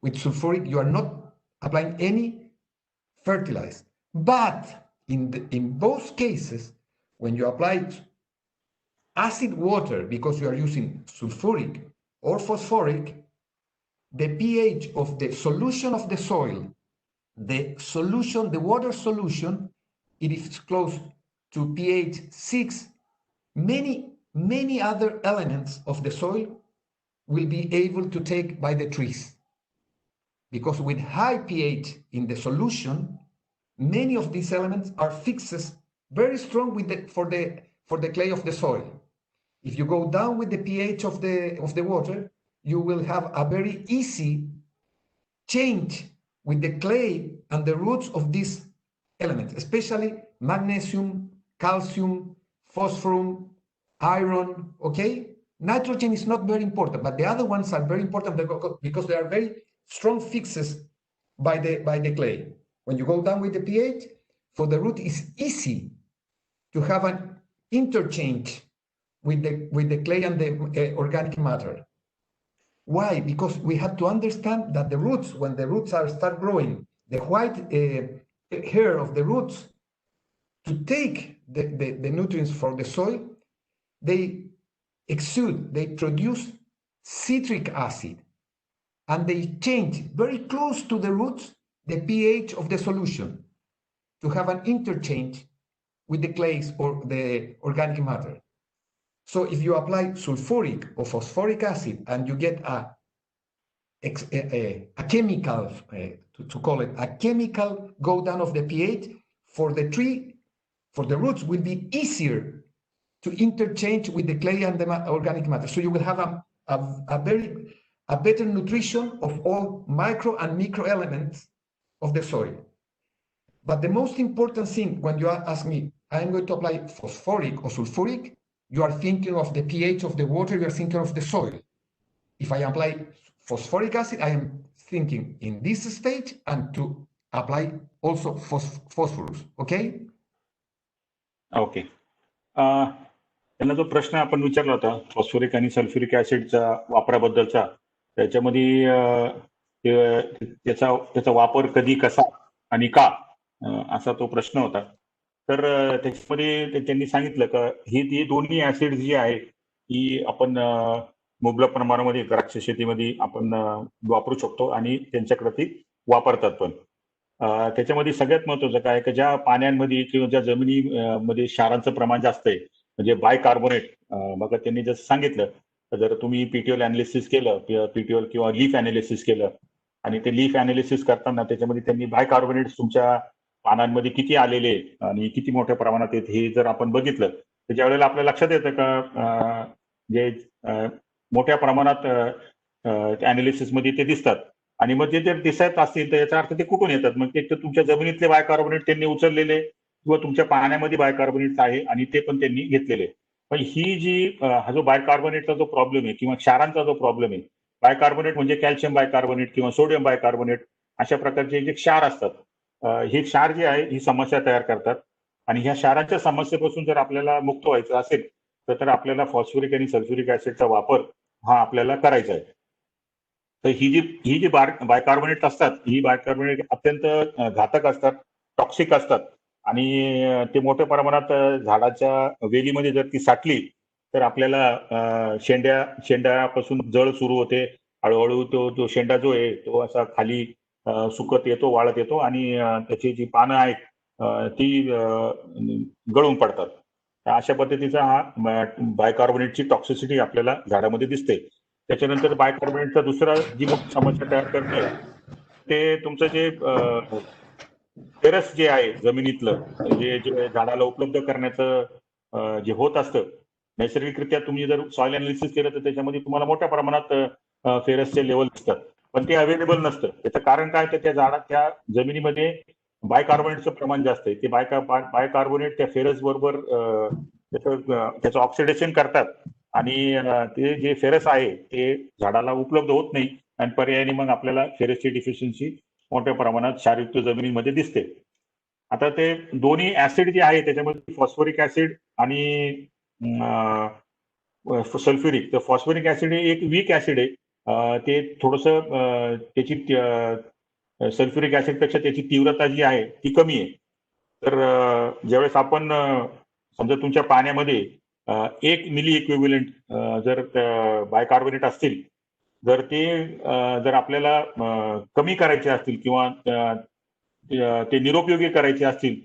With sulfuric, you are not applying any fertilizer. But in both cases, when you apply acid water, because you are using sulfuric or phosphoric, the pH of the solution of the soil, the water solution, it is close to pH 6. Many other elements of the soil will be able to take by the trees. Because with high pH in the solution, many of these elements are fixes very strong for the clay of the soil. If you go down with the pH of the water, you will have a very easy change with the clay and the roots of these elements, especially magnesium, calcium, phosphorus, iron, okay? Nitrogen is not very important, but the other ones are very important because they are very strong fixes by the clay. When you go down with the pH, for the root, it's easy to have an interchange with the clay and the organic matter. Why? Because we have to understand that the roots, when the roots start growing, the white hair of the roots, to take the nutrients for the soil, they produce citric acid, and they change very close to the roots the pH of the solution to have an interchange with the clays or the organic matter. So if you apply sulfuric or phosphoric acid and you get a chemical, to call it a chemical go down of the pH, for the tree, for the roots, will be easier to interchange with the clay and the organic matter. So you will have a better nutrition of all micro and micro elements of the soil. But the most important thing, when you ask me, I'm going to apply phosphoric or sulfuric, you are thinking of the pH of the water, you are thinking of the soil. If I apply phosphoric acid, I am thinking in this stage and to apply also phosphorus, okay? Okay. त्यांना जो प्रश्न आपण विचारला होता phosphoric आणि sulphuric ऍसिडच्या वापराबद्दलचा, त्याच्यामध्ये त्याचा वापर कधी, कसा आणि का, असा तो प्रश्न होता. तर त्याच्यामध्ये त्यांनी सांगितलं का ही दोन्ही ऍसिड जी आहे ही आपण मुबलक प्रमाणामध्ये द्राक्ष शेतीमध्ये आपण वापरू शकतो आणि त्यांच्याकडे ती वापरतात पण. त्याच्यामध्ये सगळ्यात महत्वाचं काय की ज्या पाण्यांमध्ये किंवा ज्या जमिनीमध्ये क्षारांचं प्रमाण जास्त आहे, म्हणजे बायकार्बोनेट, मग त्यांनी जसं सांगितलं, जर तुम्ही पीटीओल अनालिसिस केलं, पीटीओल किंवा लीफ अनालिसिस केलं आणि ते लीफ अनालिसिस करताना त्याच्यामध्ये त्यांनी बायकार्बोनेट तुमच्या पानांमध्ये किती आलेले आणि किती मोठ्या प्रमाणात आहेत हे जर आपण बघितलं, त्याच्या वेळेला आपल्या लक्षात येतं का जे मोठ्या प्रमाणात अनालिसिस मध्ये ते दिसतात. आणि मग ते जर दिसत असतील तर याचा अर्थ ते कुठून येतात? मग ते तुमच्या जमिनीतले बायकार्बोनेट त्यांनी उचललेले किंवा तुमच्या पाण्यामध्ये बायकार्बोनेट आहे आणि ते पण त्यांनी घेतलेले. पण ही जी हा जो बायकार्बोनेटचा जो प्रॉब्लेम आहे किंवा क्षारांचा जो प्रॉब्लेम आहे, बायकार्बोनेट म्हणजे कॅल्शियम बायकार्बोनेट किंवा सोडियम बायकार्बोनेट, अशा प्रकारचे जे क्षार असतात, हे क्षार जे आहे ही समस्या तयार करतात. आणि ह्या क्षाराच्या समस्येपासून जर आपल्याला मुक्त व्हायचं असेल तर आपल्याला फॉस्फरिक आणि सल्फ्युरिक ऍसिडचा वापर हा आपल्याला करायचा आहे. तर ही जी बायकार्बोनेट असतात, ही बायकार्बोनेट अत्यंत घातक असतात, टॉक्सिक असतात आणि ते मोठ्या प्रमाणात झाडाच्या वेलीमध्ये जर ती साठली तर आपल्याला शेंड्यापासून जळ सुरू होते. हळूहळू तो शेंडा जो आहे तो असा खाली सुकत येतो, वाळत येतो आणि त्याची जी पानं आहेत ती गळून पडतात. अशा पद्धतीचा हा बायकार्बोनेटची टॉक्सिसिटी आपल्याला झाडामध्ये दिसते. त्याच्यानंतर बायकार्बोनेटचा दुसरा जी मोठी समस्या तयार करते ते तुमचं जे फेरस जे आहे जमिनीतलं जे झाडाला उपलब्ध करण्याचं जे होत असतं, नैसर्गिकरित्या तुम्ही जर सॉइल अनालिसिस केलं तर त्याच्यामध्ये तुम्हाला मोठ्या प्रमाणात फेरसचे लेवल दिसतात, पण ते अवेलेबल नसतं. त्याचं कारण काय, तर त्या जमिनीमध्ये बायकार्बोनेटचं प्रमाण जास्त आहे. ते बायकार्बोनेट त्या फेरस बरोबर त्याचं ऑक्सिडेशन करतात आणि ते जे फेरस आहे ते झाडाला उपलब्ध होत नाही आणि पर्यायाने मग आपल्याला फेरसची डिफिशियन्सी मोठ्या प्रमाणात क्षारयुक्त जमिनीमध्ये दिसते. आता ते दोन्ही ऍसिड जे आहे त्याच्यामध्ये फॉस्फरिक ऍसिड आणि सल्फ्युरिक, तर फॉस्फरिक ऍसिड हे एक वीक ऍसिड आहे. ते थोडंसं त्याची सल्फ्युरिक ऍसिड पेक्षा त्याची तीव्रता जी आहे ती कमी आहे. तर ज्यावेळेस आपण समजा तुमच्या पाण्यामध्ये 1 मिली इक्विव्हलंट जर बायकार्बोनेट असतील, जर आपल्याला कमी करायचे असतील किंवा ते निरुपयोगी करायचे असतील,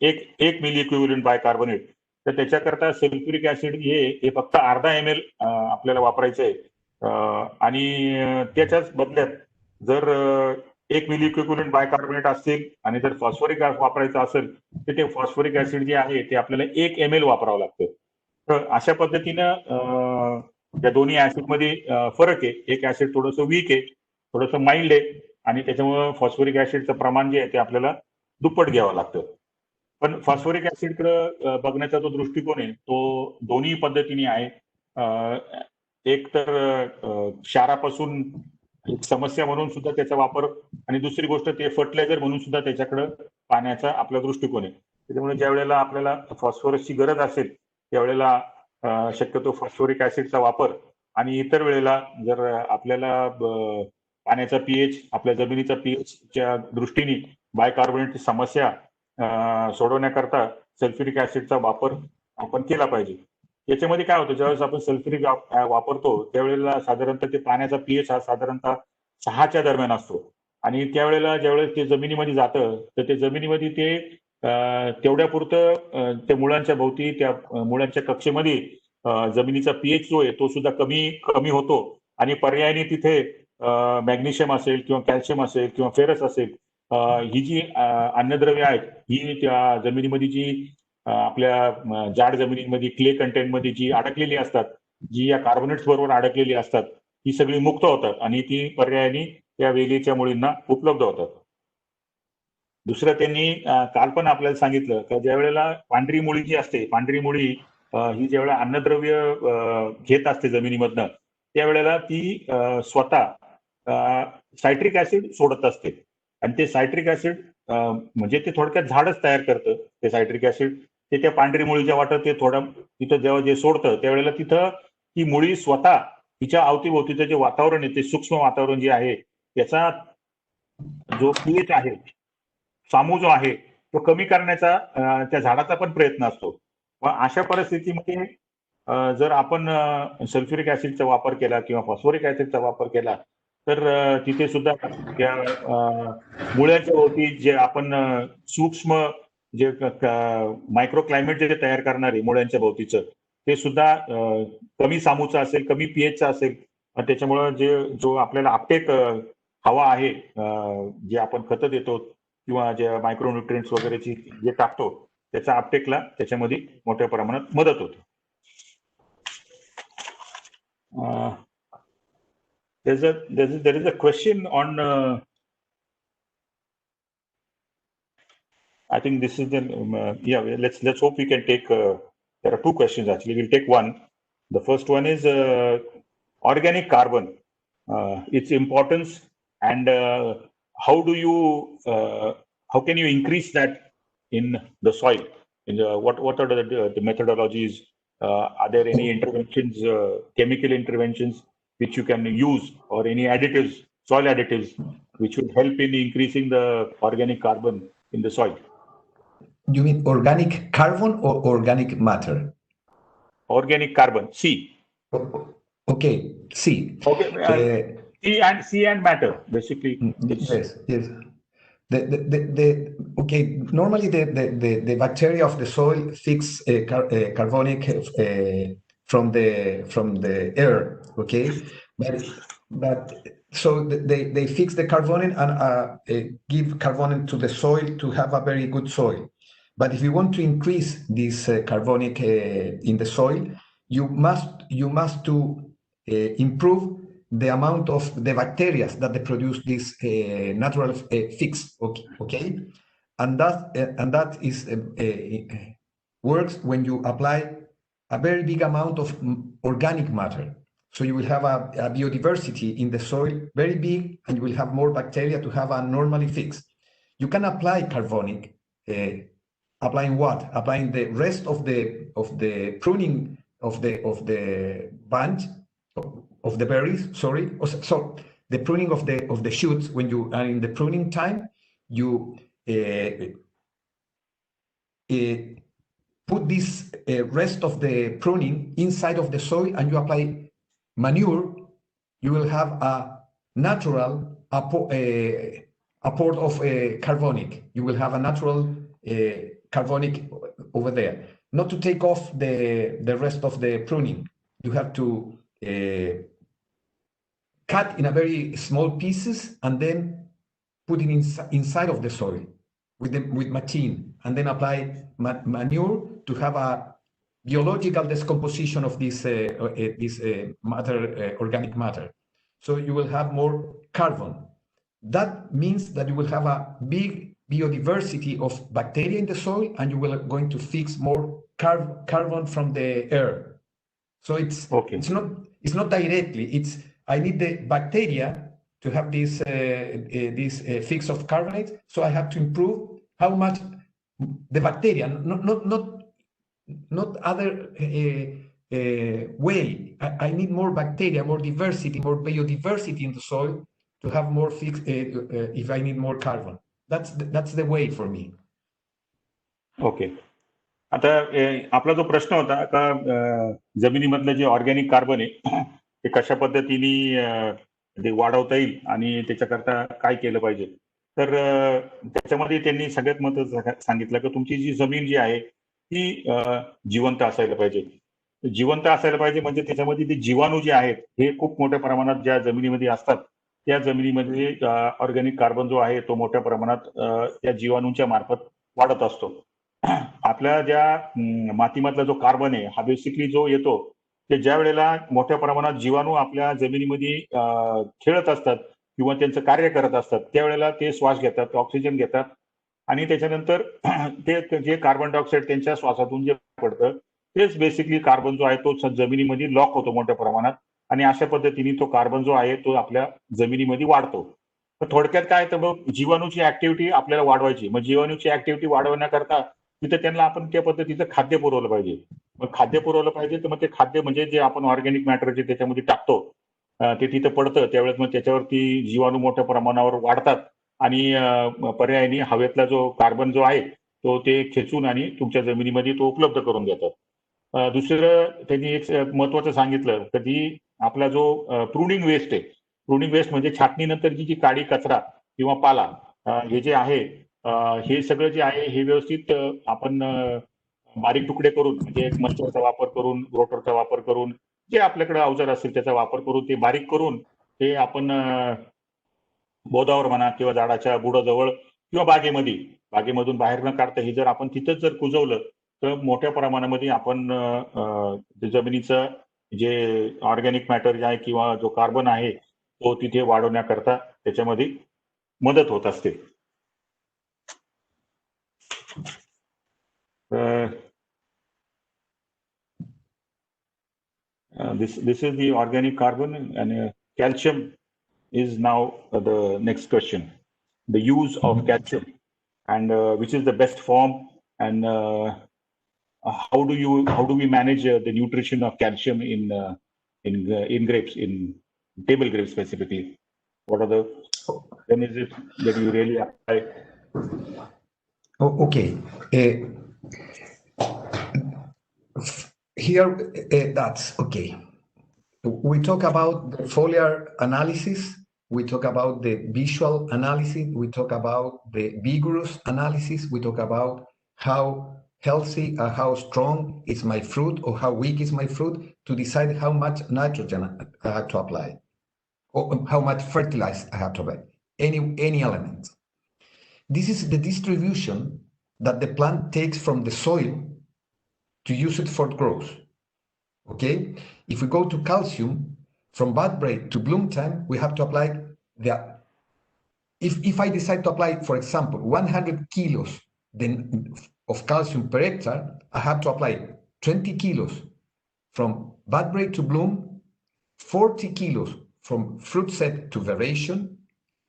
एक मिली इक्विव्हलंट बायकार्बोनेट, तर त्याच्याकरता सल्फ्युरिक ऍसिड हे फक्त अर्धा ml आपल्याला वापरायचं आहे. आणि त्याच्याच बदल्यात जर 1 मिली इक्विव्हलंट बायकार्बोनेट असतील आणि जर फॉस्फरिक वापरायचं असेल तर ते फॉस्फरिक ऍसिड जे आहे ते आपल्याला 1 ml वापरावं लागतं. तर अशा पद्धतीनं या दोन्ही ऍसिडमध्ये फरक आहे. एक ऍसिड थोडंसं वीक आहे, थोडंसं माइल्ड आहे आणि त्याच्यामुळे फॉस्फरिक ऍसिडचं प्रमाण जे आहे ते आपल्याला दुप्पट घ्यावं लागतं. पण फॉस्फरिक ऍसिडकडे बघण्याचा जो दृष्टिकोन आहे तो दोन्ही पद्धतीने आहे. एक तर क्षारापासून एक समस्या म्हणून सुद्धा त्याचा वापर आणि दुसरी गोष्ट ते फर्टिलायझर म्हणून सुद्धा त्याच्याकडे पाण्याचा आपला दृष्टिकोन आहे. त्याच्यामुळे ज्या वेळेला आपल्याला फॉस्फरसची गरज असेल त्यावेळेला शक्यतो फॉस्फरिक ऍसिडचा वापर आणि इतर वेळेला जर आपल्याला पाण्याचा पीएच, आपल्या जमिनीचा पीएचच्या दृष्टीने बायकार्बोनेटची समस्या सोडवण्याकरता सल्फ्युरिक ऍसिडचा वापर आपण केला पाहिजे. याच्यामध्ये काय होतं, ज्यावेळेस आपण सल्फ्युरिक वापरतो त्यावेळेला साधारणतः ते पाण्याचा पीएच हा साधारणतः 6च्या दरम्यान असतो आणि त्यावेळेला ज्यावेळेस ते जमिनीमध्ये जातं तर ते जमिनीमध्ये ते तेवढ्यापुरतं त्या मुळांच्या भोवती, त्या मुळांच्या कक्षेमध्ये जमिनीचा पीएच जो आहे तो सुद्धा कमी होतो आणि पर्यायाने तिथे मॅग्नेशियम असेल किंवा कॅल्शियम असेल किंवा फेरस असेल, ही जी अन्नद्रव्य आहेत ही त्या जमिनीमध्ये जी आपल्या जाड जमिनीमध्ये क्ले कंटेंटमध्ये जी अडकलेली असतात, जी या कार्बोनेट्स बरोबर अडकलेली असतात, ही सगळी मुक्त होतात आणि ती पर्यायाने त्या वेलीच्या मुळींना उपलब्ध होतात. दुसरं त्यांनी काल पण आपल्याला सांगितलं की ज्या वेळेला पांढरी मुळी जी असते, पांढरी मुळी ही ज्यावेळेला अन्नद्रव्य घेत असते जमिनीमधनं त्यावेळेला ती स्वतः सायट्रिक ऍसिड सोडत असते आणि ते सायट्रिक ऍसिड म्हणजे ते थोडक्यात झाडच तयार करतं. ते सायट्रिक ऍसिड ते त्या पांढरी मुळीच्या वाटत ते थोडं तिथं जेव्हा जे सोडतं त्यावेळेला तिथं ती मुळी स्वतः तिच्या अवतीभोवतीचं जे वातावरण आहे ते सूक्ष्म वातावरण जे आहे त्याचा जो पीएच आहे, सामू जो आहे तो कमी करण्याचा त्या झाडाचा पण प्रयत्न असतो. मग अशा परिस्थितीमध्ये जर आपण सल्फ्युरिक ऍसिडचा वापर केला किंवा फॉस्फरिक ऍसिडचा वापर केला तर तिथे सुद्धा त्या मुळ्याच्या भोवती जे आपण सूक्ष्म जे मायक्रो क्लायमेट जे तयार करणारे मुळ्यांच्या भोवतीचं ते सुद्धा कमी सामूचं असेल, कमी पीएचचं असेल. त्याच्यामुळं जो आपल्याला अपटेक हवा आहे, जे आपण खतं देतो किंवा जे मायक्रोन्युट्रिएंट्स वगैरेची जे टाकतो त्याचा अपटेकला त्याच्यामध्ये मोठ्या प्रमाणात मदत होते. there is a question on I think this is the let's hope we can take there are two questions actually. We'll take one. The first one is organic carbon, its importance and how can you increase that in the soil? what are the methodologies? Are there any interventions, chemical interventions, which you can use, or any additives, soil additives, which will help in increasing the organic carbon in the soil? You mean organic carbon or organic matter? Organic carbon, C. Okay, C. Okay, C and matter, basically. Yes, yes. Okay, normally the bacteria of the soil fix carbonic from the air, okay, but so they fix the carbonic and give carbonic to the soil to have a very good soil. But if you want to increase this carbonic in the soil, you must to improve the amount of the bacteria that they produce this natural fix, okay, and that is works when you apply a very big amount of organic matter. So you will have a biodiversity in the soil very big, and you will have more bacteria to have a normally fix. You can apply carbonic, applying what? Applying the rest of the pruning of the bunch of the berries. Sorry, so the pruning of the shoots. When you are in the pruning time, you put this rest of the pruning inside of the soil, and you apply manure. You will have a natural apport of carbonic. You will have a natural carbonic over there. Not to take off the rest of the pruning. You have to cut in a very small pieces and then put it inside of the soil with machine, and then apply manure to have a biological decomposition of this matter, organic matter. So you will have more carbon. That means that you will have a big biodiversity of bacteria in the soil, and you will going to fix more carbon from the air. So it's okay. It's not directly. It's I need the bacteria to have this fix of carbonate. So I have to improve how much the bacteria, not other way. I need more bacteria, more diversity, more biodiversity in the soil to have more fix. If I need more carbon, that's the way for me. Okay. आता आपला जो प्रश्न होता का जमिनीमधलं जे organic carbon आहे ते कशा पद्धतीने ते वाढवता येईल आणि त्याच्याकरता काय केलं पाहिजे. तर त्याच्यामध्ये त्यांनी सगळ्यात महत्त्वाचं सांगितलं की तुमची जी जमीन जी आहे ती जिवंत असायला पाहिजे. जिवंत असायला पाहिजे म्हणजे त्याच्यामध्ये ते जीवाणू जे आहेत हे खूप मोठ्या प्रमाणात ज्या जमिनीमध्ये असतात त्या जमिनीमध्ये ऑर्गॅनिक कार्बन जो आहे तो मोठ्या प्रमाणात त्या जीवाणूंच्या मार्फत वाढत असतो. आपल्या ज्या मातीमधला जो कार्बन आहे हा बेसिकली जो येतो ते ज्या वेळेला मोठ्या प्रमाणात जीवाणू आपल्या जमिनीमध्ये खेळत असतात किंवा त्यांचं कार्य करत असतात त्यावेळेला ते श्वास घेतात, ऑक्सिजन घेतात आणि त्याच्यानंतर ते जे कार्बन डायऑक्साईड त्यांच्या श्वासातून जे पडतं तेच बेसिकली कार्बन जो आहे तो जमिनीमध्ये लॉक होतो मोठ्या प्रमाणात आणि अशा पद्धतीने तो कार्बन जो आहे तो आपल्या जमिनीमध्ये वाढतो. तर थोडक्यात काय तर मग जीवाणूची ऍक्टिव्हिटी आपल्याला वाढवायची. मग जीवाणूची ऍक्टिव्हिटी वाढवण्याकरता तिथे त्यांना आपण त्या पद्धतीचं खाद्य पुरवलं पाहिजे. मग खाद्य पुरवलं पाहिजे तर मग ते खाद्य म्हणजे जे आपण ऑर्गॅनिक मॅटर जे त्याच्यामध्ये टाकतो ते तिथं पडतं त्यावेळेस मग त्याच्यावरती जीवाणू मोठ्या प्रमाणावर वाढतात आणि पर्यायाने हवेतला जो कार्बन जो आहे तो ते खेचून आणि तुमच्या जमिनीमध्ये तो उपलब्ध करून देतात. दुसरं त्यांनी एक महत्वाचं सांगितलं की आपला जो प्रुनिंग वेस्ट आहे, प्रुनिंग वेस्ट म्हणजे छाटणीनंतरची जी काडी कचरा किंवा पाला हे जे आहे हे सगळं जे आहे हे व्यवस्थित आपण बारीक तुकडे करून म्हणजे मस्टरचा वापर करून, रोटरचा वापर करून जे आपल्याकडे अवजार असेल त्याचा वापर करून ते बारीक करून ते आपण बोधावर म्हणा किंवा झाडाच्या बुडाजवळ किंवा बागेमधून बाहेर न काढता हे जर आपण तिथंच जर कुजवलं तर मोठ्या प्रमाणामध्ये आपण जमिनीचं जे ऑर्गॅनिक मॅटर जे आहे किंवा जो कार्बन आहे तो तिथे वाढवण्याकरता त्याच्यामध्ये मदत होत असते. This is the organic carbon and calcium is now the next question. The use of calcium and which is the best form and how do we manage the nutrition of calcium in grapes, in table grapes specifically? What are when is it that you really apply? Okay. Here, that's okay. We talk about the foliar analysis. We talk about the visual analysis. We talk about the vigorous analysis. We talk about how healthy or how strong is my fruit or how weak is my fruit to decide how much nitrogen I have to apply or how much fertilizer I have to apply, any element. This is the distribution that the plant takes from the soil to use it for growth. Okay? If we go to calcium, from bud break to bloom time, we have to apply the. If I decide to apply, for example, 100 kilos of calcium per hectare, I have to apply 20 kilos from bud break to bloom, 40 kilos from fruit set to variation,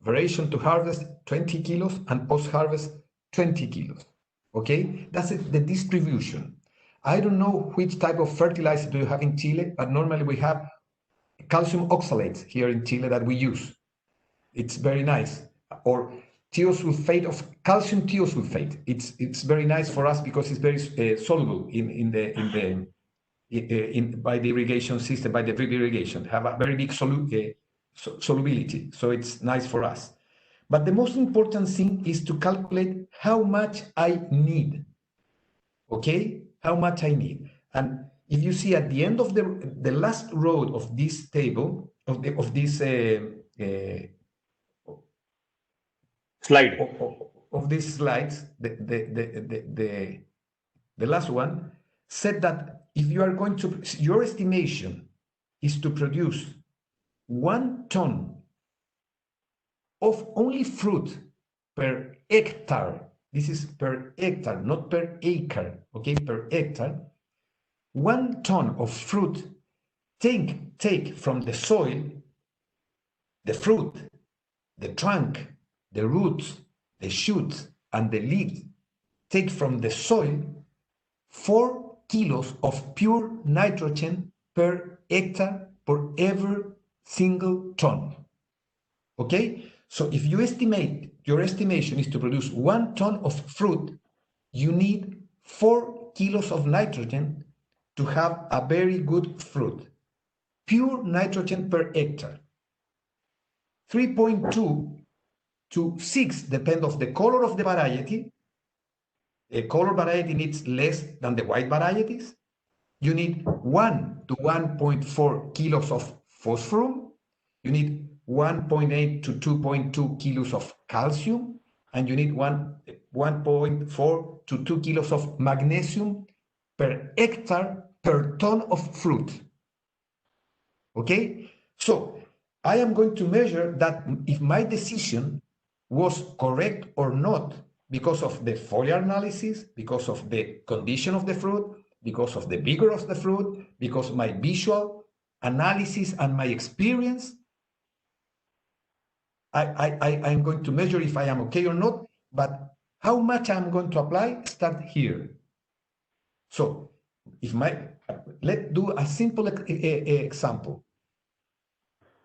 variation to harvest 20 kilos, and post-harvest 20 kilos. Okay, that's it, the distribution. I don't know which type of fertilizer do you have in Chile, but normally we have calcium oxalates here in Chile that we use. It's very nice. Or thiosulfate of calcium thiosulfate. It's very nice for us because it's very soluble by the irrigation system, by the drip irrigation. Have a very big solubility, so it's nice for us. But the most important thing is to calculate how much I need. Okay, how much I need. And if you see at the end of the last row of this table of this slide of these slides, the last one said that if you are going to, your estimation is to produce 1 ton of only fruit per hectare. This is per hectare, not per acre, okay, per hectare. 1 ton of fruit take from the soil, the fruit, the trunk, the roots, the shoots, and the leaves. Take from the soil 4 kilos of pure nitrogen per hectare for every single ton. Okay? So if you estimate, your estimation is to produce 1 ton of fruit, you need 4 kilos of nitrogen to have a very good fruit. Pure nitrogen per hectare. 3.2 to 6 depend of the color of the variety. A color variety needs less than the white varieties. You need 1 to 1.4 kilos of phosphorus. You need 1.8 to 2.2 kilos of calcium, and you need 1.4 to 2 kilos of magnesium per hectare per ton of fruit. Okay? So I am going to measure that if my decision was correct or not because of the foliar analysis, because of the condition of the fruit, because of the vigor of the fruit, because of my visual analysis and my experience. I'm going to measure if I am okay or not, but how much I'm going to apply, start here. So if let's do a simple example.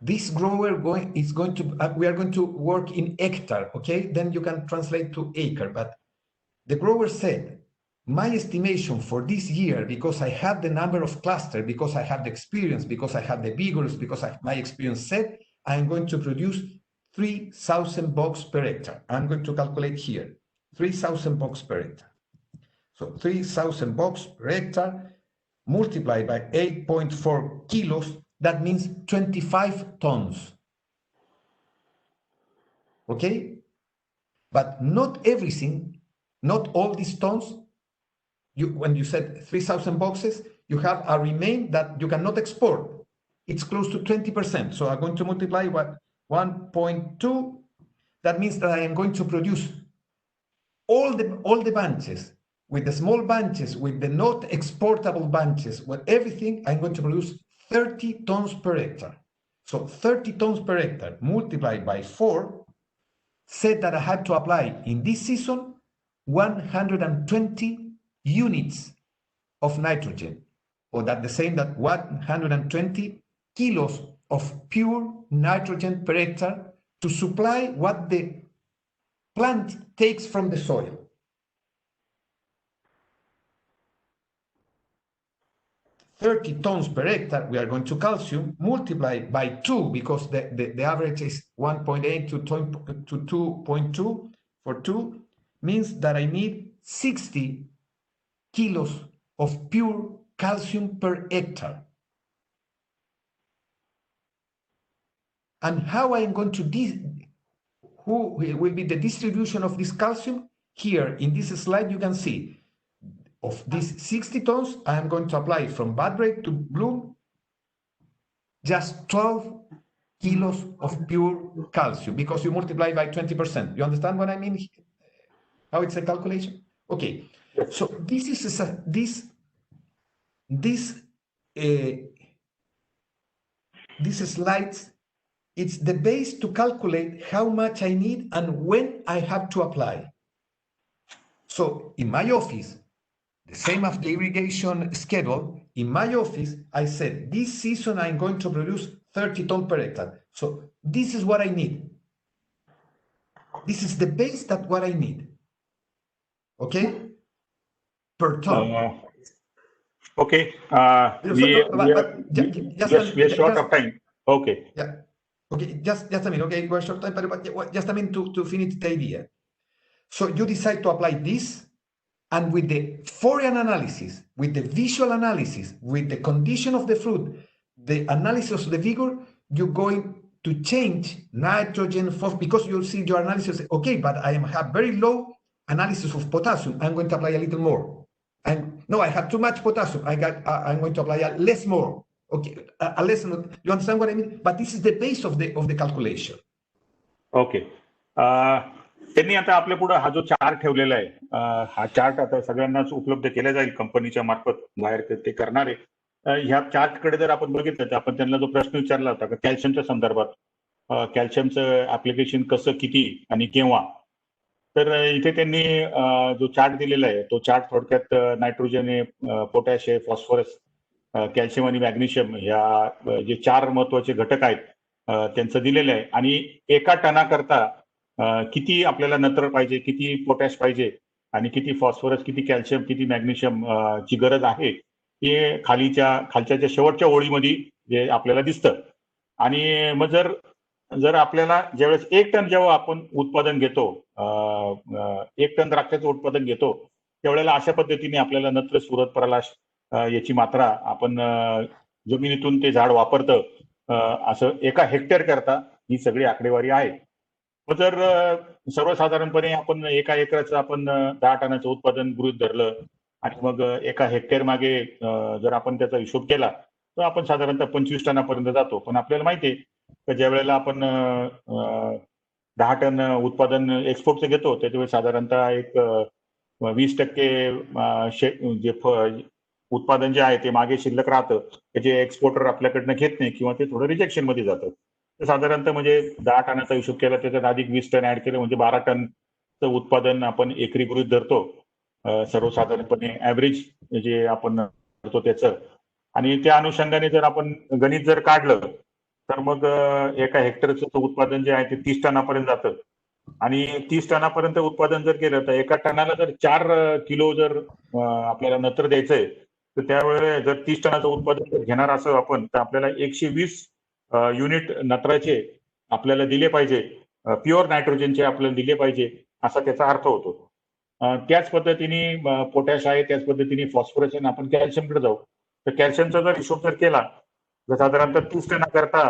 This grower we are going to work in hectare, okay? Then you can translate to acre, but the grower said, my estimation for this year, because I have the number of clusters, because I have the experience, because I have the vigors, because my experience said, I'm going to produce 3,000 bucks per hectare. I'm going to calculate here, 3,000 bucks per hectare. So 3,000 bucks per hectare multiplied by 8.4 kilos, that means 25 tons. Okay? But not everything, not all these tons, when you said 3,000 boxes, you have a remain that you cannot export. It's close to 20%. So I'm going to multiply by 1.2. That means that I am going to produce all the bunches, with the small bunches, with the not exportable bunches, with everything, I'm going to produce 30 tons per hectare. So 30 tons per hectare multiplied by 4 said that I had to apply in this season 120 units of nitrogen, or that the same that 120 kilos of pure nitrogen per hectare to supply what the plant takes from the soil. $30 tons per hectare, we are going to calcium, multiply by 2 because the average is 1.8 to 2.2 for 2, means that I need 60 kilos of pure calcium per hectare. And how I am going to who will be the distribution of this calcium? Here in this slide you can see of these 60 tons, I am going to apply from bud break to bloom just 12 kilos of pure calcium because you multiply by 20%. You understand what I mean? How it's a calculation? Okay. So this is this slides, it's the base to calculate how much I need and when I have to apply. So in my office, the same as the irrigation schedule, in my office, I said, this season I'm going to produce 30 tons per hectare. So this is what I need. This is the base that what I need. Okay? Per ton. Okay. We are short of time. Okay. Yeah. Okay, just a minute. Okay, we're short of time, but just a minute to finish the idea. So you decide to apply this, and with the Foliar analysis, with the visual analysis, with the condition of the fruit, the analysis of the vigor, you're going to change nitrogen, phosphorus, because you'll see your analysis, okay, but I have very low analysis of potassium. I'm going to apply a little more. And no, I have too much potassium. I'm going to apply a less more. Okay, a less. You understand what I mean? But this is the base of the calculation. Okay. त्यांनी आता आपल्या पुढे हा जो chart ठेवलेला आहे, हा chart आता सगळ्यांनाच उपलब्ध केला जाईल कंपनीच्या मार्फत, बाहेर ते करणारे. ह्या चार्टकडे जर आपण बघितलं तर आपण त्यांना जो प्रश्न विचारला होता की कॅल्शियमच्या संदर्भात कॅल्शियमचं ऍप्लिकेशन कसं, किती आणि केव्हा, तर इथे त्यांनी जो चार्ट दिलेला आहे तो चार्ट थोडक्यात नायट्रोजन आहे, पोटॅश आहे, फॉस्फरस, कॅल्शियम आणि मॅग्नेशियम ह्या जे 4 महत्वाचे घटक आहेत त्यांचं दिलेलं आहे. आणि एका टनाकरता किती आपल्याला नत्र पाहिजे, किती पोटॅश पाहिजे आणि किती फॉस्फरस, किती कॅल्शियम, किती मॅग्नेशियम ची गरज आहे हे खालच्या शेवटच्या ओळीमध्ये जे आपल्याला दिसतं. आणि मग जर आपल्याला ज्यावेळेस 1 टन जेव्हा आपण उत्पादन घेतो, 1 टन द्राक्षाचं उत्पादन घेतो, त्यावेळेला अशा पद्धतीने आपल्याला नत्र, स्फुरद, प्रलाश याची मात्रा आपण जमिनीतून ते झाड वापरतं असं एका हेक्टर करता ही सगळी आकडेवारी आहे. मग जर सर्वसाधारणपणे आपण एका एकराचं आपण 10 टनाचं उत्पादन गृहीत धरलं आणि मग एका हेक्टर मागे जर आपण त्याचा हिशोब केला तर आपण साधारणतः 25 टनापर्यंत जातो. पण आपल्याला माहिती आहे की ज्या वेळेला आपण 10 टन उत्पादन एक्सपोर्टचं घेतो त्याच्यावेळी साधारणतः एक 20% जे उत्पादन जे आहे ते मागे शिल्लक राहतं, त्याचे एक्सपोर्टर आपल्याकडनं घेत नाही किंवा ते थोडं रिजेक्शन मध्ये जातं. तर साधारणतः म्हणजे 10 टनाचा हिशोब केला त्याच्यात अधिक 20 टन ऍड केलं म्हणजे 12 टनचं उत्पादन आपण एकरी गृहीत धरतो सर्वसाधारणपणे ऍव्हरेज जे आपण धरतो त्याचं. आणि त्या अनुषंगाने जर आपण गणित जर काढलं तर मग एका हेक्टरचं उत्पादन जे आहे ते 30 टनापर्यंत जातं. आणि 30 टनापर्यंत उत्पादन जर केलं तर एका टनाला जर 4 किलो जर आपल्याला नत्र द्यायचंय तर त्यावेळेस जर 30 टनाचं उत्पादन घेणार असं आपण तर आपल्याला 120 युनिट नत्राचे आपल्याला दिले पाहिजे, प्युअर नायट्रोजनचे आपल्याला दिले पाहिजे असा त्याचा अर्थ होतो. त्याच पद्धतीने पोटॅश आहे, त्याच पद्धतीने फॉस्फरस आहे. आपण कॅल्शियमकडे जाऊ तर कॅल्शियमचा जर हिशोब जर केला तर साधारणतः 30 टनाकरता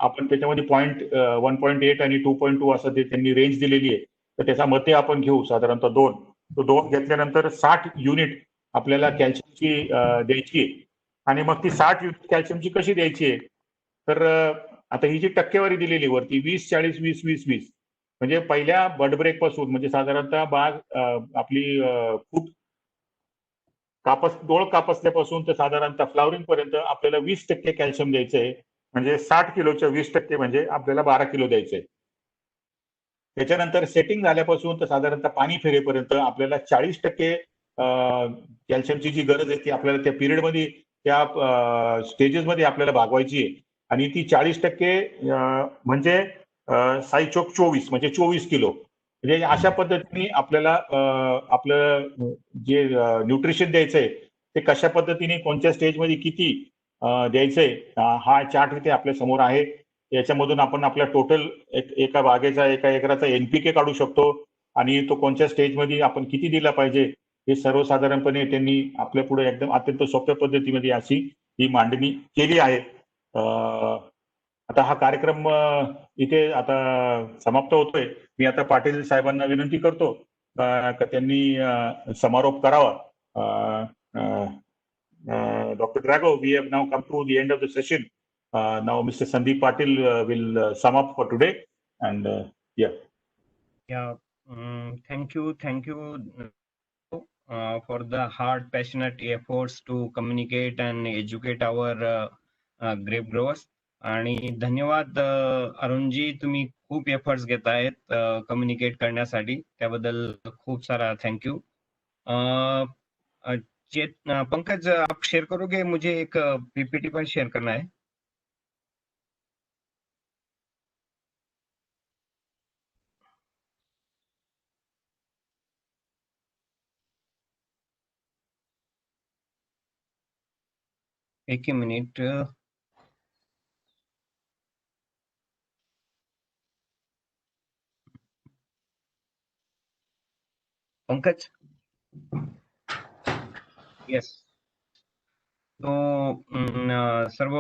आपण त्याच्यामध्ये 1.8 आणि 2.2 असं ते त्यांनी रेंज दिलेली आहे. तर त्याचा मते आपण घेऊ साधारणतः 2. तो 2 घेतल्यानंतर 60 युनिट आपल्याला कॅल्शियमची द्यायची आहे. आणि मग ती 60 युनिट कॅल्शियमची कशी द्यायची आहे तर आता ही जी टक्केवारी दिलेली वरती 20-40-20-20-20 म्हणजे पहिल्या बड ब्रेक पासून म्हणजे साधारणतः बाग आपली फूट डोळ कापसल्यापासून तर साधारणतः फ्लावरिंग पर्यंत आपल्याला 20% कॅल्शियम द्यायचंय. म्हणजे 60 किलोच्या 20% म्हणजे आपल्याला 12 किलो द्यायचंय. त्याच्यानंतर सेटिंग झाल्यापासून तर साधारणतः पाणी फेरेपर्यंत आपल्याला 40% कॅल्शियमची जी गरज आहे ती आपल्याला त्या पिरियडमध्ये त्या स्टेजेसमध्ये आपल्याला भागवायची आहे. आणि ती 40% म्हणजे 6 चोक 24 म्हणजे 24 किलो. म्हणजे अशा पद्धतीने आपल्याला आपलं जे न्यूट्रिशन द्यायचंय ते कशा पद्धतीने कोणत्या स्टेजमध्ये किती द्यायचंय हा चार्ट इथे आपल्या समोर आहे. याच्यामधून आपण आपल्या टोटल एका बागेचा एका एकराचा NPK काढू शकतो आणि तो कोणत्या स्टेजमध्ये आपण किती दिला पाहिजे हे सर्वसाधारणपणे त्यांनी आपल्या पुढे एकदम अत्यंत सोप्या पद्धतीमध्ये अशी ही मांडणी केली आहे. आता हा कार्यक्रम इथे आता समाप्त होतोय. मी आता पाटील साहेबांना विनंती करतो का त्यांनी समारोप करावा. Dr. Drago, we have now come to the end of the session. Now Mr. Sandeep Patil will sum up for today. And yeah. Yeah, thank you for the hard, passionate efforts to communicate and educate our grape growers. आणि धन्यवाद अरुणजी, तुम्ही खूप efforts घेत आहेत communicate करण्यासाठी, त्याबद्दल खूप सारा थँक्यू. पंकज, आप शेयर करोगे? मुझे एक पीपीटी पर शेयर करना है. एक ही मिनिट. पंकज, येस. तो सर्व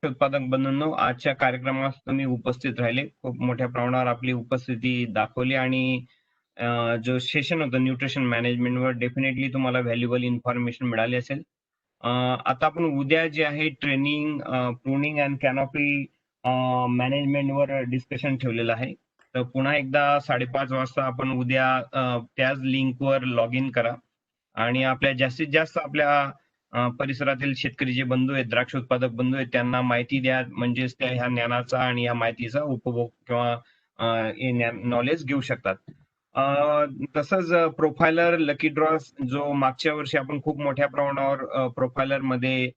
उत्पादक बंधूंनो, आजच्या कार्यक्रमात तुम्ही उपस्थित राहिले, खूप मोठ्या प्रमाणावर आपली उपस्थिती दाखवली आणि जो सेशन होतं न्यूट्रिशन मॅनेजमेंटवर डेफिनेटली तुम्हाला व्हॅल्युएबल इन्फॉर्मेशन मिळाली असेल. आता आपण उद्या जे आहे ट्रेनिंग, प्रूनिंग अँड कॅनॉपी मॅनेजमेंटवर डिस्कशन ठेवलेलं आहे. तर पुन्हा एकदा 5:30 वाजता आपण उद्या त्याच लिंकवर लॉग इन करा आणि आपल्या जास्तीत जास्त आपल्या परिसरातील शेतकरी जे बंधू आहेत, द्राक्ष उत्पादक बंधू आहेत, त्यांना माहिती द्या. म्हणजेच त्या ह्या ज्ञानाचा आणि या माहितीचा उपभोग किंवा नॉलेज घेऊ शकतात. तसंच प्रोफायलर लकी ड्रॉ जो मागच्या वर्षी आपण खूप मोठ्या प्रमाणावर प्रोफायलर मध्ये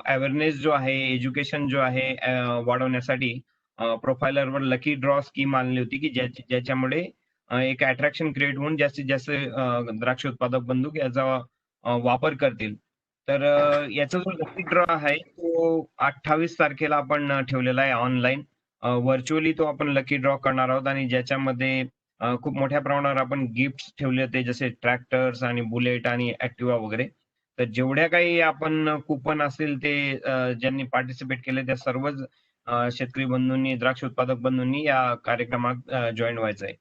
अवेअरनेस जो आहे, एज्युकेशन जो आहे वाढवण्यासाठी प्रोफायलरवर लकी ड्रॉ स्कीम आणली होती की ज्याच्यामुळे एक अट्रॅक्शन क्रिएट होऊन जास्तीत जास्त द्राक्ष उत्पादक बंधू याचा वापर करतील. तर याचा जो लकी ड्रॉ आहे तो 28 तारखेला आपण ठेवलेला आहे ऑनलाईन. व्हर्च्युअली तो आपण लकी ड्रॉ करणार आहोत आणि ज्याच्यामध्ये खूप मोठ्या प्रमाणावर आपण गिफ्ट ठेवले होते, जसे ट्रॅक्टर्स आणि बुलेट आणि ऍक्टिवा वगैरे. तर जेवढ्या काही आपण कुपन असतील ते ज्यांनी पार्टिसिपेट केले त्या सर्वच शेतकरी बंधूंनी, द्राक्ष उत्पादक बंधूंनी या कार्यक्रमात जॉईन व्हायचं आहे.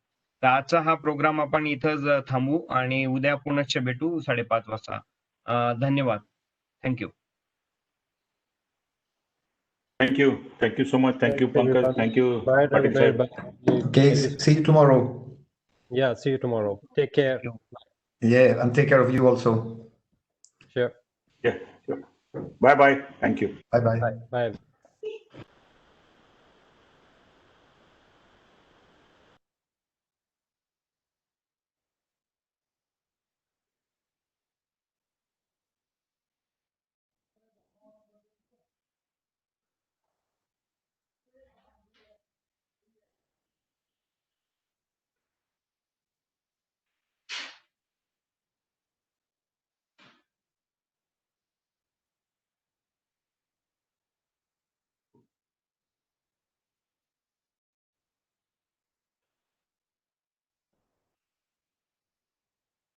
तर आजचा हा प्रोग्राम आपण इथंच थांबू आणि उद्या पुनश्च भेटू 5:30 वाजता. धन्यवाद. Thank you. Thank you so much. Thank you, Pankaj. Thank you, Bye, Patil sahib. Dragomir. Okay, see you tomorrow. Yeah, see you tomorrow. Take care. Yeah, and take care of you also. Sure. Yeah, sure. Bye bye. Thank you. Bye bye. Bye. Bye.